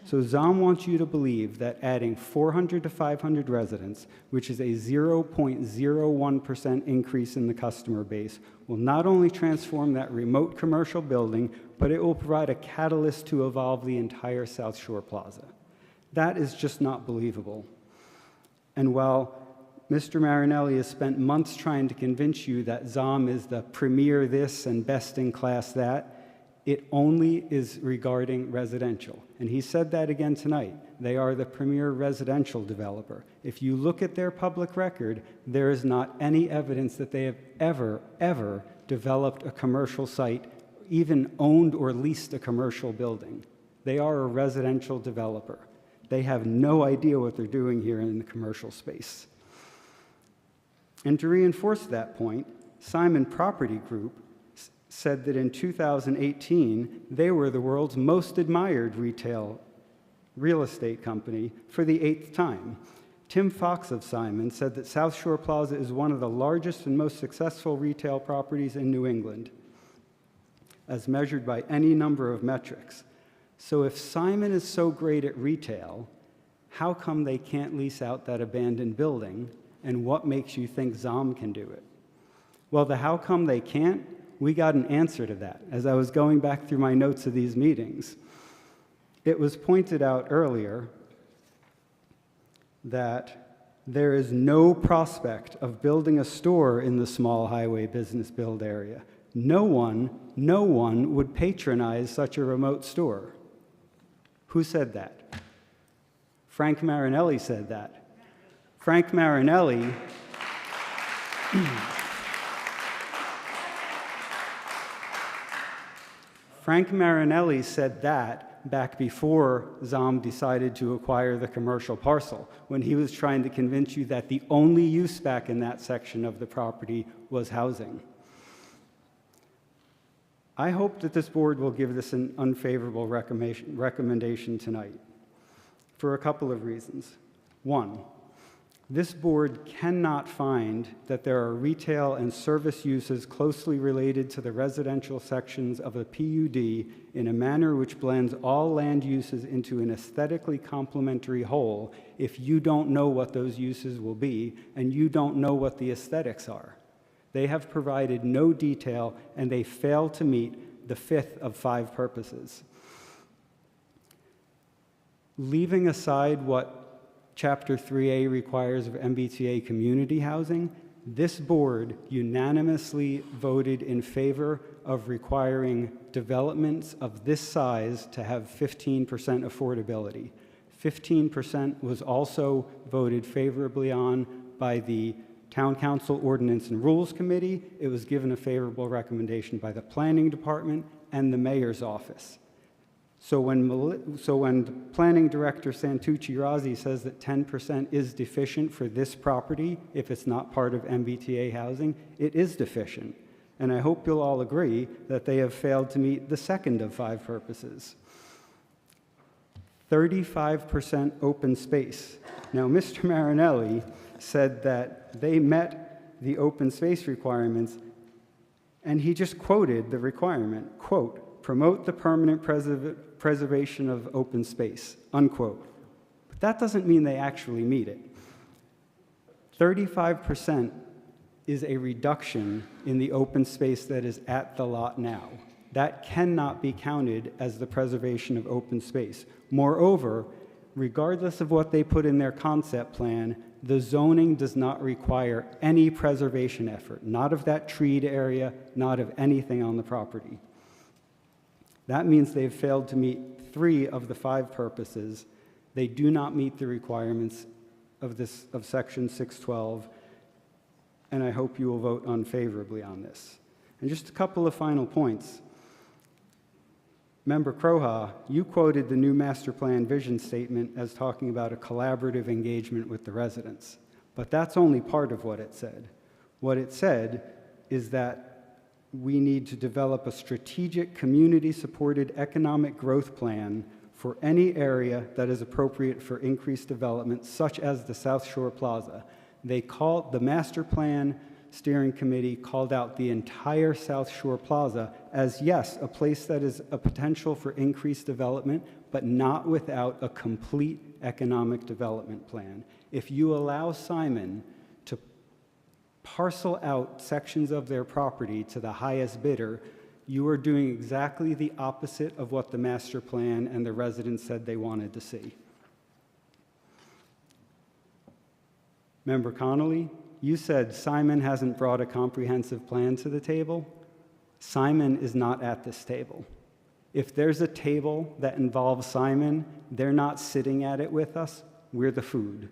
So ZOM wants you to believe that adding 400 to 500 residents, which is a 0.01% increase in the customer base, will not only transform that remote commercial building, but it will provide a catalyst to evolve the entire South Shore Plaza. That is just not believable. And while Mr. Marinelli has spent months trying to convince you that ZOM is the premier this and best in class that, it only is regarding residential. And he said that again tonight. They are the premier residential developer. If you look at their public record, there is not any evidence that they have ever developed a commercial site, even owned or leased a commercial building. They are a residential developer. They have no idea what they're doing here in the commercial space. And to reinforce that point, Simon Property Group said that in 2018, they were the world's most admired real estate company for the 8th time. Tim Fox of Simon said that South Shore Plaza is one of the largest and most successful retail properties in New England, as measured by any number of metrics. So if Simon is so great at retail, how come they can't lease out that abandoned building, and what makes you think ZOM can do it? Well, the how come they can't, we got an answer to that as I was going back through my notes of these meetings. It was pointed out earlier that there is no prospect of building a store in the small highway business build area. No one would patronize such a remote store. Who said that? Frank Marinelli said that. Frank Marinelli said that back before ZOM decided to acquire the commercial parcel, when he was trying to convince you that the only use back in that section of the property was housing. I hope that this board will give this an unfavorable recommendation tonight for a couple of reasons. One, this board cannot find that there are retail and service uses closely related to the residential sections of a PUD in a manner which blends all land uses into an aesthetically complementary whole if you don't know what those uses will be and you don't know what the aesthetics are. They have provided no detail, and they fail to meet the 5th of 5 purposes. Leaving aside what Chapter 3A requires of MBTA community housing, this board unanimously voted in favor of requiring developments of this size to have 15% affordability. 15% was also voted favorably on by the Town Council Ordinance and Rules Committee. It was given a favorable recommendation by the Planning Department and the Mayor's Office. So when Planning Director Santucci Razzi says that 10% is deficient for this property, if it's not part of MBTA housing, it is deficient. And I hope you'll all agree that they have failed to meet the 2nd of 5 purposes. 35% open space. Now, Mr. Marinelli said that they met the open space requirements, and he just quoted the requirement, quote, promote the permanent preservation of open space, unquote. But that doesn't mean they actually meet it. 35% is a reduction in the open space that is at the lot now. That cannot be counted as the preservation of open space. Moreover, regardless of what they put in their concept plan, the zoning does not require any preservation effort, not of that treed area, not of anything on the property. That means they've failed to meet 3 of the 5 purposes, they do not meet the requirements of Section 612, and I hope you will vote unfavorably on this. And just a couple of final points. Member Croha, you quoted the new master plan vision statement as talking about a collaborative engagement with the residents, but that's only part of what it said. What it said is that we need to develop a strategic community-supported economic growth plan for any area that is appropriate for increased development, such as the South Shore Plaza. The master plan steering committee called out the entire South Shore Plaza as, yes, a place that is a potential for increased development, but not without a complete economic development plan. If you allow Simon to parcel out sections of their property to the highest bidder, you are doing exactly the opposite of what the master plan and the residents said they wanted to see. Member Connolly, you said Simon hasn't brought a comprehensive plan to the table. Simon is not at this table. If there's a table that involves Simon, they're not sitting at it with us, we're the food.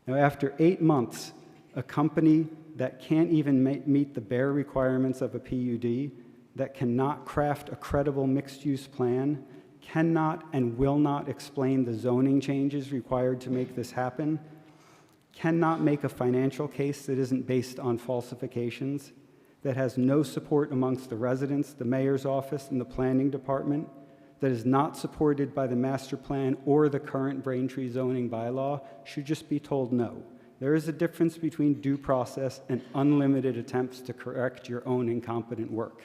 Now, after 8 months, a company that can't even meet the bare requirements of a PUD, that cannot craft a credible mixed-use plan, cannot and will not explain the zoning changes required to make this happen, cannot make a financial case that isn't based on falsifications, that has no support amongst the residents, the mayor's office, and the planning department, that is not supported by the master plan or the current Braintree zoning bylaw, should just be told no. There is a difference between due process and unlimited attempts to correct your own incompetent work.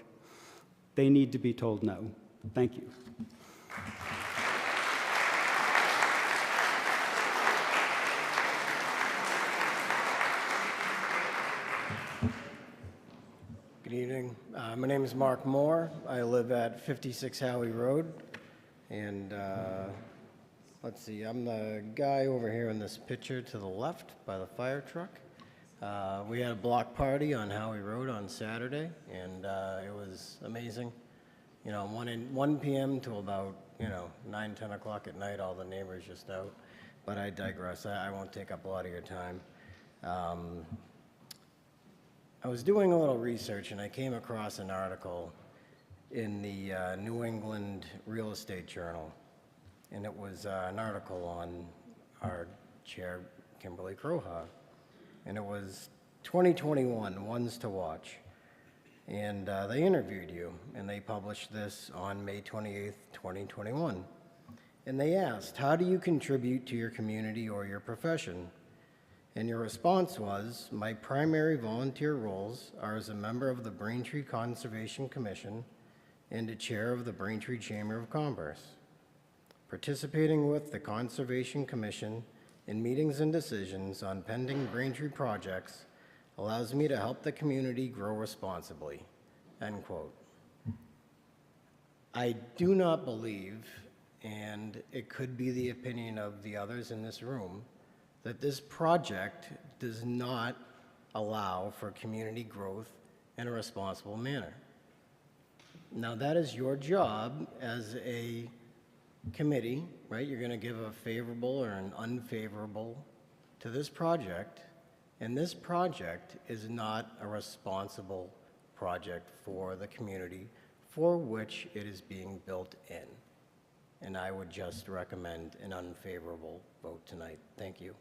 They need to be told no. Thank you. Good evening. My name is Mark Moore. I live at 56 Howie Road. And let's see, I'm the guy over here in this picture to the left by the fire truck. We had a block party on Howie Road on Saturday, and it was amazing. You know, 1 p.m. till about, 9, 10 o'clock at night, all the neighbors just out. But I digress. I won't take up a lot of your time. I was doing a little research, and I came across an article in the New England Real Estate Journal, and it was an article on our chair, Kimberly Croha, and it was 2021, Ones to Watch, and they interviewed you, and they published this on May 28th, 2021, and they asked, how do you contribute to your community or your profession? And your response was, my primary volunteer roles are as a member of the Braintree Conservation Commission and a chair of the Braintree Chamber of Commerce. Participating with the Conservation Commission in meetings and decisions on pending Braintree projects allows me to help the community grow responsibly, end quote. I do not believe, and it could be the opinion of the others in this room, that this project does not allow for community growth in a responsible manner. Now, that is your job as a committee, right? You're going to give a favorable or an unfavorable to this project, and this project is not a responsible project for the community for which it is being built in. And I would just recommend an unfavorable vote tonight. Thank you.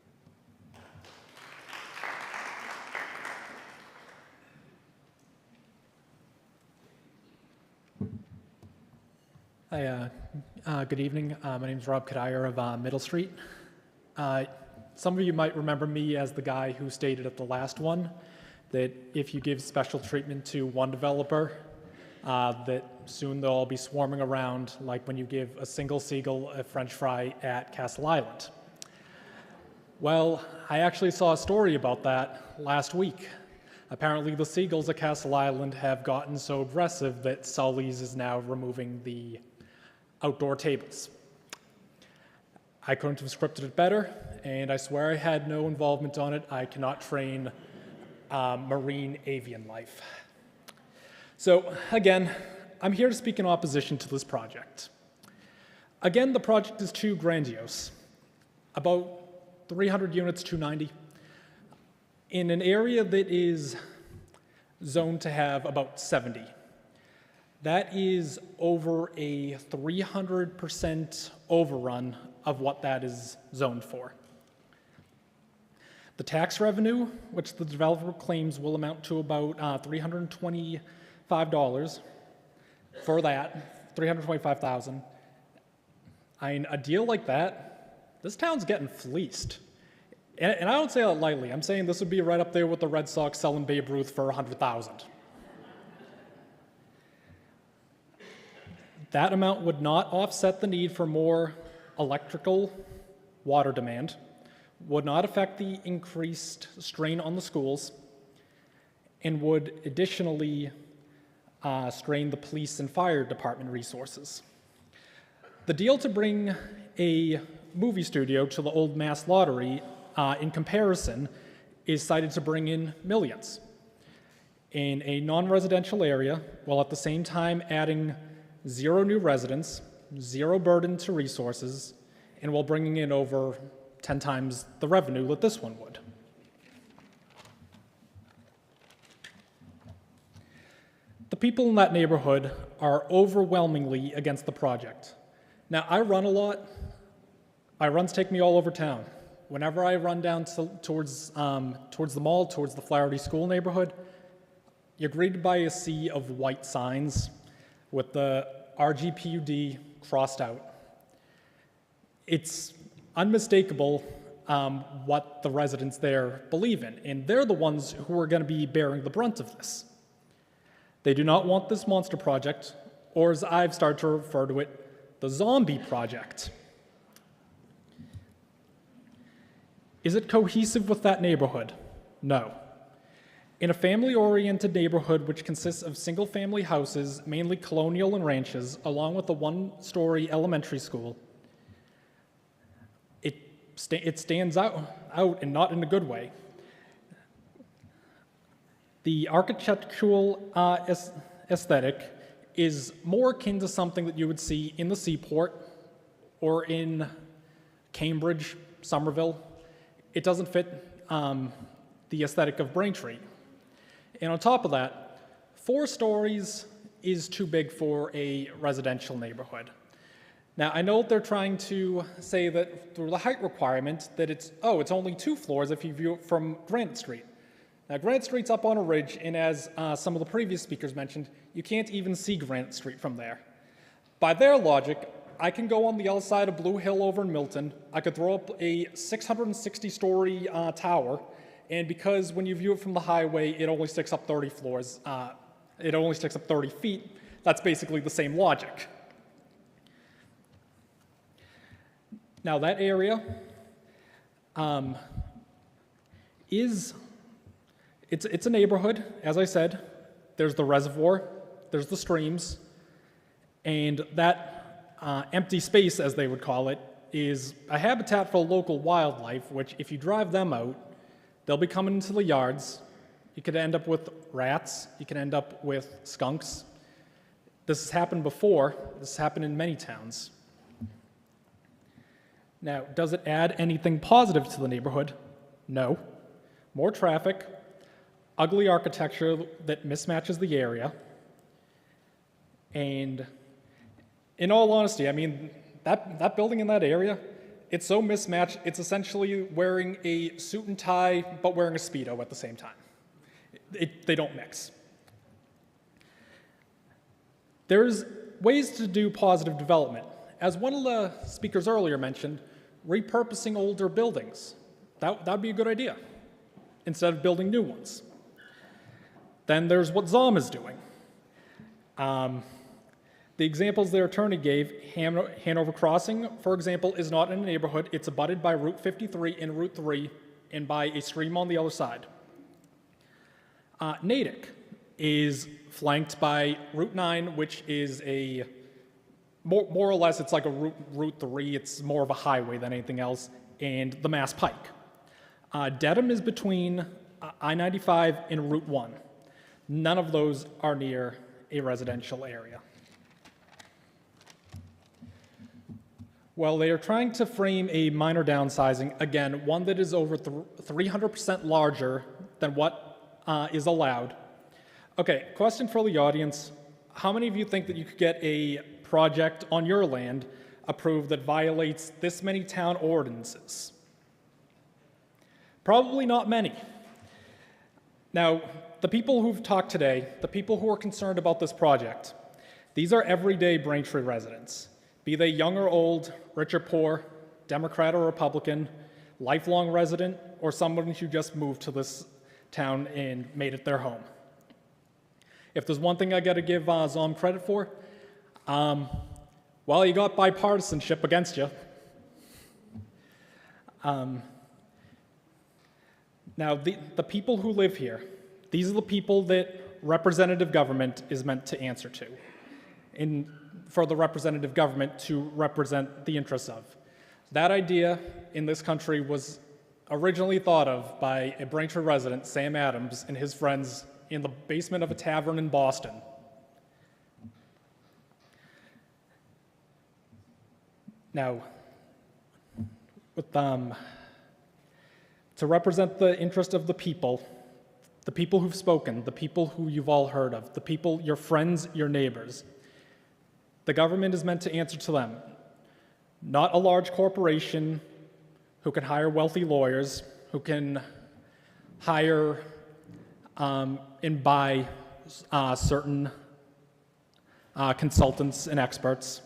Hi, good evening. My name is Rob Kadayer of Middle Street. Some of you might remember me as the guy who stated at the last one that if you give special treatment to one developer, that soon they'll all be swarming around like when you give a single seagull a French fry at Castle Island. Well, I actually saw a story about that last week. Apparently the seagulls at Castle Island have gotten so aggressive that Sully's is now removing the outdoor tables. I couldn't have scripted it better, and I swear I had no involvement on it. I cannot train marine avian life. So again, I'm here to speak in opposition to this project. Again, the project is too grandiose. About 300 units, 290. In an area that is zoned to have about 70. That is over a 300% overrun of what that is zoned for. The tax revenue, which the developer claims will amount to about $325 for that, $325,000. I mean, a deal like that, this town's getting fleeced. And I don't say that lightly. I'm saying this would be right up there with the Red Sox selling Babe Ruth for $100,000. That amount would not offset the need for more electrical water demand, would not affect the increased strain on the schools, and would additionally strain the police and fire department resources. The deal to bring a movie studio to the old Mass Lottery, in comparison, is cited to bring in millions in a non-residential area, while at the same time adding 0 new residents, 0 burden to resources, and while bringing in over 10 times the revenue that this one would. The people in that neighborhood are overwhelmingly against the project. Now, I run a lot. My runs take me all over town. Whenever I run down towards the mall, towards the Flaherty School neighborhood, you're greeted by a sea of white signs with the RGPUD crossed out. It's unmistakable what the residents there believe in, and they're the ones who are going to be bearing the brunt of this. They do not want this monster project, or as I've started to refer to it, the zombie project. Is it cohesive with that neighborhood? No. In a family-oriented neighborhood which consists of single-family houses, mainly colonial and ranches, along with a one-story elementary school, it stands out and not in a good way. The architectural aesthetic is more akin to something that you would see in the Seaport or in Cambridge, Somerville. It doesn't fit the aesthetic of Braintree. And on top of that, 4 stories is too big for a residential neighborhood. Now, I know they're trying to say that through the height requirement that it's only 2 floors if you view it from Granite Street. Now, Granite Street's up on a ridge, and as some of the previous speakers mentioned, you can't even see Granite Street from there. By their logic, I can go on the other side of Blue Hill over in Milton, I could throw up a 660-story tower, and because when you view it from the highway, it only sticks up 30 floors, it only sticks up 30 feet, that's basically the same logic. Now, that area it's a neighborhood, as I said. There's the reservoir, there's the streams, and that empty space, as they would call it, is a habitat for local wildlife, which if you drive them out, they'll be coming into the yards. You could end up with rats, you can end up with skunks. This has happened before, this has happened in many towns. Now, does it add anything positive to the neighborhood? No. More traffic, ugly architecture that mismatches the area, and in all honesty, I mean, that building in that area, it's so mismatched, it's essentially wearing a suit and tie, but wearing a Speedo at the same time. They don't mix. There's ways to do positive development. As one of the speakers earlier mentioned, repurposing older buildings. That'd be a good idea, instead of building new ones. Then there's what ZOM is doing. The examples their attorney gave, Hanover Crossing, for example, is not in a neighborhood. It's abutted by Route 53 and Route 3 and by a stream on the other side. Natick is flanked by Route 9, which is a, more or less, it's like a Route 3. It's more of a highway than anything else, and the Mass Pike. Dedham is between I-95 and Route 1. None of those are near a residential area. Well, they are trying to frame a minor downsizing, again, one that is over 300% larger than what is allowed. Okay, question for the audience. How many of you think that you could get a project on your land approved that violates this many town ordinances? Probably not many. Now, the people who've talked today, the people who are concerned about this project, these are everyday Braintree residents, be they young or old, rich or poor, Democrat or Republican, lifelong resident, or someone who just moved to this town and made it their home. If there's one thing I gotta give Zom credit for, well, you got bipartisanship against you. Now, the people who live here, these are the people that representative government is meant to answer to, and for the representative government to represent the interests of. That idea in this country was originally thought of by a Braintree resident, Sam Adams, and his friends in the basement of a tavern in Boston. Now, with to represent the interest of the people who've spoken, the people who you've all heard of, the people, your friends, your neighbors, the government is meant to answer to them, not a large corporation who can hire wealthy lawyers, who can hire and buy certain consultants and experts.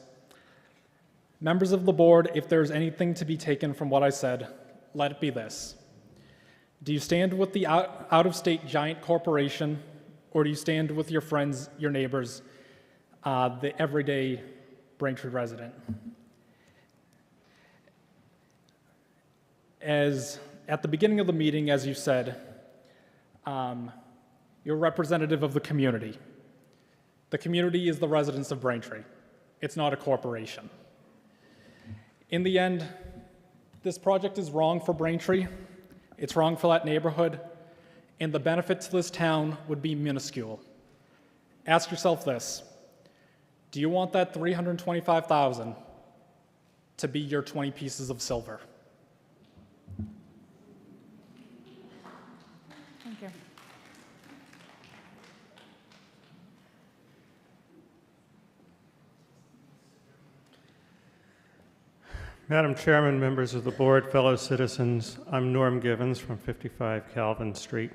Members of the board, if there's anything to be taken from what I said, let it be this. Do you stand with the out-of-state giant corporation, or do you stand with your friends, your neighbors, the everyday Braintree resident? As at the beginning of the meeting, as you said, you're representative of the community. The community is the residents of Braintree. It's not a corporation. In the end, this project is wrong for Braintree. It's wrong for that neighborhood, and the benefit to this town would be minuscule. Ask yourself this: do you want that $325,000 to be your 20 pieces of silver? Thank you. Madam Chairman, members of the board, fellow citizens, I'm Norm Givens from 55 Calvin Street.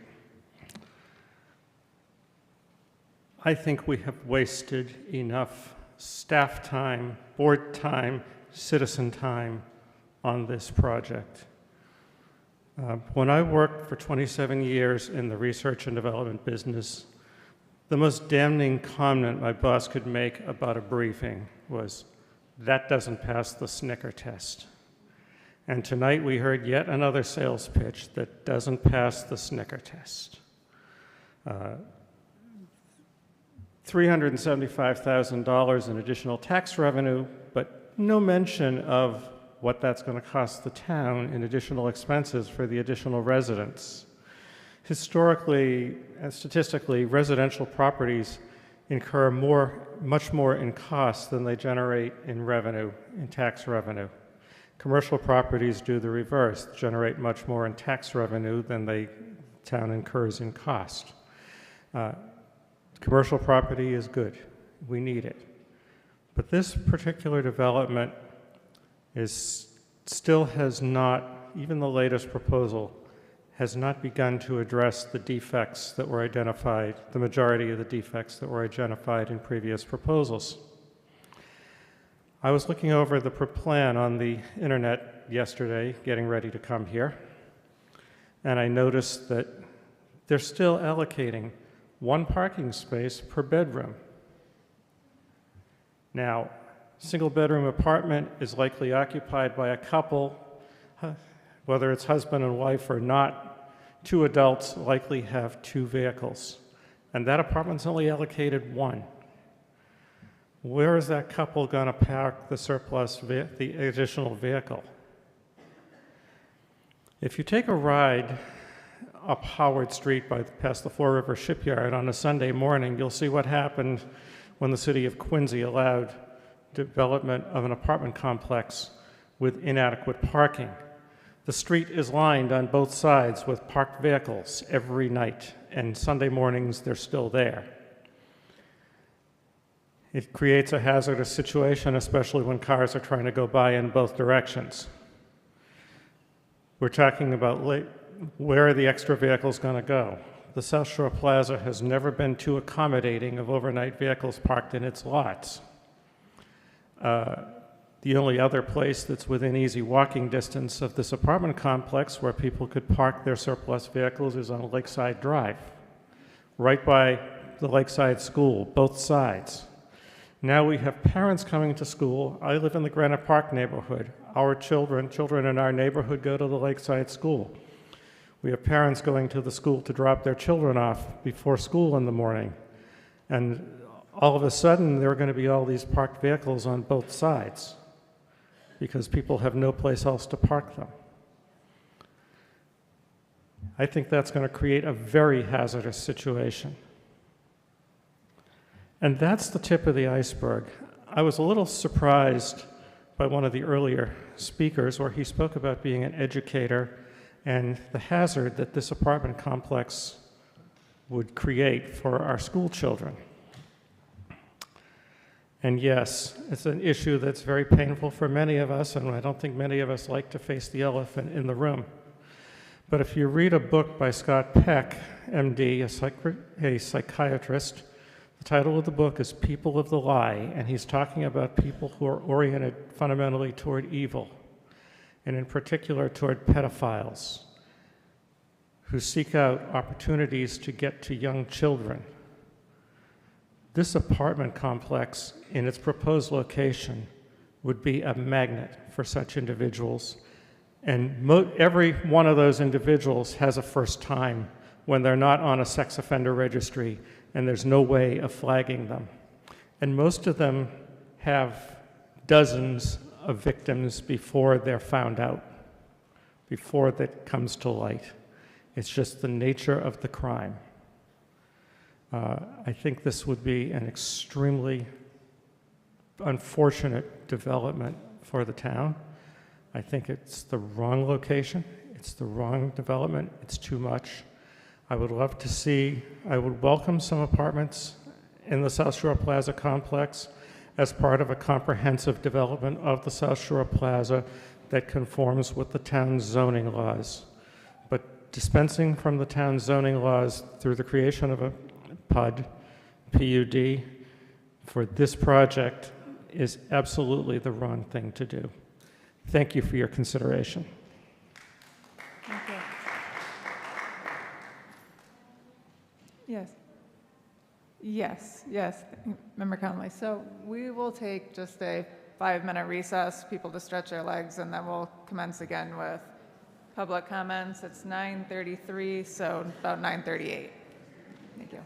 I think we have wasted enough staff time, board time, citizen time on this project. When I worked for 27 years in the research and development business, the most damning comment my boss could make about a briefing was, "That doesn't pass the Snicker test." And tonight we heard yet another sales pitch that doesn't pass the Snicker test. $375,000 in additional tax revenue, but no mention of what that's going to cost the town in additional expenses for the additional residents. Historically and statistically, residential properties incur much more in cost than they generate in revenue, in tax revenue. Commercial properties do the reverse, generate much more in tax revenue than the town incurs in cost. Commercial property is good. We need it. But this particular development still has not, even the latest proposal, has not begun to address the defects that were identified, the majority of the defects that were identified in previous proposals. I was looking over the plan on the internet yesterday, getting ready to come here, and I noticed that they're still allocating one parking space per bedroom. Now, single-bedroom apartment is likely occupied by a couple, whether it's husband and wife or not. Two adults likely have two vehicles, and that apartment's only allocated one. Where is that couple going to park the surplus, the additional vehicle? If you take a ride up Howard Street past the Fall River Shipyard on a Sunday morning, you'll see what happened when the city of Quincy allowed development of an apartment complex with inadequate parking. The street is lined on both sides with parked vehicles every night, and Sunday mornings they're still there. It creates a hazardous situation, especially when cars are trying to go by in both directions. We're talking about where are the extra vehicles going to go? The South Shore Plaza has never been too accommodating of overnight vehicles parked in its lots. The only other place that's within easy walking distance of this apartment complex where people could park their surplus vehicles is on Lakeside Drive, right by the Lakeside School, both sides. Now we have parents coming to school. I live in the Granite Park neighborhood. Our children in our neighborhood go to the Lakeside School. We have parents going to the school to drop their children off before school in the morning. And all of a sudden, there are going to be all these parked vehicles on both sides because people have no place else to park them. I think that's going to create a very hazardous situation. And that's the tip of the iceberg. I was a little surprised by one of the earlier speakers where he spoke about being an educator and the hazard that this apartment complex would create for our school children. And yes, it's an issue that's very painful for many of us, and I don't think many of us like to face the elephant in the room. But if you read a book by Scott Peck, MD, a psychiatrist, the title of the book is People of the Lie, and he's talking about people who are oriented fundamentally toward evil, and in particular toward pedophiles, who seek out opportunities to get to young children. This apartment complex, in its proposed location, would be a magnet for such individuals. And every one of those individuals has a first time when they're not on a sex offender registry and there's no way of flagging them. And most of them have dozens of victims before they're found out, before that comes to light. It's just the nature of the crime. I think this would be an extremely unfortunate development for the town. I think it's the wrong location, it's the wrong development, it's too much. I would welcome some apartments in the South Shore Plaza complex as part of a comprehensive development of the South Shore Plaza that conforms with the town's zoning laws. But dispensing from the town's zoning laws through the creation of a PUD, for this project is absolutely the wrong thing to do. Thank you for your consideration. Thank you. Yes. Yes, Member Conley. So we will take just a 5-minute recess, people to stretch their legs, and then we'll commence again with public comments. It's 9:33, so about 9:38. Thank you.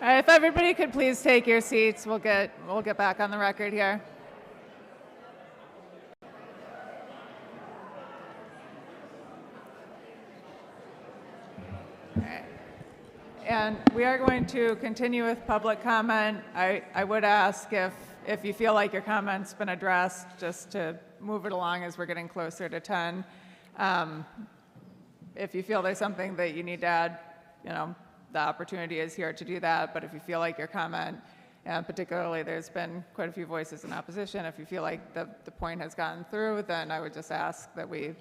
All right, if everybody could please take your seats, we'll get back on the record here. All right. And we are going to continue with public comment. I would ask if you feel like your comment's been addressed, just to move it along as we're getting closer to 10. If you feel there's something that you need to add, the opportunity is here to do that. But if you feel like your comment, and particularly there's been quite a few voices in opposition, if you feel like the point has gotten through, then I would just ask that we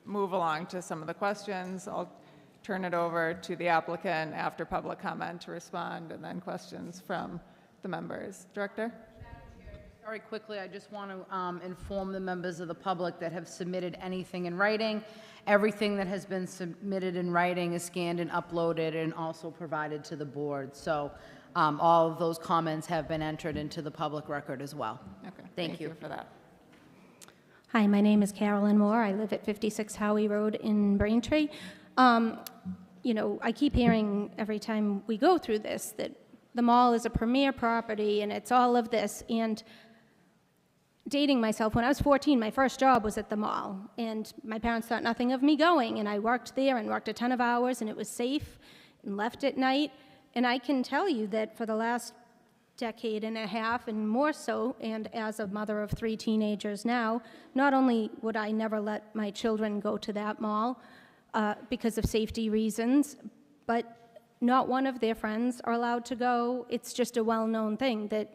move along to some of the questions. I'll turn it over to the applicant after public comment to respond, and then questions from the members. Director? Very quickly, I just want to inform the members of the public that have submitted anything in writing. Everything that has been submitted in writing is scanned and uploaded and also provided to the board. So all of those comments have been entered into the public record as well. Okay. Thank you for that. Hi, my name is Carolyn Moore. I live at 56 Howie Road in Braintree. I keep hearing every time we go through this that the mall is a premier property and it's all of this. And dating myself, when I was 14, my first job was at the mall. And my parents thought nothing of me going. And I worked there and worked a ton of hours, and it was safe, and left at night. And I can tell you that for the last decade and a half and more so, and as a mother of 3 teenagers now, not only would I never let my children go to that mall because of safety reasons, but not one of their friends are allowed to go. It's just a well-known thing that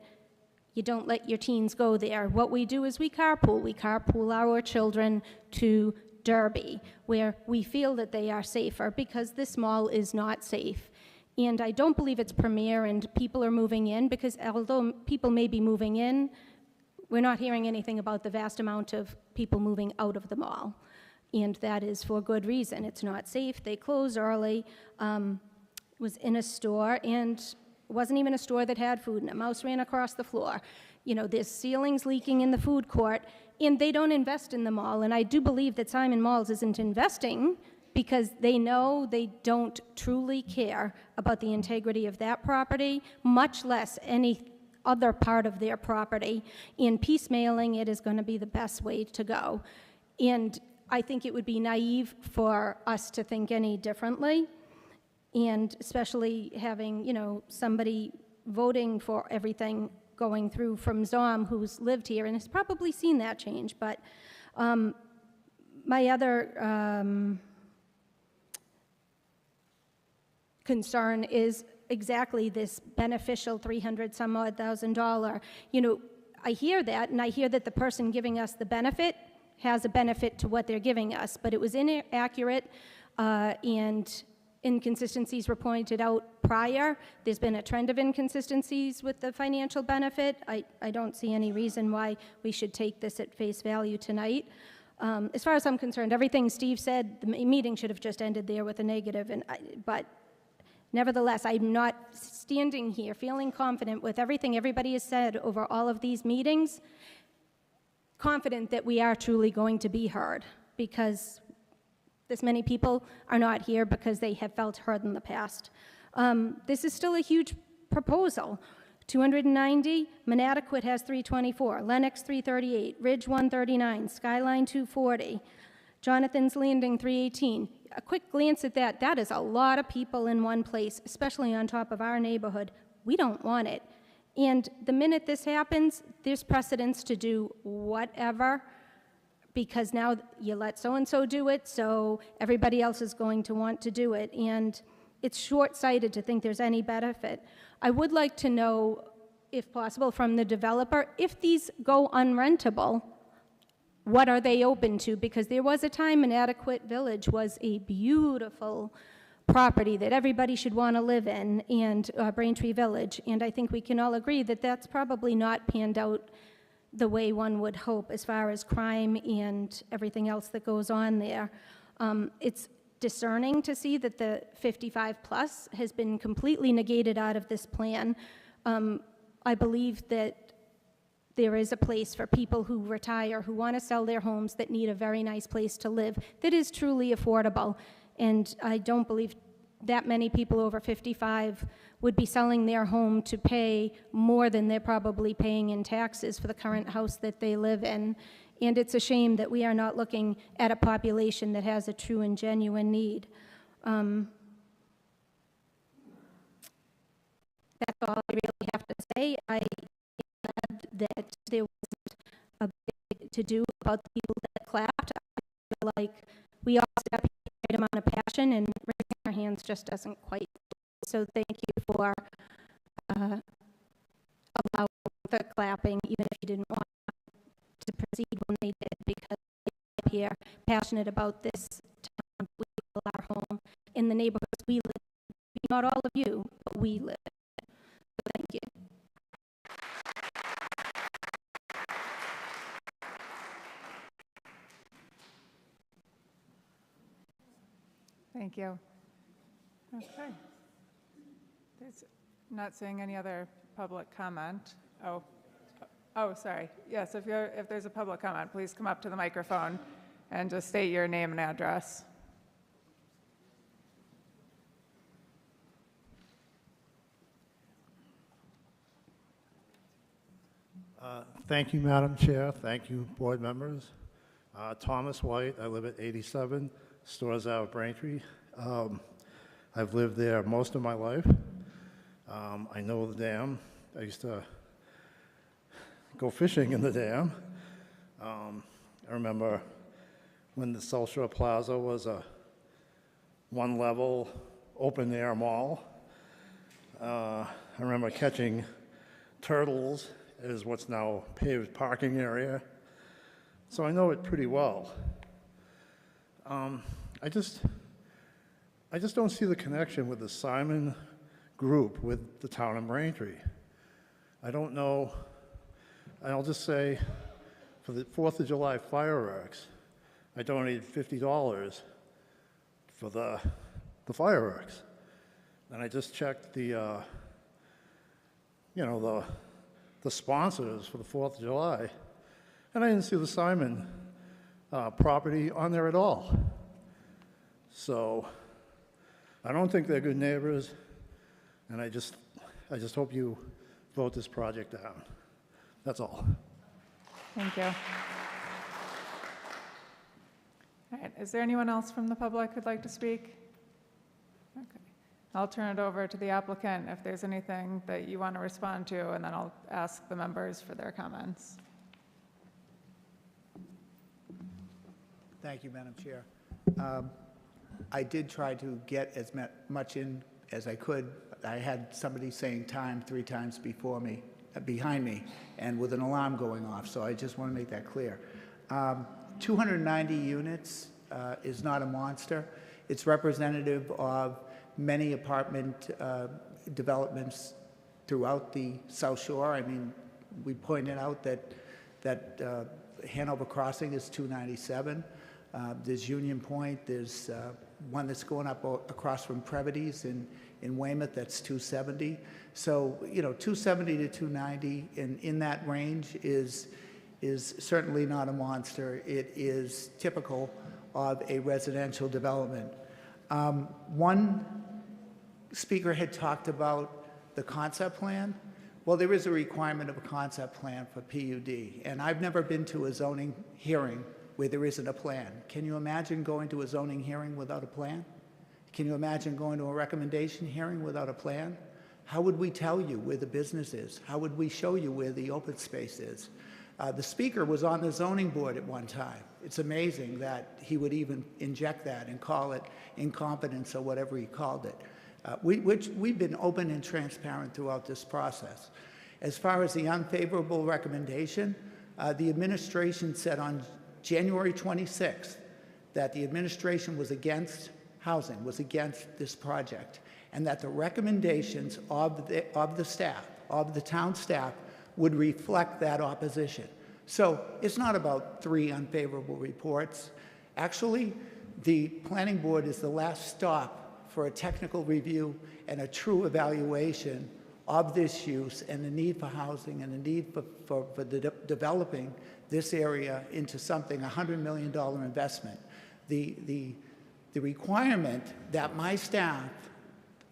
you don't let your teens go there. What we do is we carpool. We carpool our children to Derby, where we feel that they are safer, because this mall is not safe. And I don't believe it's premier and people are moving in, because although people may be moving in, we're not hearing anything about the vast amount of people moving out of the mall. And that is for good reason. It's not safe. They close early. Was in a store, and it wasn't even a store that had food, and a mouse ran across the floor. There's ceilings leaking in the food court, and they don't invest in the mall. And I do believe that Simon Malls isn't investing because they know they don't truly care about the integrity of that property, much less any other part of their property. In piecemealing, it is going to be the best way to go. And I think it would be naive for us to think any differently. And especially having, somebody voting for everything going through from Zom, who's lived here and has probably seen that change. But my other concern is exactly this beneficial $300,000. I hear that, and I hear that the person giving us the benefit has a benefit to what they're giving us, but it was inaccurate, and inconsistencies were pointed out prior. There's been a trend of inconsistencies with the financial benefit. I don't see any reason why we should take this at face value tonight. As far as I'm concerned, everything Steve said, the meeting should have just ended there with a negative, but nevertheless, I'm not standing here feeling confident with everything everybody has said over all of these meetings, confident that we are truly going to be heard, because this many people are not here because they have felt heard in the past. This is still a huge proposal. 290, Monadequat has 324, Lennox 338, Ridge 139, Skyline 240, Jonathan's Landing 318. A quick glance at that, that is a lot of people in one place, especially on top of our neighborhood. We don't want it. And the minute this happens, there's precedence to do whatever, because now you let so-and-so do it, so everybody else is going to want to do it. And it's short-sighted to think there's any benefit. I would like to know, if possible, from the developer, if these go unrentable, what are they open to? Because there was a time Inadequate Village was a beautiful property that everybody should want to live in, and Braintree Village. And I think we can all agree that that's probably not panned out the way one would hope as far as crime and everything else that goes on there. It's discerning to see that the 55 plus has been completely negated out of this plan. I believe that there is a place for people who retire, who want to sell their homes, that need a very nice place to live that is truly affordable. And I don't believe that many people over 55 would be selling their home to pay more than they're probably paying in taxes for the current house that they live in. And it's a shame that we are not looking at a population that has a true and genuine need. That's all I really have to say. I glad that there wasn't a big to-do about the people that clapped. I feel like we all step in the right amount of passion, and raising our hands just doesn't quite do it. So thank you for allowing the clapping, even if you didn't want to proceed when they did, because I'm here passionate about this town. We feel our home in the neighborhoods we live in. Not all of you, but we live in. So thank you. Thank you. Okay. There's not seeing any other public comment. Oh, sorry. Yes, if there's a public comment, please come up to the microphone and just state your name and address. Thank you, Madam Chair. Thank you, board members. Thomas White, I live at 87 Stores Ave, Braintree. I've lived there most of my life. I know the dam. I used to go fishing in the dam. I remember when the South Shore Plaza was a one-level open-air mall. I remember catching turtles as what's now paved parking area. So I know it pretty well. I just don't see the connection with the Simon Group with the town of Braintree. I don't know. I'll just say, for the 4th of July fireworks, I donated $50 for the fireworks. And I just checked the sponsors for the 4th of July, and I didn't see the Simon property on there at all. So I don't think they're good neighbors, and I just hope you vote this project down. That's all. Thank you. All right, is there anyone else from the public who'd like to speak? Okay. I'll turn it over to the applicant if there's anything that you want to respond to, and then I'll ask the members for their comments. Thank you, Madam Chair. I did try to get as much in as I could. I had somebody saying time 3 times behind me, and with an alarm going off, so I just want to make that clear. 290 units is not a monster. It's representative of many apartment developments throughout the South Shore. I mean, we pointed out that Hanover Crossing is 297. There's Union Point. There's one that's going up across from Previty's in Weymouth. That's 270. So, 270 to 290 in that range is certainly not a monster. It is typical of a residential development. One speaker had talked about the concept plan. Well, there is a requirement of a concept plan for PUD, and I've never been to a zoning hearing where there isn't a plan. Can you imagine going to a zoning hearing without a plan? Can you imagine going to a recommendation hearing without a plan? How would we tell you where the business is? How would we show you where the open space is? The speaker was on the zoning board at one time. It's amazing that he would even inject that and call it incompetence or whatever he called it. We've been open and transparent throughout this process. As far as the unfavorable recommendation, the administration said on January 26th that the administration was against housing, was against this project, and that the recommendations of the staff, of the town staff, would reflect that opposition. So it's not about 3 unfavorable reports. Actually, the planning board is the last stop for a technical review and a true evaluation of this use and the need for housing and the need for developing this area into something, $100 million investment. The requirement that my staff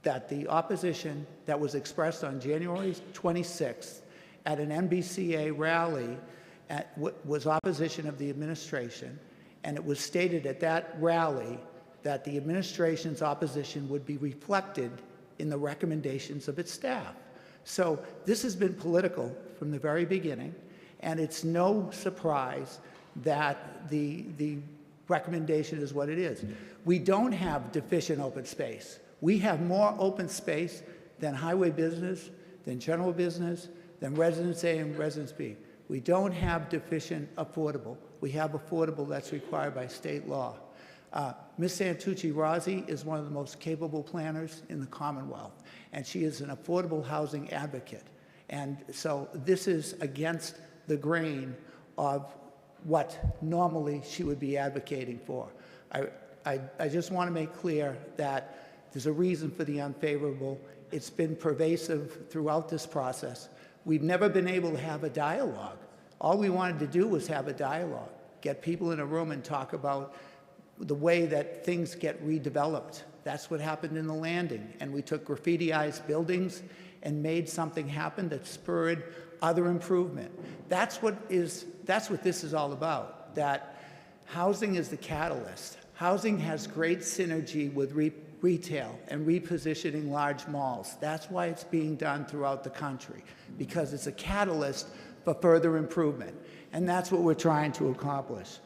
that the opposition that was expressed on January 26th at an NBCA rally was opposition of the administration, and it was stated at that rally that the administration's opposition would be reflected in the recommendations of its staff. So this has been political from the very beginning, and it's no surprise that the recommendation is what it is. We don't have deficient open space. We have more open space than highway business, than general business, than Residence A and Residence B. We don't have deficient affordable. We have affordable that's required by state law. Ms. Santucci-Rossi is one of the most capable planners in the Commonwealth, and she is an affordable housing advocate. And so this is against the grain of what normally she would be advocating for. I just want to make clear that there's a reason for the unfavorable. It's been pervasive throughout this process. We've never been able to have a dialogue. All we wanted to do was have a dialogue, get people in a room and talk about the way that things get redeveloped. That's what happened in the Landing. And we took graffitiized buildings and made something happen that spurred other improvement. That's what this is all about, that housing is the catalyst. Housing has great synergy with retail and repositioning large malls. That's why it's being done throughout the country, because it's a catalyst for further improvement. And that's what we're trying to accomplish.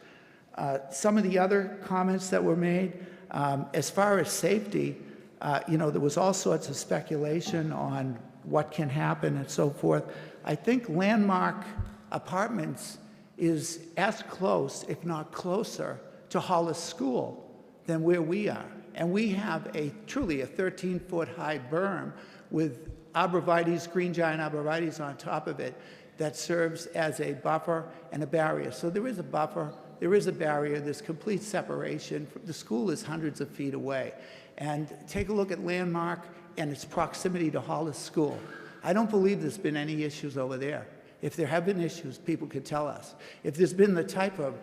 Some of the other comments that were made, as far as safety, there was all sorts of speculation on what can happen and so forth. I think Landmark Apartments is as close, if not closer, to Hollis School than where we are. And we have truly a 13-foot high berm with arborvitaes, green giant arborvitaes on top of it that serves as a buffer and a barrier. So there is a buffer, there is a barrier, there's complete separation. The school is hundreds of feet away. And take a look at Landmark and its proximity to Hollis School. I don't believe there's been any issues over there. If there have been issues, people could tell us. If there's been the type of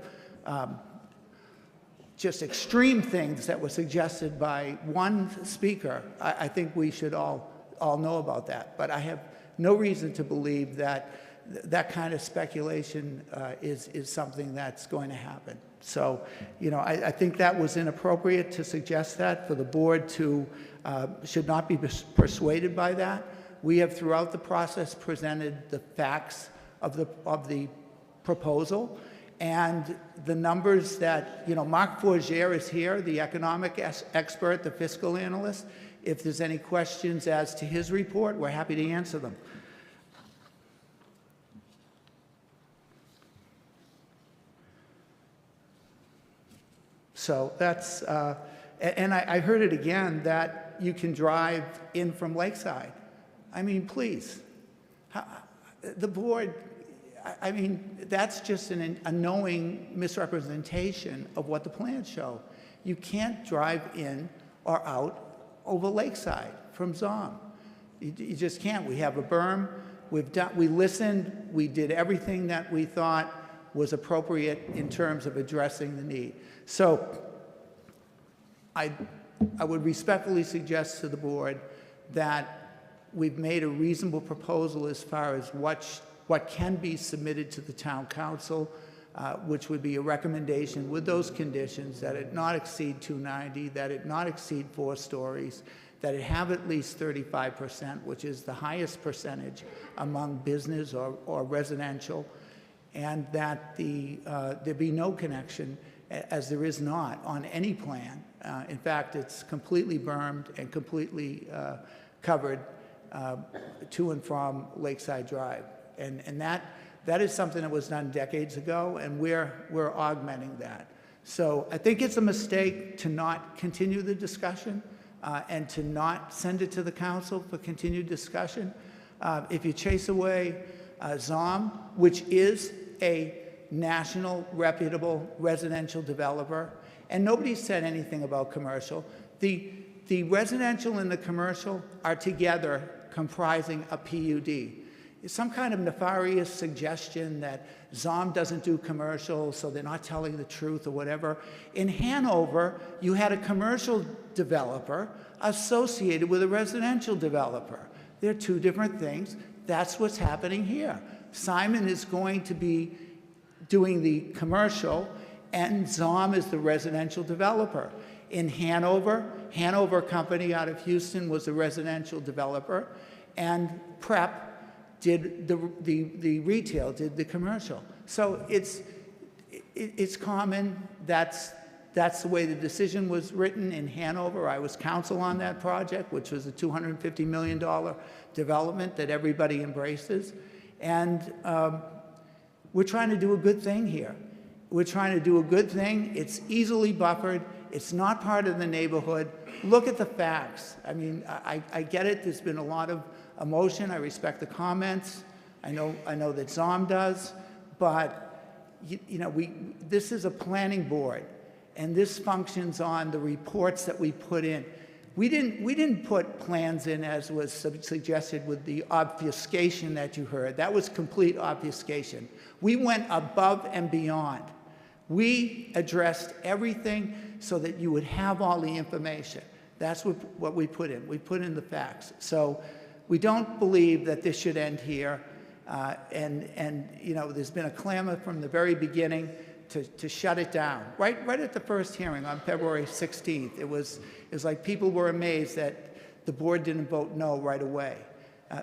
just extreme things that were suggested by one speaker, I think we should all know about that. But I have no reason to believe that that kind of speculation is something that's going to happen. So, I think that was inappropriate to suggest that, for the board to should not be persuaded by that. We have throughout the process presented the facts of the proposal, and the numbers that, Mark Forgier is here, the economic expert, the fiscal analyst. If there's any questions as to his report, we're happy to answer them. So that's, and I heard it again, that you can drive in from Lakeside. I mean, please, the board, I mean, that's just a knowing misrepresentation of what the plans show. You can't drive in or out over Lakeside from Zom. You just can't. We have a berm. We listened. We did everything that we thought was appropriate in terms of addressing the need. So I would respectfully suggest to the board that we've made a reasonable proposal as far as what can be submitted to the town council, which would be a recommendation with those conditions, that it not exceed 290, that it not exceed 4 stories, that it have at least 35%, which is the highest percentage among business or residential, and that there be no connection, as there is not on any plan. In fact, it's completely bermed and completely covered to and from Lakeside Drive. And that is something that was done decades ago, and we're augmenting that. So I think it's a mistake to not continue the discussion and to not send it to the council for continued discussion. If you chase away Zom, which is a national reputable residential developer, and nobody said anything about commercial. The residential and the commercial are together comprising a PUD. Some kind of nefarious suggestion that Zom doesn't do commercial, so they're not telling the truth or whatever. In Hanover, you had a commercial developer associated with a residential developer. They're two different things. That's what's happening here. Simon is going to be doing the commercial, and Zom is the residential developer. In Hanover Company out of Houston was a residential developer, and Prep did the retail, did the commercial. So it's common. That's the way the decision was written in Hanover. I was counsel on that project, which was a $250 million development that everybody embraces. And we're trying to do a good thing here. We're trying to do a good thing. It's easily buffered. It's not part of the neighborhood. Look at the facts. I mean, I get it. There's been a lot of emotion. I respect the comments. I know that Zom does. But, this is a planning board, and this functions on the reports that we put in. We didn't put plans in as was suggested with the obfuscation that you heard. That was complete obfuscation. We went above and beyond. We addressed everything so that you would have all the information. That's what we put in. We put in the facts. So we don't believe that this should end here. There's been a clamor from the very beginning to shut it down. Right at the first hearing on February 16th, it was like people were amazed that the board didn't vote no right away.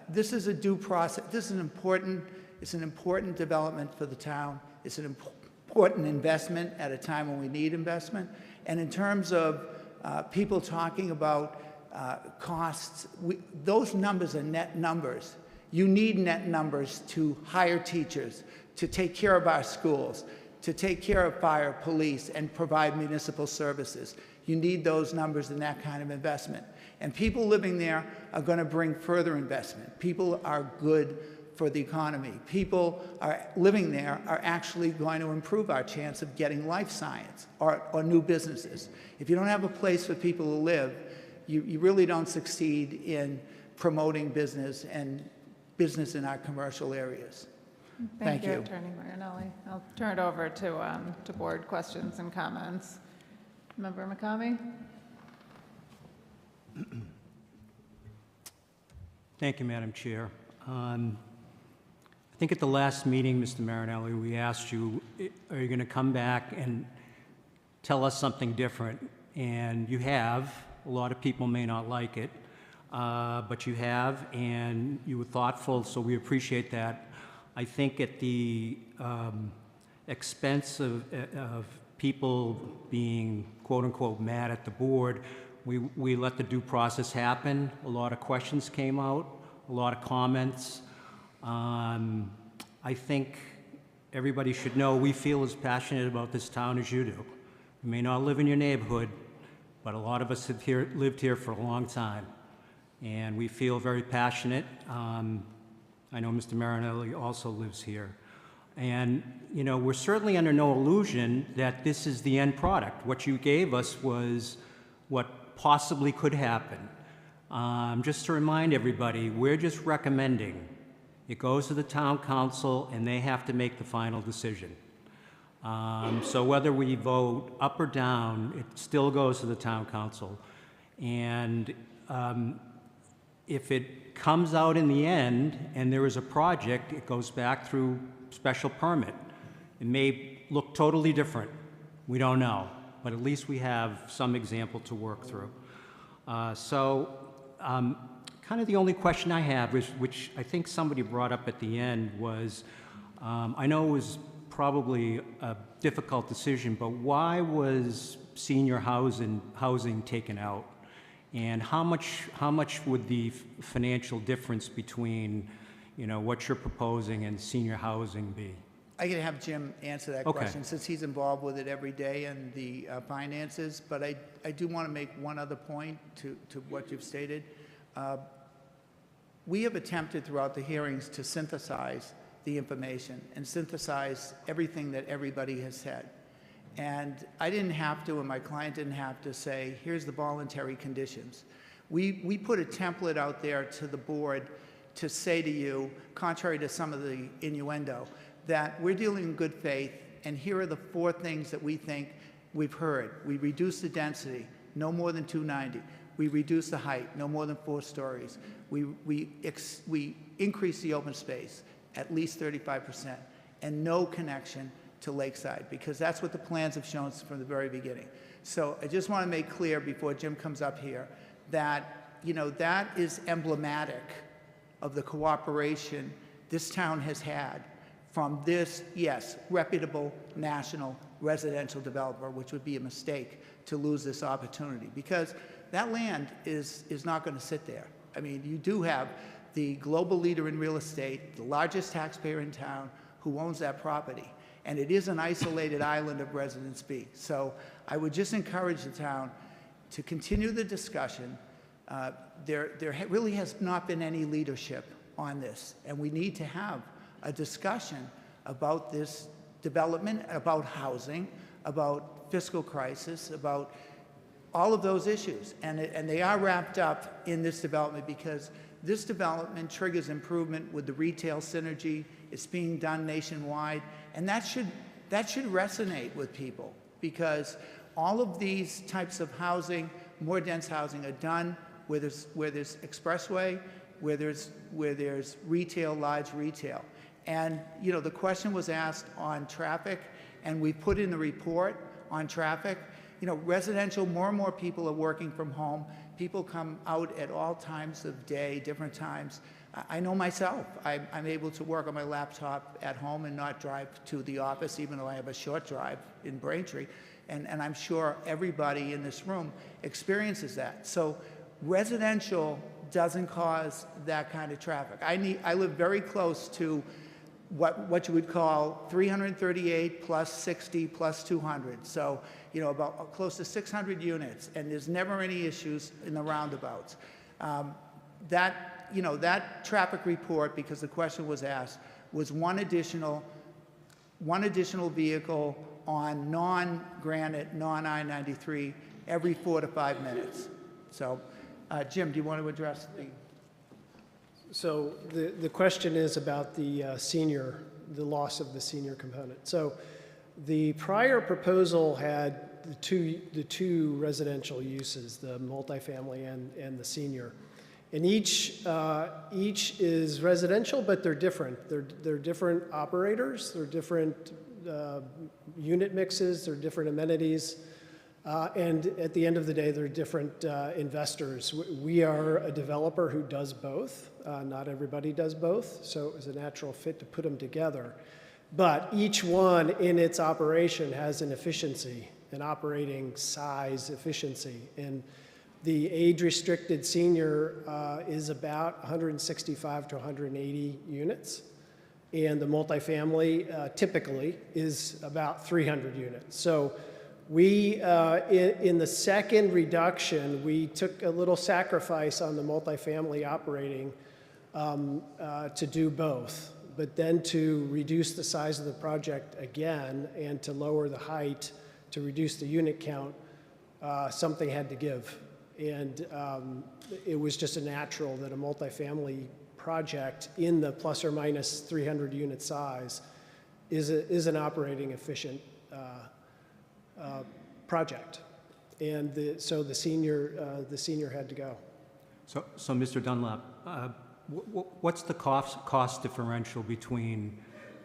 This is a due process. This is it's an important development for the town. It's an important investment at a time when we need investment. And in terms of people talking about costs, those numbers are net numbers. You need net numbers to hire teachers, to take care of our schools, to take care of fire, police, and provide municipal services. You need those numbers and that kind of investment. And people living there are going to bring further investment. People are good for the economy. People are living there are actually going to improve our chance of getting life science or new businesses. If you don't have a place for people to live, you really don't succeed in promoting business and business in our commercial areas. Thank you, Attorney Marinelli. I'll turn it over to board questions and comments. Member McCamey? Thank you, Madam Chair. I think at the last meeting, Mr. Marinelli, we asked you, are you going to come back and tell us something different? And you have. A lot of people may not like it, but you have, and you were thoughtful, so we appreciate that. I think at the expense of people being quote-unquote mad at the board, we let the due process happen. A lot of questions came out, a lot of comments. I think everybody should know we feel as passionate about this town as you do. You may not live in your neighborhood, but a lot of us have lived here for a long time, and we feel very passionate. I know Mr. Marinelli also lives here. And, we're certainly under no illusion that this is the end product. What you gave us was what possibly could happen. Just to remind everybody, we're just recommending. It goes to the town council, and they have to make the final decision. So whether we vote up or down, it still goes to the town council. And if it comes out in the end and there is a project, it goes back through special permit. It may look totally different. We don't know, but at least we have some example to work through. Kind of the only question I have, which I think somebody brought up at the end, was I know it was probably a difficult decision, but why was senior housing taken out? And how much would the financial difference between, what you're proposing and senior housing be? I can have Jim answer that question since he's involved with it every day and the finances. But I do want to make one other point to what you've stated. We have attempted throughout the hearings to synthesize the information and synthesize everything that everybody has said. And I didn't have to, and my client didn't have to say, here's the voluntary conditions. We put a template out there to the board to say to you, contrary to some of the innuendo, that we're dealing in good faith, and here are the 4 things that we think we've heard. We reduced the density. no more than 290. We reduce the height, no more than 4 stories. We increase the open space at least 35%, and no connection to Lakeside, because that's what the plans have shown us from the very beginning. So I just want to make clear before Jim comes up here that, you know, that is emblematic of the cooperation this town has had from this, yes, reputable national residential developer, which would be a mistake to lose this opportunity, because that land is not going to sit there. I mean, you do have the global leader in real estate, the largest taxpayer in town, who owns that property. And it is an isolated island of Residence B. So I would just encourage the town to continue the discussion. There really has not been any leadership on this, and we need to have a discussion about this development, about housing, about fiscal crisis, about all of those issues. And they are wrapped up in this development, because this development triggers improvement with the retail synergy. It's being done nationwide, and that should resonate with people, because all of these types of housing, more dense housing, are done where there's expressway, where there's retail, large retail. And you know, the question was asked on traffic, and we put in the report on traffic. You know, residential, more and more people are working from home. People come out at all times of day, different times. I know myself, I'm able to work on my laptop at home and not drive to the office, even though I have a short drive in Braintree. And I'm sure everybody in this room experiences that. So residential doesn't cause that kind of traffic. I live very close to what you would call 338 plus 60 plus 200. So, you know, about close to 600 units, and there's never any issues in the roundabouts. That traffic report, because the question was asked, was one additional vehicle on non-Granite, non-I-93 every 4 to 5 minutes. So, Jim, do you want to address the... So the question is about the loss of the senior component. So the prior proposal had the two residential uses, the multifamily and the senior. And each is residential, but they're different. They're different operators, they're different unit mixes, they're different amenities. And at the end of the day, they're different investors. We are a developer who does both. Not everybody does both, so it was a natural fit to put them together. But each one in its operation has an efficiency, an operating size efficiency. And the age-restricted senior is about 165 to 180 units. And the multifamily typically is about 300 units. So we, in the second reduction, we took a little sacrifice on the multifamily operating to do both, but then to reduce the size of the project again and to lower the height, to reduce the unit count, something had to give. And it was just a natural that a multifamily project in the plus or minus 300 unit size is an operating efficient project, and so the senior had to go. So Mr. Dunlap, what's the cost differential between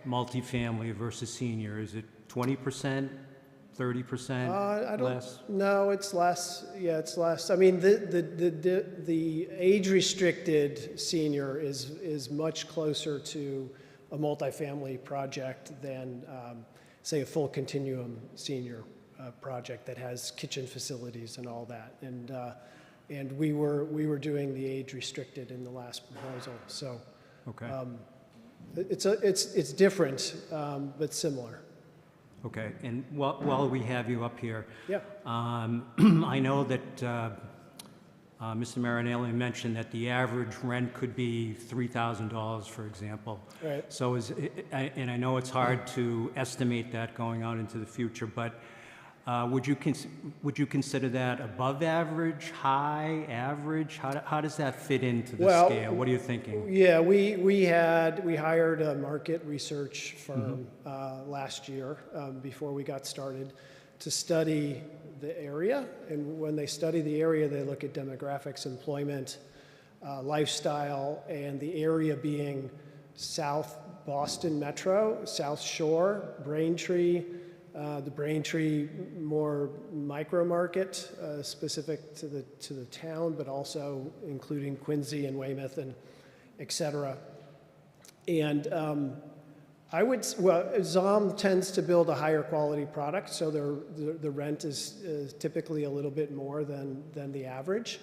multifamily versus senior? Is it 20%, 30% less? No, it's less. Yeah, it's less. I mean, the age-restricted senior is much closer to a multifamily project than, say, a full continuum senior project that has kitchen facilities and all that. And we were doing the age restricted in the last proposal. So okay. It's different, but similar. Okay. And while we have you up here, yeah. I know that Mr. Marinelli mentioned that the average rent could be $3,000, for example. Right. So and I know it's hard to estimate that going out into the future, but would you consider that above average, high, average? How does that fit into the scale? What are you thinking? Yeah, we hired a market research firm last year before we got started to study the area. And when they study the area, they look at demographics, employment, lifestyle, and the area being South Boston Metro, South Shore, Braintree, the Braintree more micro market specific to the town, but also including Quincy and Weymouth and et cetera. And ZOM tends to build a higher quality product, so the rent is typically a little bit more than the average.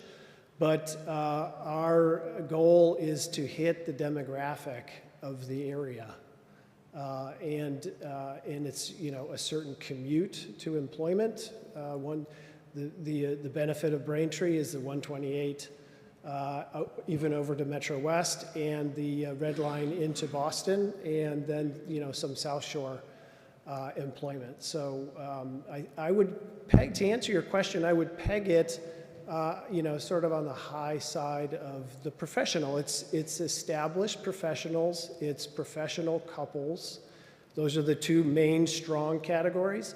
But our goal is to hit the demographic of the area. And it's, you know, a certain commute to employment. The benefit of Braintree is the 128 even over to Metro West, and the red line into Boston, and then, you know, some South Shore employment. So I would peg, to answer your question, I would peg it, you know, sort of on the high side of the professional. It's established professionals, it's professional couples. Those are the two main strong categories.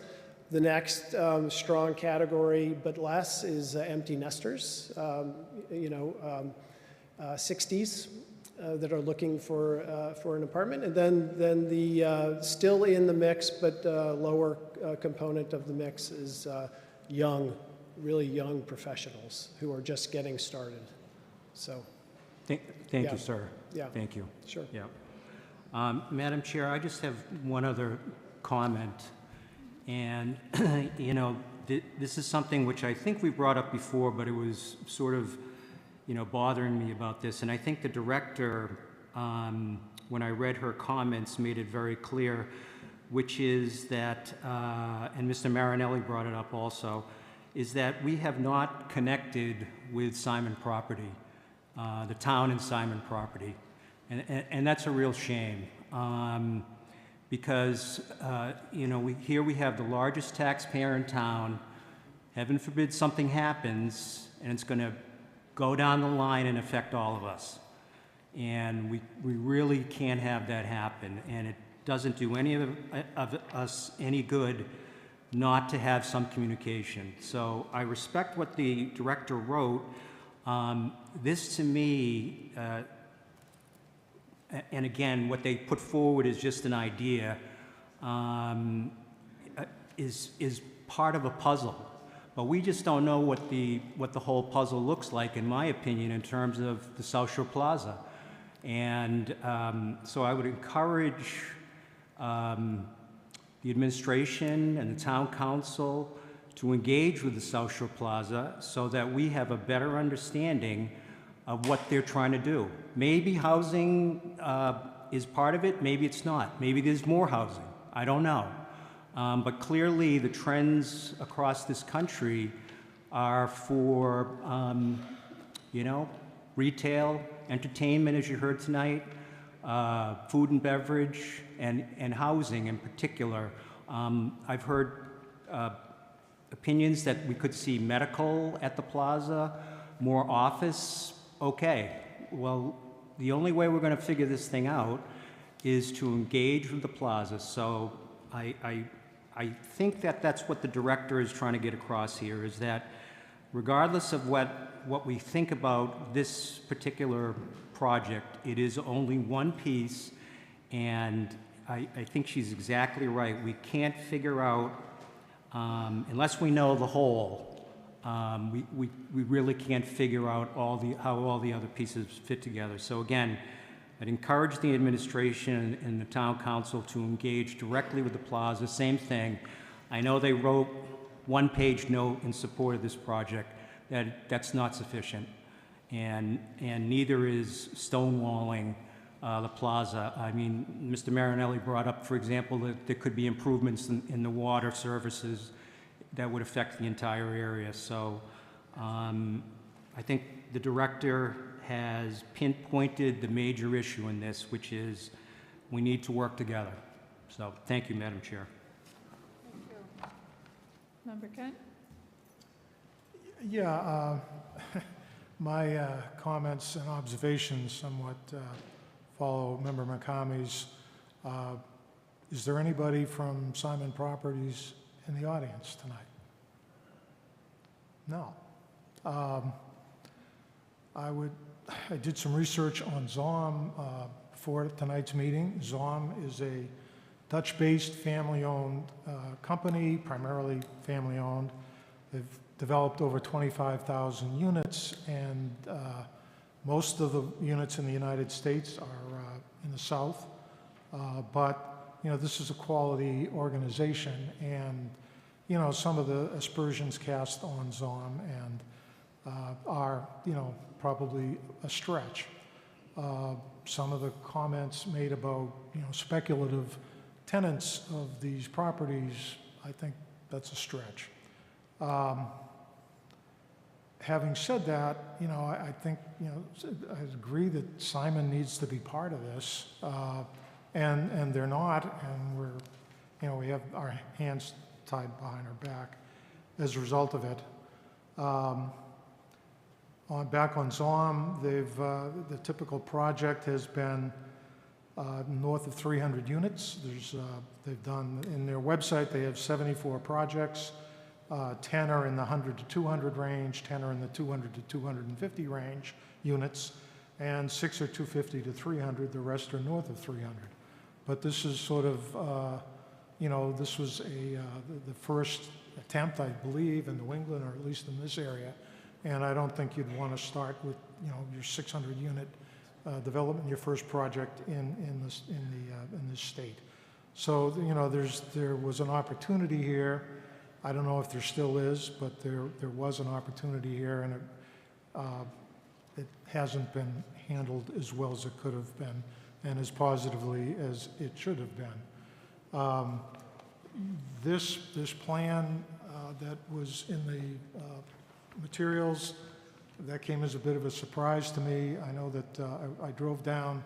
The next strong category, but less, is empty nesters, you know, 60s that are looking for an apartment. And then the still in the mix, but lower component of the mix is young, really young professionals who are just getting started. So, Thank you, sir. Yeah. Thank you. Sure. Yeah. Madam Chair, I just have one other comment. And, you know, this is something which I think we brought up before, but it was sort of, you know, bothering me about this. And I think the director, when I read her comments, made it very clear, which is that, and Mr. Marinelli brought it up also, is that we have not connected with Simon Property, the town and Simon Property. And that's a real shame. Because, you know, here we have the largest taxpayer in town. Heaven forbid something happens, and it's going to go down the line and affect all of us. And we really can't have that happen. And it doesn't do any of us any good not to have some communication. So I respect what the director wrote. This, to me, and again, what they put forward is just an idea, is part of a puzzle. But we just don't know what the whole puzzle looks like, in my opinion, in terms of the South Shore Plaza. And so I would encourage the administration and the town council to engage with the South Shore Plaza so that we have a better understanding of what they're trying to do. Maybe housing is part of it, maybe it's not. Maybe there's more housing, I don't know. But clearly the trends across this country are for, you know, retail, entertainment, as you heard tonight, food and beverage, and housing in particular. I've heard opinions that we could see medical at the plaza, more office. Okay, well, the only way we're going to figure this thing out is to engage with the plaza. So I think that that's what the director is trying to get across here, is that regardless of what we think about this particular project, it is only one piece, and I think she's exactly right. We can't figure out, unless we know the whole, we really can't figure out how all the other pieces fit together. So again, I'd encourage the administration and the town council to engage directly with the plaza. Same thing. I know they wrote one-page note in support of this project. That's not sufficient. And neither is stonewalling the plaza. I mean, Mr. Marinelli brought up, for example, that there could be improvements in the water services that would affect the entire area. So I think the director has pinpointed the major issue in this, which is we need to work together. So thank you, Madam Chair. Thank you. Member Kent? Yeah, my comments and observations somewhat follow Member McCamey's. Is there anybody from Simon Properties in the audience tonight? No. I did some research on ZOM for tonight's meeting. ZOM is a Dutch-based family-owned company, primarily family-owned. They've developed over 25,000 units, and most of the units in the United States are in the South. But, you know, this is a quality organization, and, you know, some of the aspersions cast on ZOM and are, you know, probably a stretch. Some of the comments made about, you know, speculative tenants of these properties, I think that's a stretch. Having said that, you know, I think, you know, I agree that Simon needs to be part of this, and they're not, and we're, you know, we have our hands tied behind our back as a result of it. Back on ZOM, the typical project has been north of 300 units. They've done, in their website, they have 74 projects. 10 are in the 100 to 200 range, 10 are in the 200 to 250 range units, and 6 are 250 to 300. The rest are north of 300. But this is sort of, you know, this was the first attempt, I believe, in New England, or at least in this area. And I don't think you'd want to start with, you know, your 600 unit development, your first project in this state. So, you know, there was an opportunity here. I don't know if there still is, but there was an opportunity here, and it hasn't been handled as well as it could have been, and as positively as it should have been. This plan that was in the materials, that came as a bit of a surprise to me. I know that I drove down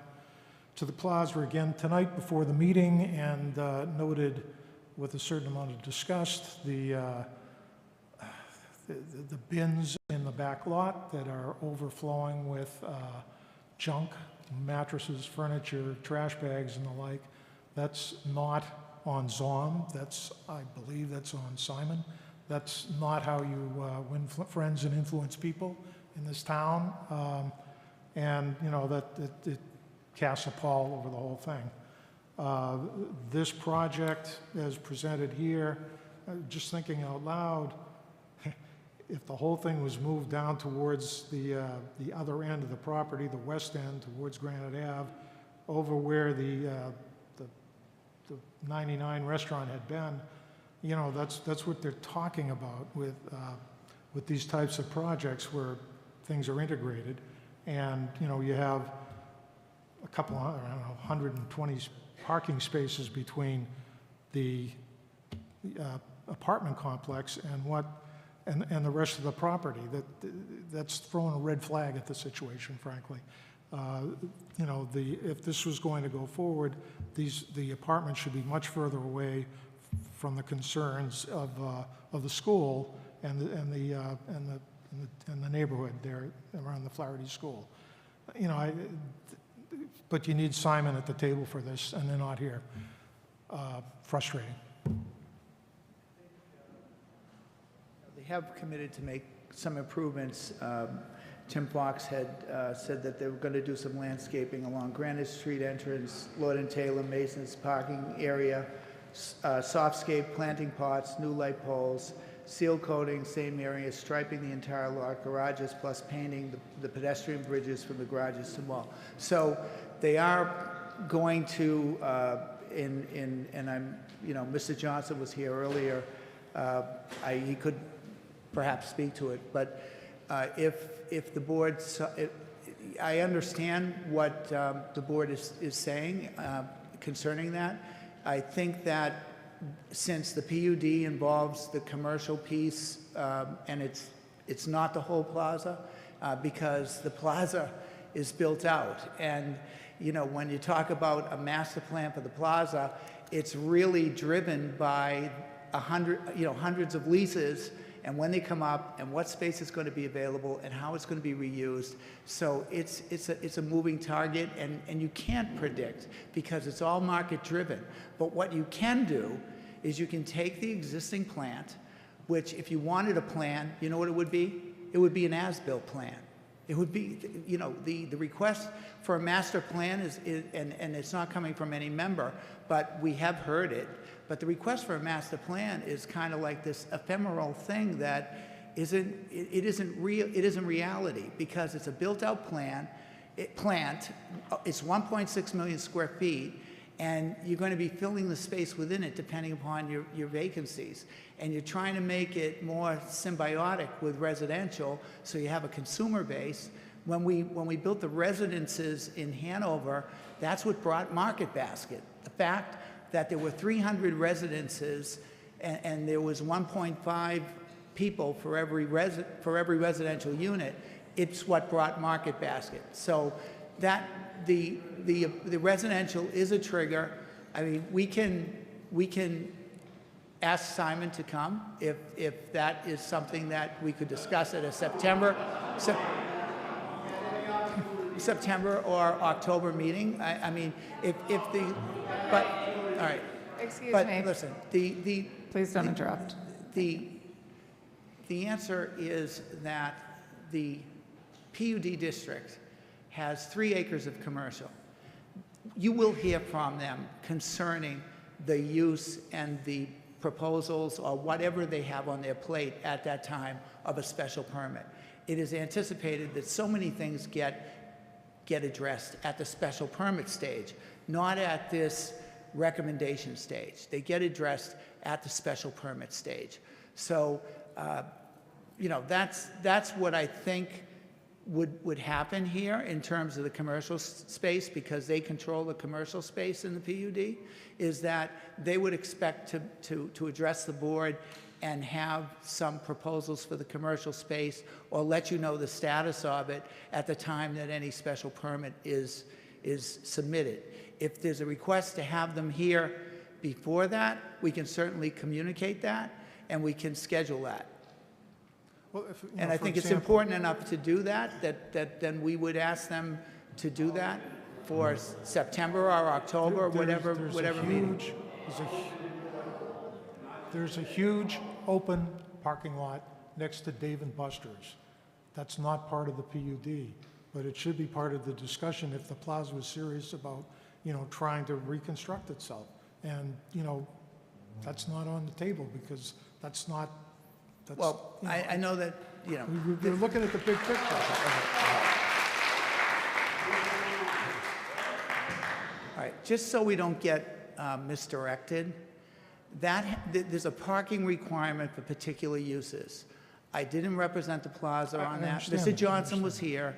to the plaza again tonight before the meeting and noted with a certain amount of disgust the bins in the back lot that are overflowing with junk, mattresses, furniture, trash bags, and the like. That's not on ZOM. I believe that's on Simon. That's not how you win friends and influence people in this town. And, you know, it casts a pall over the whole thing. This project, as presented here, just thinking out loud, if the whole thing was moved down towards the other end of the property, the west end, towards Granite Ave, over where the 99 restaurant had been, you know, that's what they're talking about with these types of projects where things are integrated, and, you know, you have a couple, I don't know, 120 parking spaces between the apartment complex and the rest of the property. That's throwing a red flag at the situation, frankly. You know, if this was going to go forward, the apartments should be much further away from the concerns of the school and the neighborhood there around the Flaherty School. You know, but you need Simon at the table for this, and they're not here. Frustrating. They have committed to make some improvements. Tim Fox had said that they were going to do some landscaping along Granite Street entrance, Lord and Taylor Mason's parking area, softscape, planting pots, new light poles, seal coating, same area, striping the entire lot, garages, plus painting the pedestrian bridges from the garages to the mall. So they are going to, and I'm, you know, Mr. Johnson was here earlier. He could perhaps speak to it, but if the board, I understand what the board is saying concerning that. I think that since the PUD involves the commercial piece, and it's not the whole plaza, because the plaza is built out. And, you know, when you talk about a master plan for the plaza, it's really driven by hundreds of leases, and when they come up, and what space is going to be available, and how it's going to be reused. So it's a moving target, and you can't predict because it's all market driven. But what you can do is you can take the existing plant, which if you wanted a plan, you know what it would be? It would be an as-built plan. It would be, you know, the request for a master plan is and it's not coming from any member, but we have heard it. But the request for a master plan is kind of like this ephemeral thing that isn't reality, because it's a built-out plant. It's 1.6 million square feet, and you're going to be filling the space within it depending upon your vacancies. And you're trying to make it more symbiotic with residential, so you have a consumer base. When we built the residences in Hanover, that's what brought Market Basket. The fact that there were 300 residences and there was 1.5 people for every residential unit, it's what brought Market Basket. So that the residential is a trigger. I mean, we can ask Simon to come if that is something that we could discuss at a September or October meeting. I mean, but all right. Excuse but me. Listen, Please don't interrupt. The answer is that the PUD district has 3 acres of commercial. You will hear from them concerning the use and the proposals or whatever they have on their plate at that time of a special permit. It is anticipated that so many things get addressed at the special permit stage, not at this recommendation stage. They get addressed at the special permit stage. So, you know, that's what I think would happen here in terms of the commercial space, because they control the commercial space in the PUD, is that they would expect to address the board and have some proposals for the commercial space, or let you know the status of it at the time that any special permit is submitted. If there's a request to have them here before that, we can certainly communicate that, and we can schedule that. Well, And I think it's important enough to do that then we would ask them to do that for September or October, whatever meeting. There's a huge open parking lot next to Dave & Buster's. That's not part of the PUD, but it should be part of the discussion if the plaza was serious about, you know, trying to reconstruct itself. And, you know, that's not on the table because that's not. Well, you know, I know that, you know. We're looking at the big picture. All right, just so we don't get misdirected, there's a parking requirement for particular uses. I didn't represent the plaza on that. Mr. Johnson was here.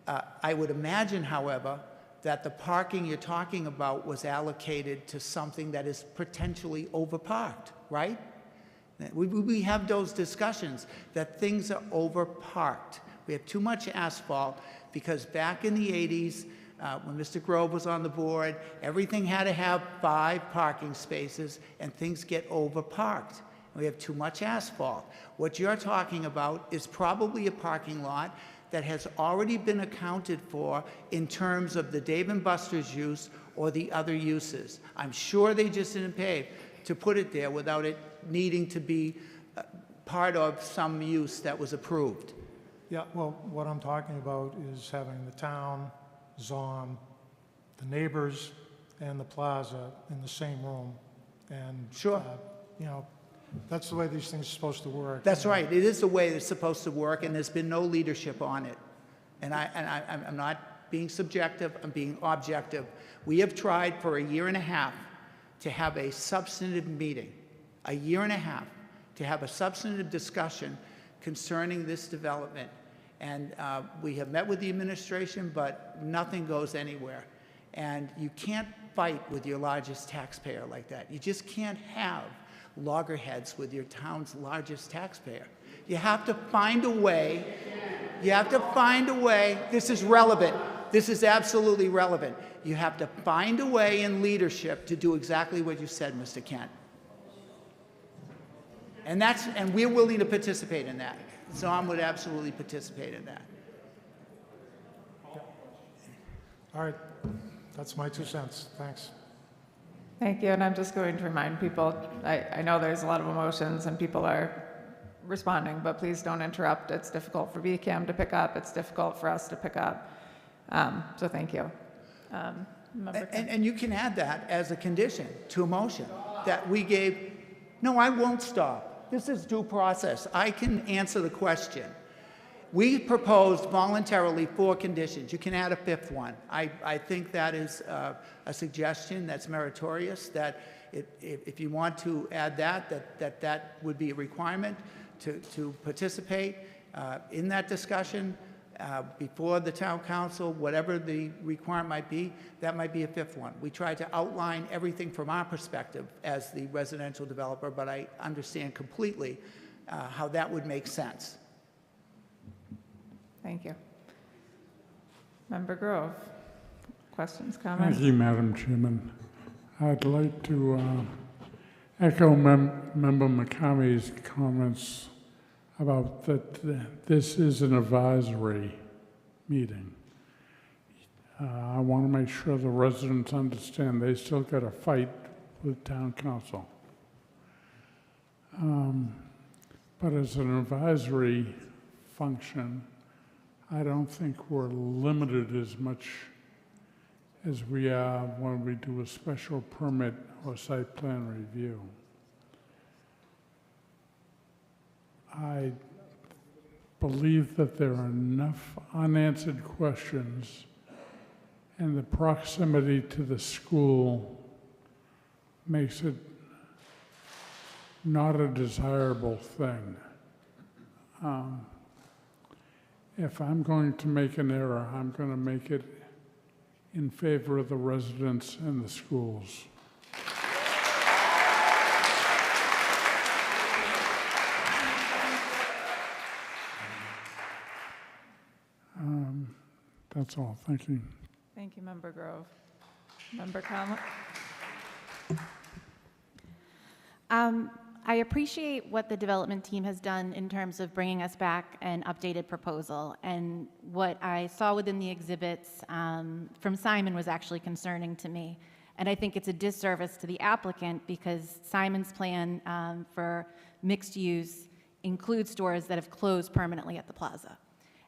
I would imagine, however, that the parking you're talking about was allocated to something that is potentially overparked, right? We have those discussions that things are overparked. We have too much asphalt because back in the 80s, when Mr. Grove was on the board, everything had to have 5 parking spaces and things get overparked. We have too much asphalt. What you're talking about is probably a parking lot that has already been accounted for in terms of the Dave & Buster's use or the other uses. I'm sure they just didn't pay to put it there without it needing to be part of some use that was approved. Yeah, well, what I'm talking about is having the town, ZOM, the neighbors, and the plaza in the same room. And, sure. You know, that's the way these things are supposed to work. That's right. It is the way it's supposed to work, and there's been no leadership on it. And I'm not being subjective, I'm being objective. We have tried for a year and a half to have a substantive meeting, a year and a half, to have a substantive discussion concerning this development. And we have met with the administration, but nothing goes anywhere. And you can't fight with your largest taxpayer like that. You just can't have loggerheads with your town's largest taxpayer. You have to find a way. You have to find a way. This is relevant. This is absolutely relevant. You have to find a way in leadership to do exactly what you said, Mr. Kent. And we're willing to participate in that. ZOM would absolutely participate in that. All right, that's my 2 cents. Thanks. Thank you, and I'm just going to remind people, I know there's a lot of emotions and people are responding, but please don't interrupt. It's difficult for BCAM to pick up. It's difficult for us to pick up. So thank you. And you can add that as a condition to a motion that we gave. No, I won't stop. This is due process. I can answer the question. We proposed voluntarily 4 conditions. You can add a 5th one. I think that is a suggestion that's meritorious, that if you want to add that would be a requirement to participate in that discussion before the town council, whatever the requirement might be, that might be a 5th one. We tried to outline everything from our perspective as the residential developer, but I understand completely how that would make sense. Thank you. Member Grove, questions, comments? Thank you, Madam Chairman. I'd like to echo Member McCamey's comments about that this is an advisory meeting. I want to make sure the residents understand they still got to fight with town council. But as an advisory function, I don't think we're limited as much as we are when we do a special permit or site plan review. I believe that there are enough unanswered questions, and the proximity to the school makes it not a desirable thing. If I'm going to make an error, I'm going to make it in favor of the residents and the schools. That's all. Thank you. Thank you, Member Grove. Member Conlon? I appreciate what the development team has done in terms of bringing us back an updated proposal. And what I saw within the exhibits from Simon was actually concerning to me. And I think it's a disservice to the applicant because Simon's plan for mixed use includes stores that have closed permanently at the plaza.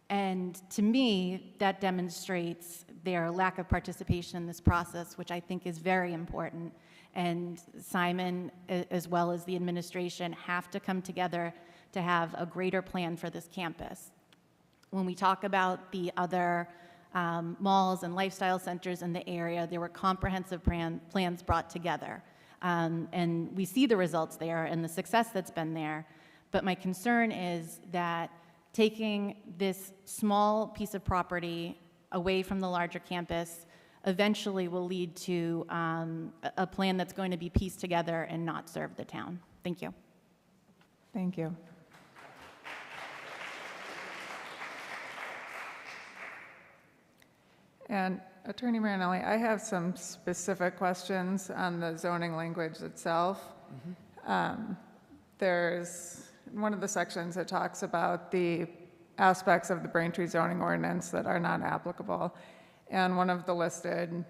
And to me, that demonstrates their lack of participation in this process, which I think is very important. And Simon, as well as the administration, have to come together to have a greater plan for this campus. When we talk about the other malls and lifestyle centers in the area, there were comprehensive plans brought together. And we see the results there and the success that's been there. But my concern is that taking this small piece of property away from the larger campus eventually will lead to a plan that's going to be pieced together and not serve the town. Thank you. Thank you. And Attorney Marinelli, I have some specific questions on the zoning language itself. There's one of the sections that talks about the aspects of the Braintree zoning ordinance that are not applicable. And one of the listed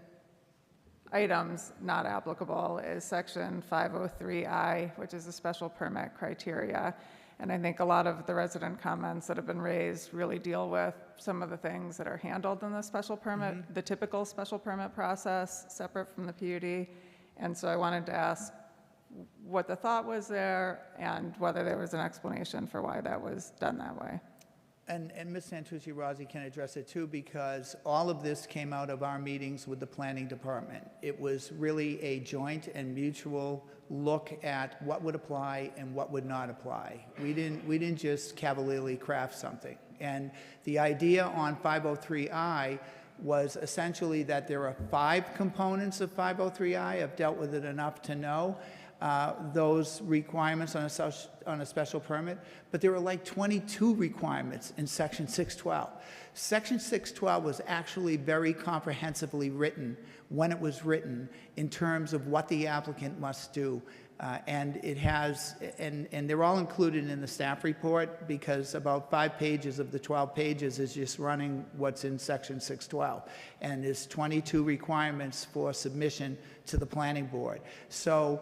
items not applicable is section 503I, which is a special permit criteria. And I think a lot of the resident comments that have been raised really deal with some of the things that are handled in the special permit, the typical special permit process, separate from the PUD. And so I wanted to ask what the thought was there and whether there was an explanation for why that was done that way. And Ms. Santucci-Rossi can address it too, because all of this came out of our meetings with the planning department. It was really a joint and mutual look at what would apply and what would not apply. We didn't just cavalierly craft something. And the idea on 503I was essentially that there are 5 components of 503I. I've dealt with it enough to know those requirements on a special permit, but there were like 22 requirements in Section 612. Section 612 was actually very comprehensively written when it was written in terms of what the applicant must do. And it has, and they're all included in the staff report because about 5 pages of the 12 pages is just running what's in Section 612. And there's 22 requirements for submission to the planning board. So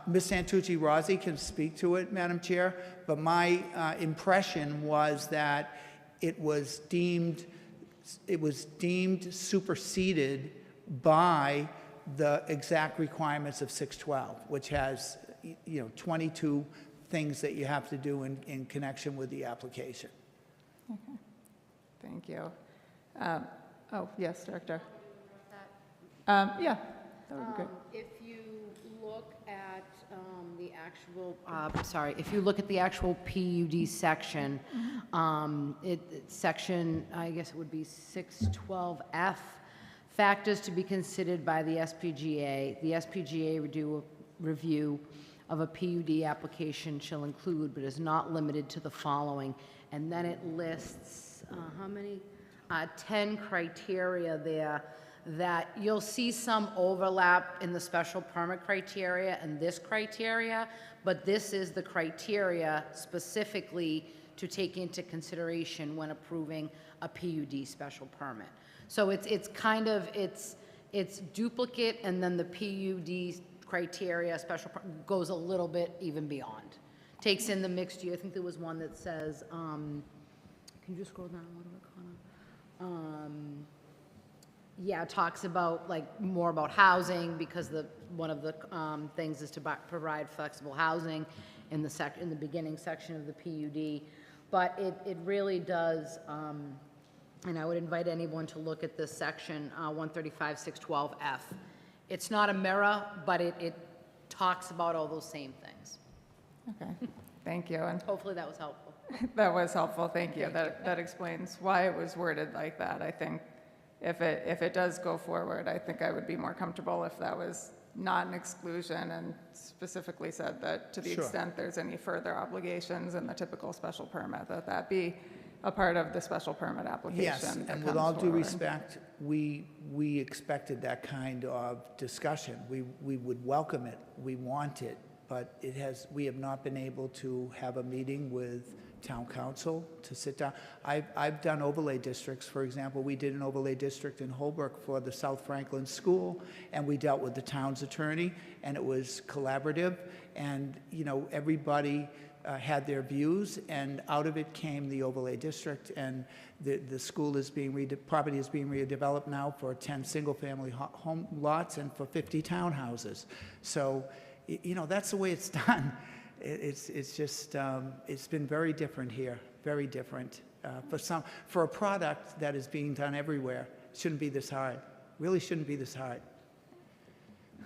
Ms. Santucci Rossi can speak to it, Madam Chair, but my impression was that it was deemed superseded by the exact requirements of 612, which has 22 things that you have to do in connection with the application. Okay. Thank you. Oh, yes, Director. Yeah, that would be good. If you look at the actual, sorry, if you look at the actual PUD section, section, I guess it would be 612F, factors to be considered by the SPGA. The SPGA review of a PUD application shall include, but is not limited to the following. And then it lists, how many? 10 criteria there that you'll see some overlap in the special permit criteria and this criteria, but this is the criteria specifically to take into consideration when approving a PUD special permit. So it's kind of, it's duplicate, and then the PUD criteria special goes a little bit even beyond. Takes in the mixed use. I think there was one that says, can you just scroll down a little bit, Connor? Yeah, it talks about more about housing, because one of the things is to provide flexible housing in the beginning section of the PUD. But it really does, and I would invite anyone to look at this section, 135-612F. It's not a mirror, but it talks about all those same things. Okay, thank you. And hopefully that was helpful. That was helpful, thank you. That explains why it was worded like that. I think if it does go forward, I think I would be more comfortable if that was not an exclusion and specifically said that to the extent there's any further obligations in the typical special permit, that be a part of the special permit application. Yes, and with all due respect, we expected that kind of discussion. We would welcome it, we want it, but we have not been able to have a meeting with town council to sit down. I've done overlay districts. For example, we did an overlay district in Holbrook for the South Franklin School, and we dealt with the town's attorney, and it was collaborative, and everybody had their views, and out of it came the overlay district, and the school is property is being redeveloped now for 10 single-family home lots and for 50 townhouses. So, that's the way it's done. It's just it's been very different here, very different for a product that is being done everywhere. It shouldn't be this hard. Really shouldn't be this hard.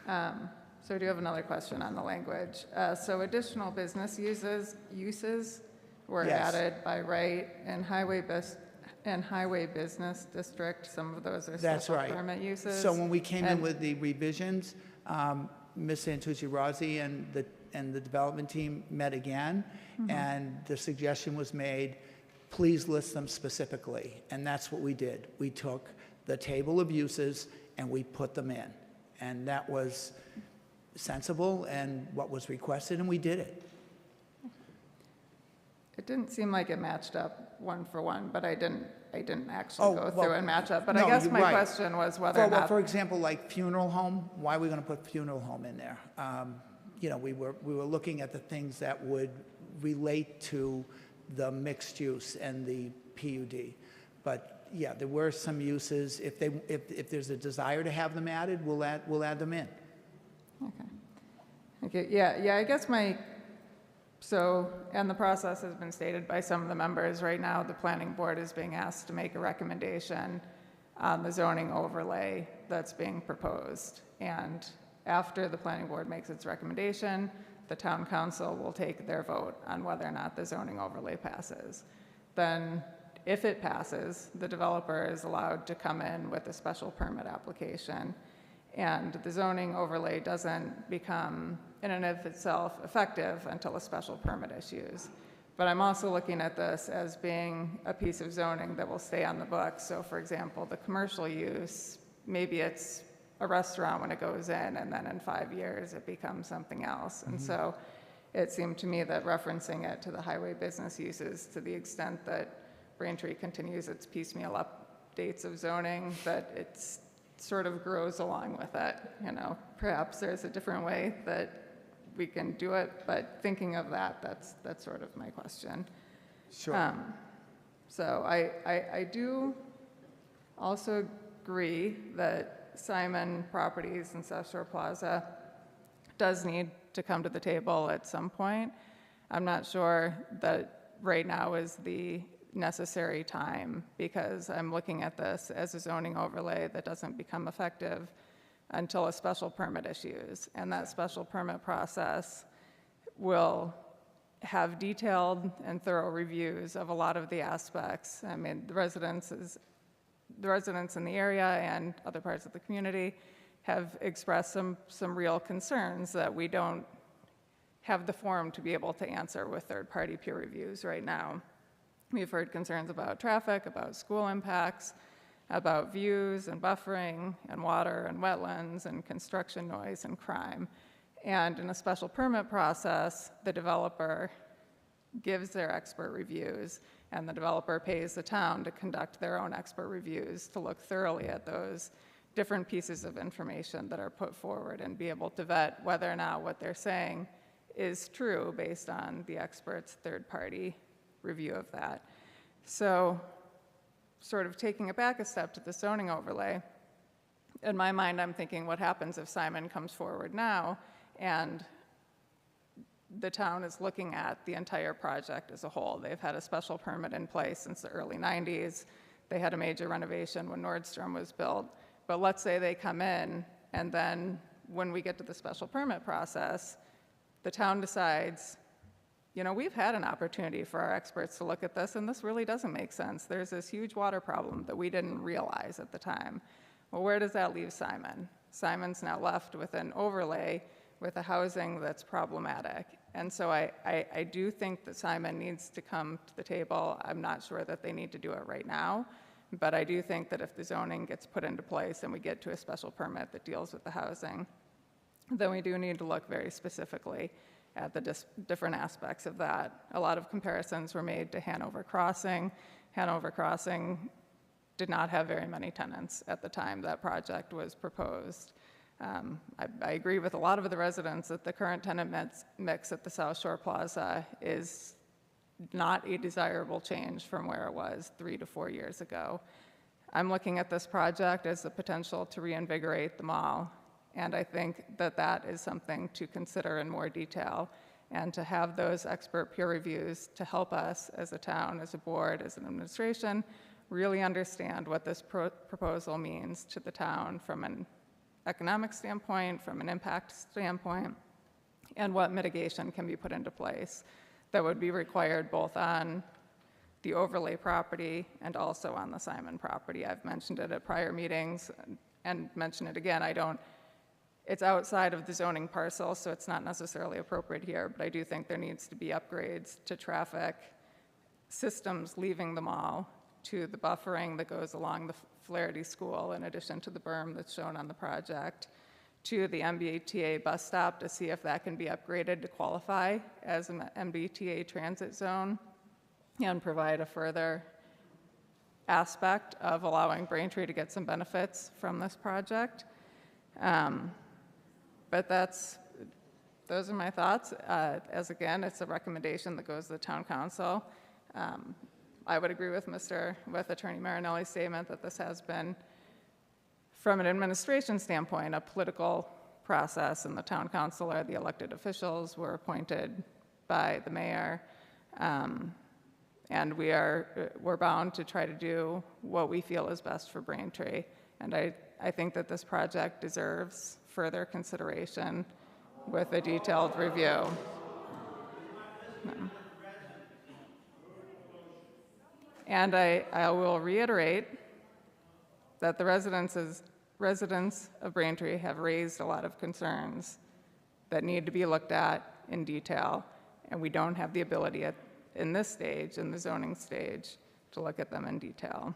So I do have another question on the language. So additional business uses were added by right and highway business district. Some of those are special permit uses. So when we came in with the revisions, Ms. Santucci Rossi and the development team met again, and the suggestion was made, please list them specifically. And that's what we did. We took the table of uses and we put them in. And that was sensible and what was requested, and we did it. It didn't seem like it matched up one for one, but I didn't actually go through and match up. But I guess my question was whether or not. For example, like funeral home, why are we going to put funeral home in there? We were looking at the things that would relate to the mixed use and the PUD. But yeah, there were some uses. If there's a desire to have them added, we'll add them in. Okay. Yeah. I guess and the process has been stated by some of the members. Right now, the planning board is being asked to make a recommendation on the zoning overlay that's being proposed. And after the planning board makes its recommendation, the town council will take their vote on whether or not the zoning overlay passes. Then, if it passes, the developer is allowed to come in with a special permit application, and the zoning overlay doesn't become in and of itself effective until a special permit issues. But I'm also looking at this as being a piece of zoning that will stay on the books. So for example, the commercial use, maybe it's a restaurant when it goes in, and then in 5 years it becomes something else. And so it seemed to me that referencing it to the highway business uses, to the extent that Braintree continues its piecemeal updates of zoning, that it's sort of grows along with it. Perhaps there's a different way that we can do it, but thinking of that, that's sort of my question. Sure. So I do also agree that Simon Properties and South Shore Plaza does need to come to the table at some point. I'm not sure that right now is the necessary time, because I'm looking at this as a zoning overlay that doesn't become effective until a special permit issues. And that special permit process will have detailed and thorough reviews of a lot of the aspects. I mean, the residents in the area and other parts of the community have expressed some real concerns that we don't have the forum to be able to answer with third-party peer reviews right now. We've heard concerns about traffic, about school impacts, about views and buffering and water and wetlands and construction noise and crime. And in a special permit process, the developer gives their expert reviews, and the developer pays the town to conduct their own expert reviews to look thoroughly at those different pieces of information that are put forward and be able to vet whether or not what they're saying is true based on the expert's third-party review of that. So, sort of taking it back a step to the zoning overlay, in my mind, I'm thinking, what happens if Simon comes forward now and the town is looking at the entire project as a whole? They've had a special permit in place since the early 90s. They had a major renovation when Nordstrom was built. But let's say they come in, and then when we get to the special permit process, the town decides, you know, we've had an opportunity for our experts to look at this, and this really doesn't make sense. There's this huge water problem that we didn't realize at the time. Well, where does that leave Simon? Simon's now left with an overlay with a housing that's problematic. And so I do think that Simon needs to come to the table. I'm not sure that they need to do it right now, but I do think that if the zoning gets put into place and we get to a special permit that deals with the housing, then we do need to look very specifically at the different aspects of that. A lot of comparisons were made to Hanover Crossing. Hanover Crossing did not have very many tenants at the time that project was proposed. I agree with a lot of the residents that the current tenant mix at the South Shore Plaza is not a desirable change from where it was 3 to 4 years ago. I'm looking at this project as the potential to reinvigorate the mall, and I think that that is something to consider in more detail, and to have those expert peer reviews to help us as a town, as a board, as an administration, really understand what this proposal means to the town from an economic standpoint, from an impact standpoint, and what mitigation can be put into place that would be required both on the overlay property and also on the Simon property. I've mentioned it at prior meetings and mention it again. It's outside of the zoning parcel, so it's not necessarily appropriate here, but I do think there needs to be upgrades to traffic systems leaving the mall, to the buffering that goes along the Flaherty School, in addition to the berm that's shown on the project, to the MBTA bus stop to see if that can be upgraded to qualify as an MBTA transit zone and provide a further aspect of allowing Braintree to get some benefits from this project. But those are my thoughts. As again, it's a recommendation that goes to the town council. I would agree with Attorney Marinelli's statement that this has been, from an administration standpoint, a political process, and the town council or the elected officials were appointed by the mayor. And we're bound to try to do what we feel is best for Braintree. And I think that this project deserves further consideration with a detailed review. And I will reiterate that the residents of Braintree have raised a lot of concerns that need to be looked at in detail, and we don't have the ability in this stage, in the zoning stage, to look at them in detail.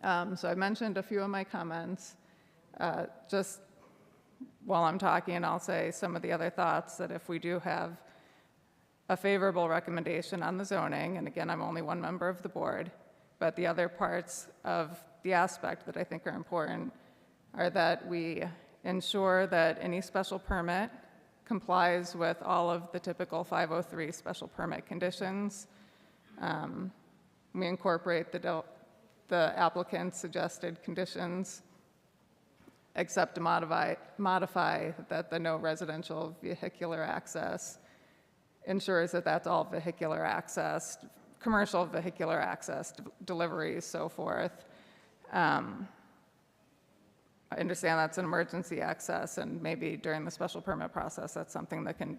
So I mentioned a few of my comments. Just while I'm talking, I'll say some of the other thoughts, that if we do have a favorable recommendation on the zoning, and again, I'm only one member of the board, but the other parts of the aspect that I think are important are that we ensure that any special permit complies with all of the typical 503 special permit conditions. We incorporate the applicant's suggested conditions, except to modify that the no residential vehicular access ensures that that's all vehicular access, commercial vehicular access, deliveries, so forth. I understand that's an emergency access, and maybe during the special permit process, that's something that can,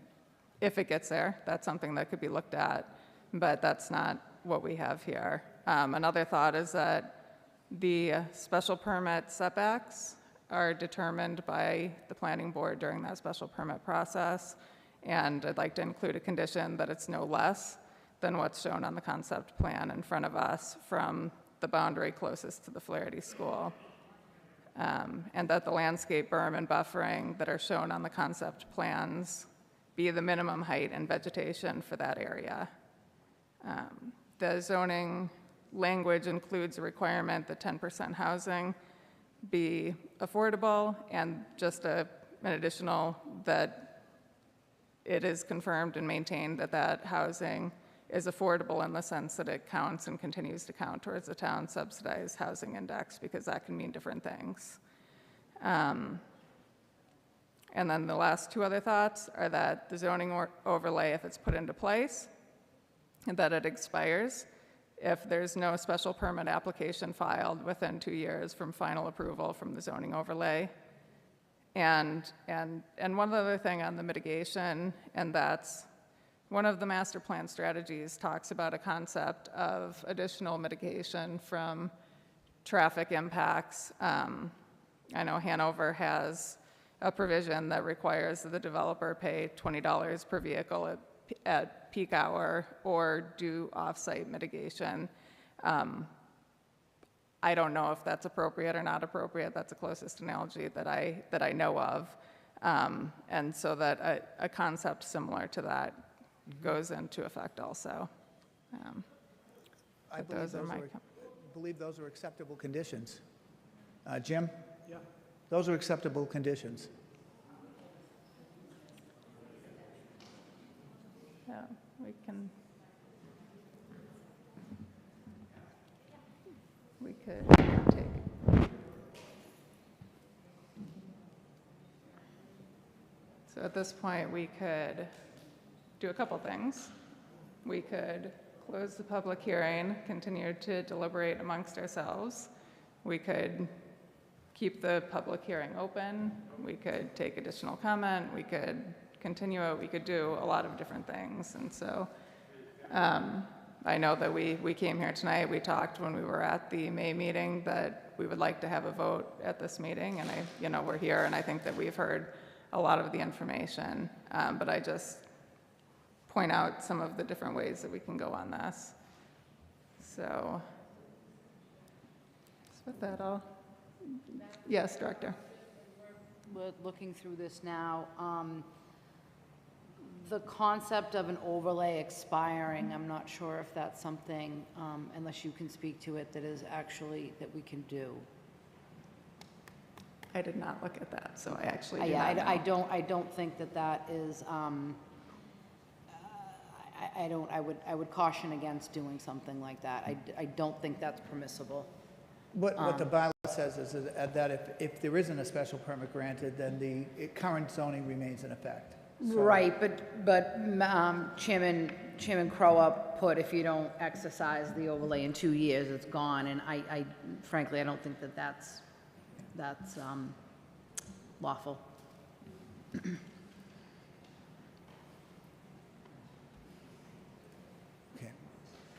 if it gets there, that's something that could be looked at, but that's not what we have here. Another thought is that the special permit setbacks are determined by the planning board during that special permit process, and I'd like to include a condition that it's no less than what's shown on the concept plan in front of us from the boundary closest to the Flaherty School. And that the landscape berm and buffering that are shown on the concept plans be the minimum height and vegetation for that area. The zoning language includes a requirement that 10% housing be affordable, and just an additional that it is confirmed and maintained that that housing is affordable in the sense that it counts and continues to count towards the town's subsidized housing index, because that can mean different things. And then the last two other thoughts are that the zoning overlay, if it's put into place, that it expires if there's no special permit application filed within 2 years from final approval from the zoning overlay. And one other thing on the mitigation, and that's one of the master plan strategies talks about a concept of additional mitigation from traffic impacts. I know Hanover has a provision that requires that the developer pay $20 per vehicle at peak hour or do off-site mitigation. I don't know if that's appropriate or not appropriate. That's the closest analogy that I know of. And so that a concept similar to that goes into effect also. I believe those are acceptable conditions. Jim? Yeah. Those are acceptable conditions. Yeah, we could take. So at this point, we could do a couple things. We could close the public hearing, continue to deliberate amongst ourselves. We could keep the public hearing open. We could take additional comment. We could continue it. We could do a lot of different things. And so I know that we came here tonight. We talked when we were at the May meeting that we would like to have a vote at this meeting. And we're here, and I think that we've heard a lot of the information. But I just point out some of the different ways that we can go on this. So with that, yes, Director. We're looking through this now. The concept of an overlay expiring, I'm not sure if that's something, unless you can speak to it, that is actually, that we can do. I did not look at that, so I actually do not know. I don't think that is, I would caution against doing something like that. I don't think that's permissible. What the bylaw says is that if there isn't a special permit granted, then the current zoning remains in effect. So, right, but Chairman Crowe put if you don't exercise the overlay in 2 years, it's gone, and I frankly, I don't think that's lawful. Okay.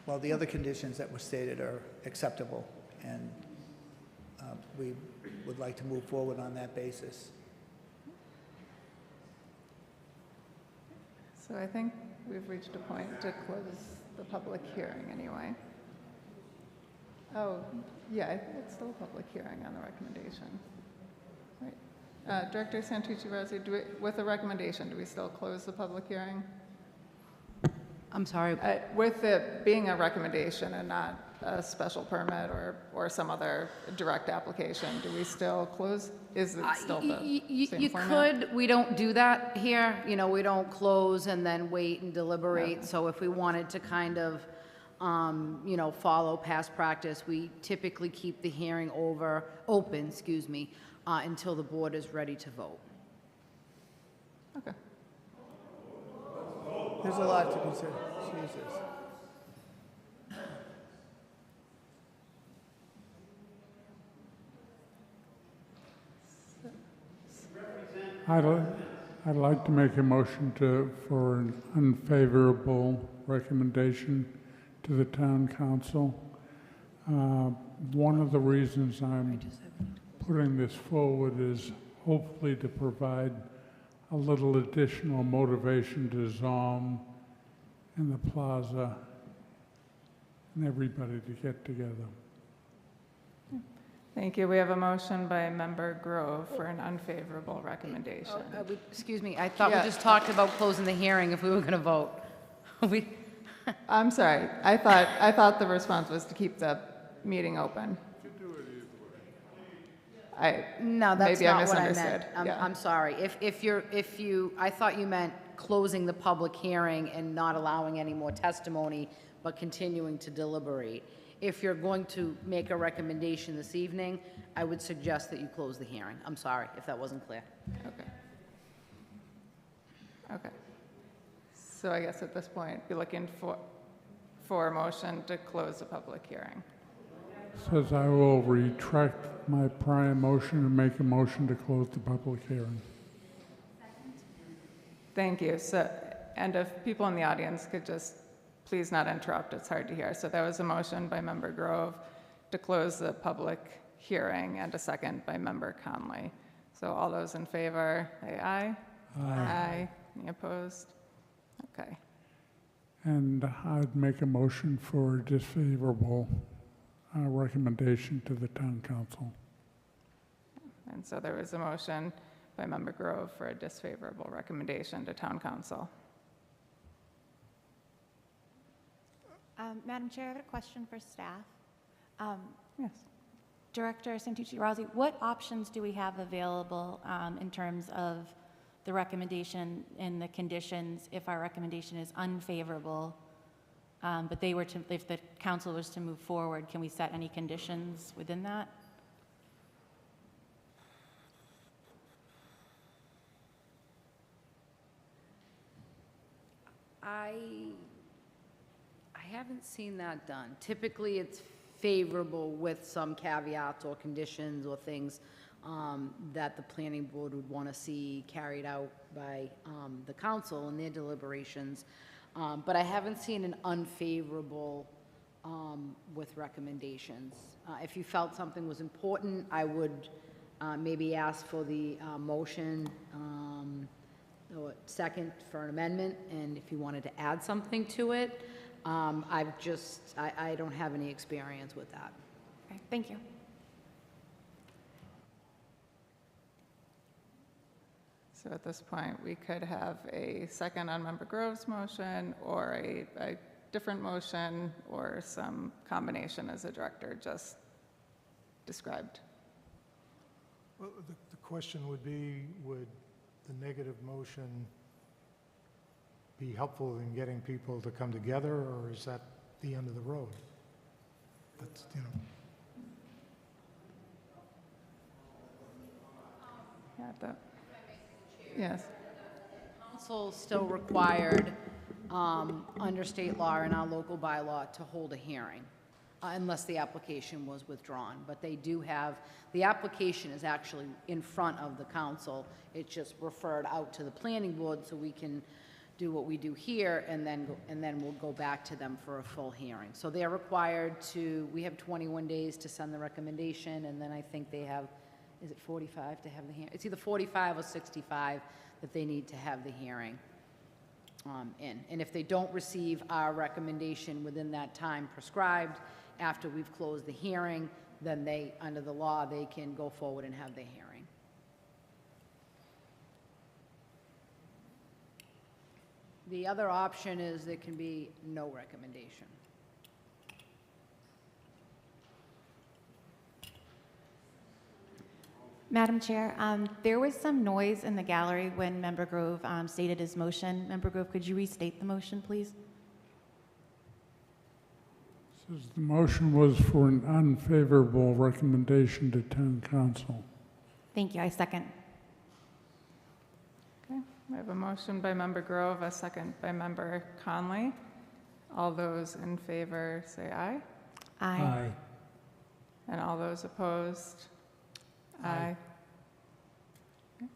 Well, the other conditions that were stated are acceptable, and we would like to move forward on that basis. So I think we've reached a point to close the public hearing anyway. Oh, yeah, it's still a public hearing on the recommendation. Right. Director Santucci-Rossi, with a recommendation, do we still close the public hearing? I'm sorry? With it being a recommendation and not a special permit or some other direct application, do we still close? Is it still the same You format? could, we don't do that here, you know, we don't close and then wait and deliberate. Okay. So if we wanted to kind of, you know, follow past practice, we typically keep the hearing open, until the board is ready to vote. Okay. There's a lot to consider. Jesus. I'd like to make a motion for an unfavorable recommendation to the town council. One of the reasons I'm putting this forward is hopefully to provide a little additional motivation to Zom and the plaza and everybody to get together. Thank you. We have a motion by Member Grove for an unfavorable recommendation. Excuse me, I thought we Yeah. just talked about closing the hearing if we were going to vote. I'm sorry. I thought the response was to keep the meeting open. No, that's Maybe I not what I meant. misunderstood. Yeah. I'm sorry. I thought you meant closing the public hearing and not allowing any more testimony, but continuing to deliberate. If you're going to make a recommendation this evening, I would suggest that you close the hearing. I'm sorry if that wasn't clear. Okay. Okay. So I guess at this point, be looking for a motion to close the public hearing. Says I will retract my prior motion and make a motion to close the public hearing. Thank you. So, and if people in the audience could just please not interrupt, it's hard to hear. So that was a motion by Member Grove to close the public hearing and a second by Member Conley. So all those in favor, say aye. Aye. Any opposed? Okay. And I'd make a motion for a disfavorable recommendation to the town council. And so there was a motion by Member Grove for a disfavorable recommendation to town council. Madam Chair, I have a question for staff. Yes. Director Santucci-Rossi, what options do we have available in terms of the recommendation and the conditions if our recommendation is unfavorable, but if the council was to move forward, can we set any conditions within that? I haven't seen that done. Typically, it's favorable with some caveats or conditions or things that the planning board would want to see carried out by the council in their deliberations. But I haven't seen an unfavorable with recommendations. If you felt something was important, I would maybe ask for the motion or second for an amendment, and if you wanted to add something to it. I don't have any experience with that. Okay, thank you. So at this point, we could have a second on Member Grove's motion or a different motion or some combination as the director just described. Well, the question would be, would the negative motion be helpful in getting people to come together, or is that the end of the road? That's, you know. Yes. Council still required, under state law and our local bylaw, to hold a hearing, unless the application was withdrawn. But they do have, the application is actually in front of the council. It's just referred out to the planning board so we can do what we do here, and then we'll go back to them for a full hearing. So they're required to, we have 21 days to send the recommendation, and then I think they have, is it 45 to have the hearing? It's either 45 or 65 that they need to have the hearing in. And if they don't receive our recommendation within that time prescribed, after we've closed the hearing, then they, under the law, they can go forward and have the hearing. The other option is there can be no recommendation. Madam Chair, there was some noise in the gallery when Member Grove stated his motion. Member Grove, could you restate the motion, please? Says the motion was for an unfavorable recommendation to town council. Thank you. I second. Okay, we have a motion by Member Grove, a second by Member Conley. All those in favor say aye. Aye. And all those opposed? Aye. Okay,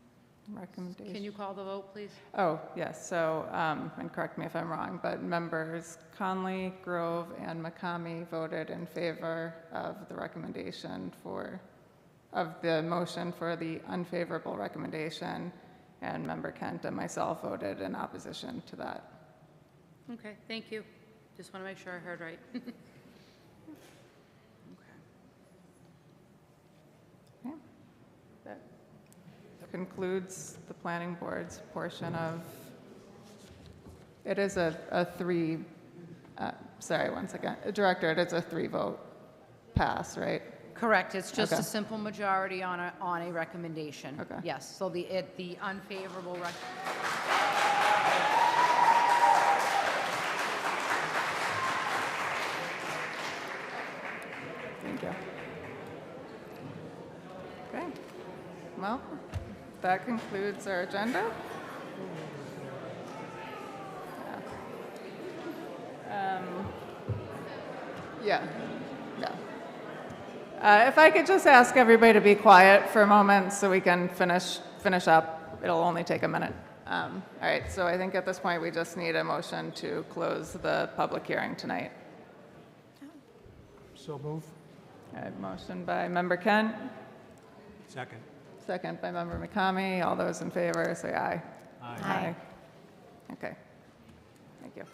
recommendation. Can you call the vote, please? Oh, yes, so, and correct me if I'm wrong, but members Conley, Grove, and McCamey voted in favor of the recommendation of the motion for the unfavorable recommendation, and Member Kent and myself voted in opposition to that. Okay, thank you. Just want to make sure I heard right. Okay. That concludes the planning board's portion of, it is a three, sorry, one second. Director, it is a 3-vote pass, right? Correct, it's just Okay. a simple majority on a recommendation. Okay. Yes, so the unfavorable Thank you. Okay, well, that concludes our agenda. Yeah, yeah. If I could just ask everybody to be quiet for a moment so we can finish up. It'll only take a minute. All right, so I think at this point we just need a motion to close the public hearing tonight. So move. I have motion by Member Kent, Second. second by Member McCamey. All those in favor, say aye. Aye. Aye. Okay, thank you.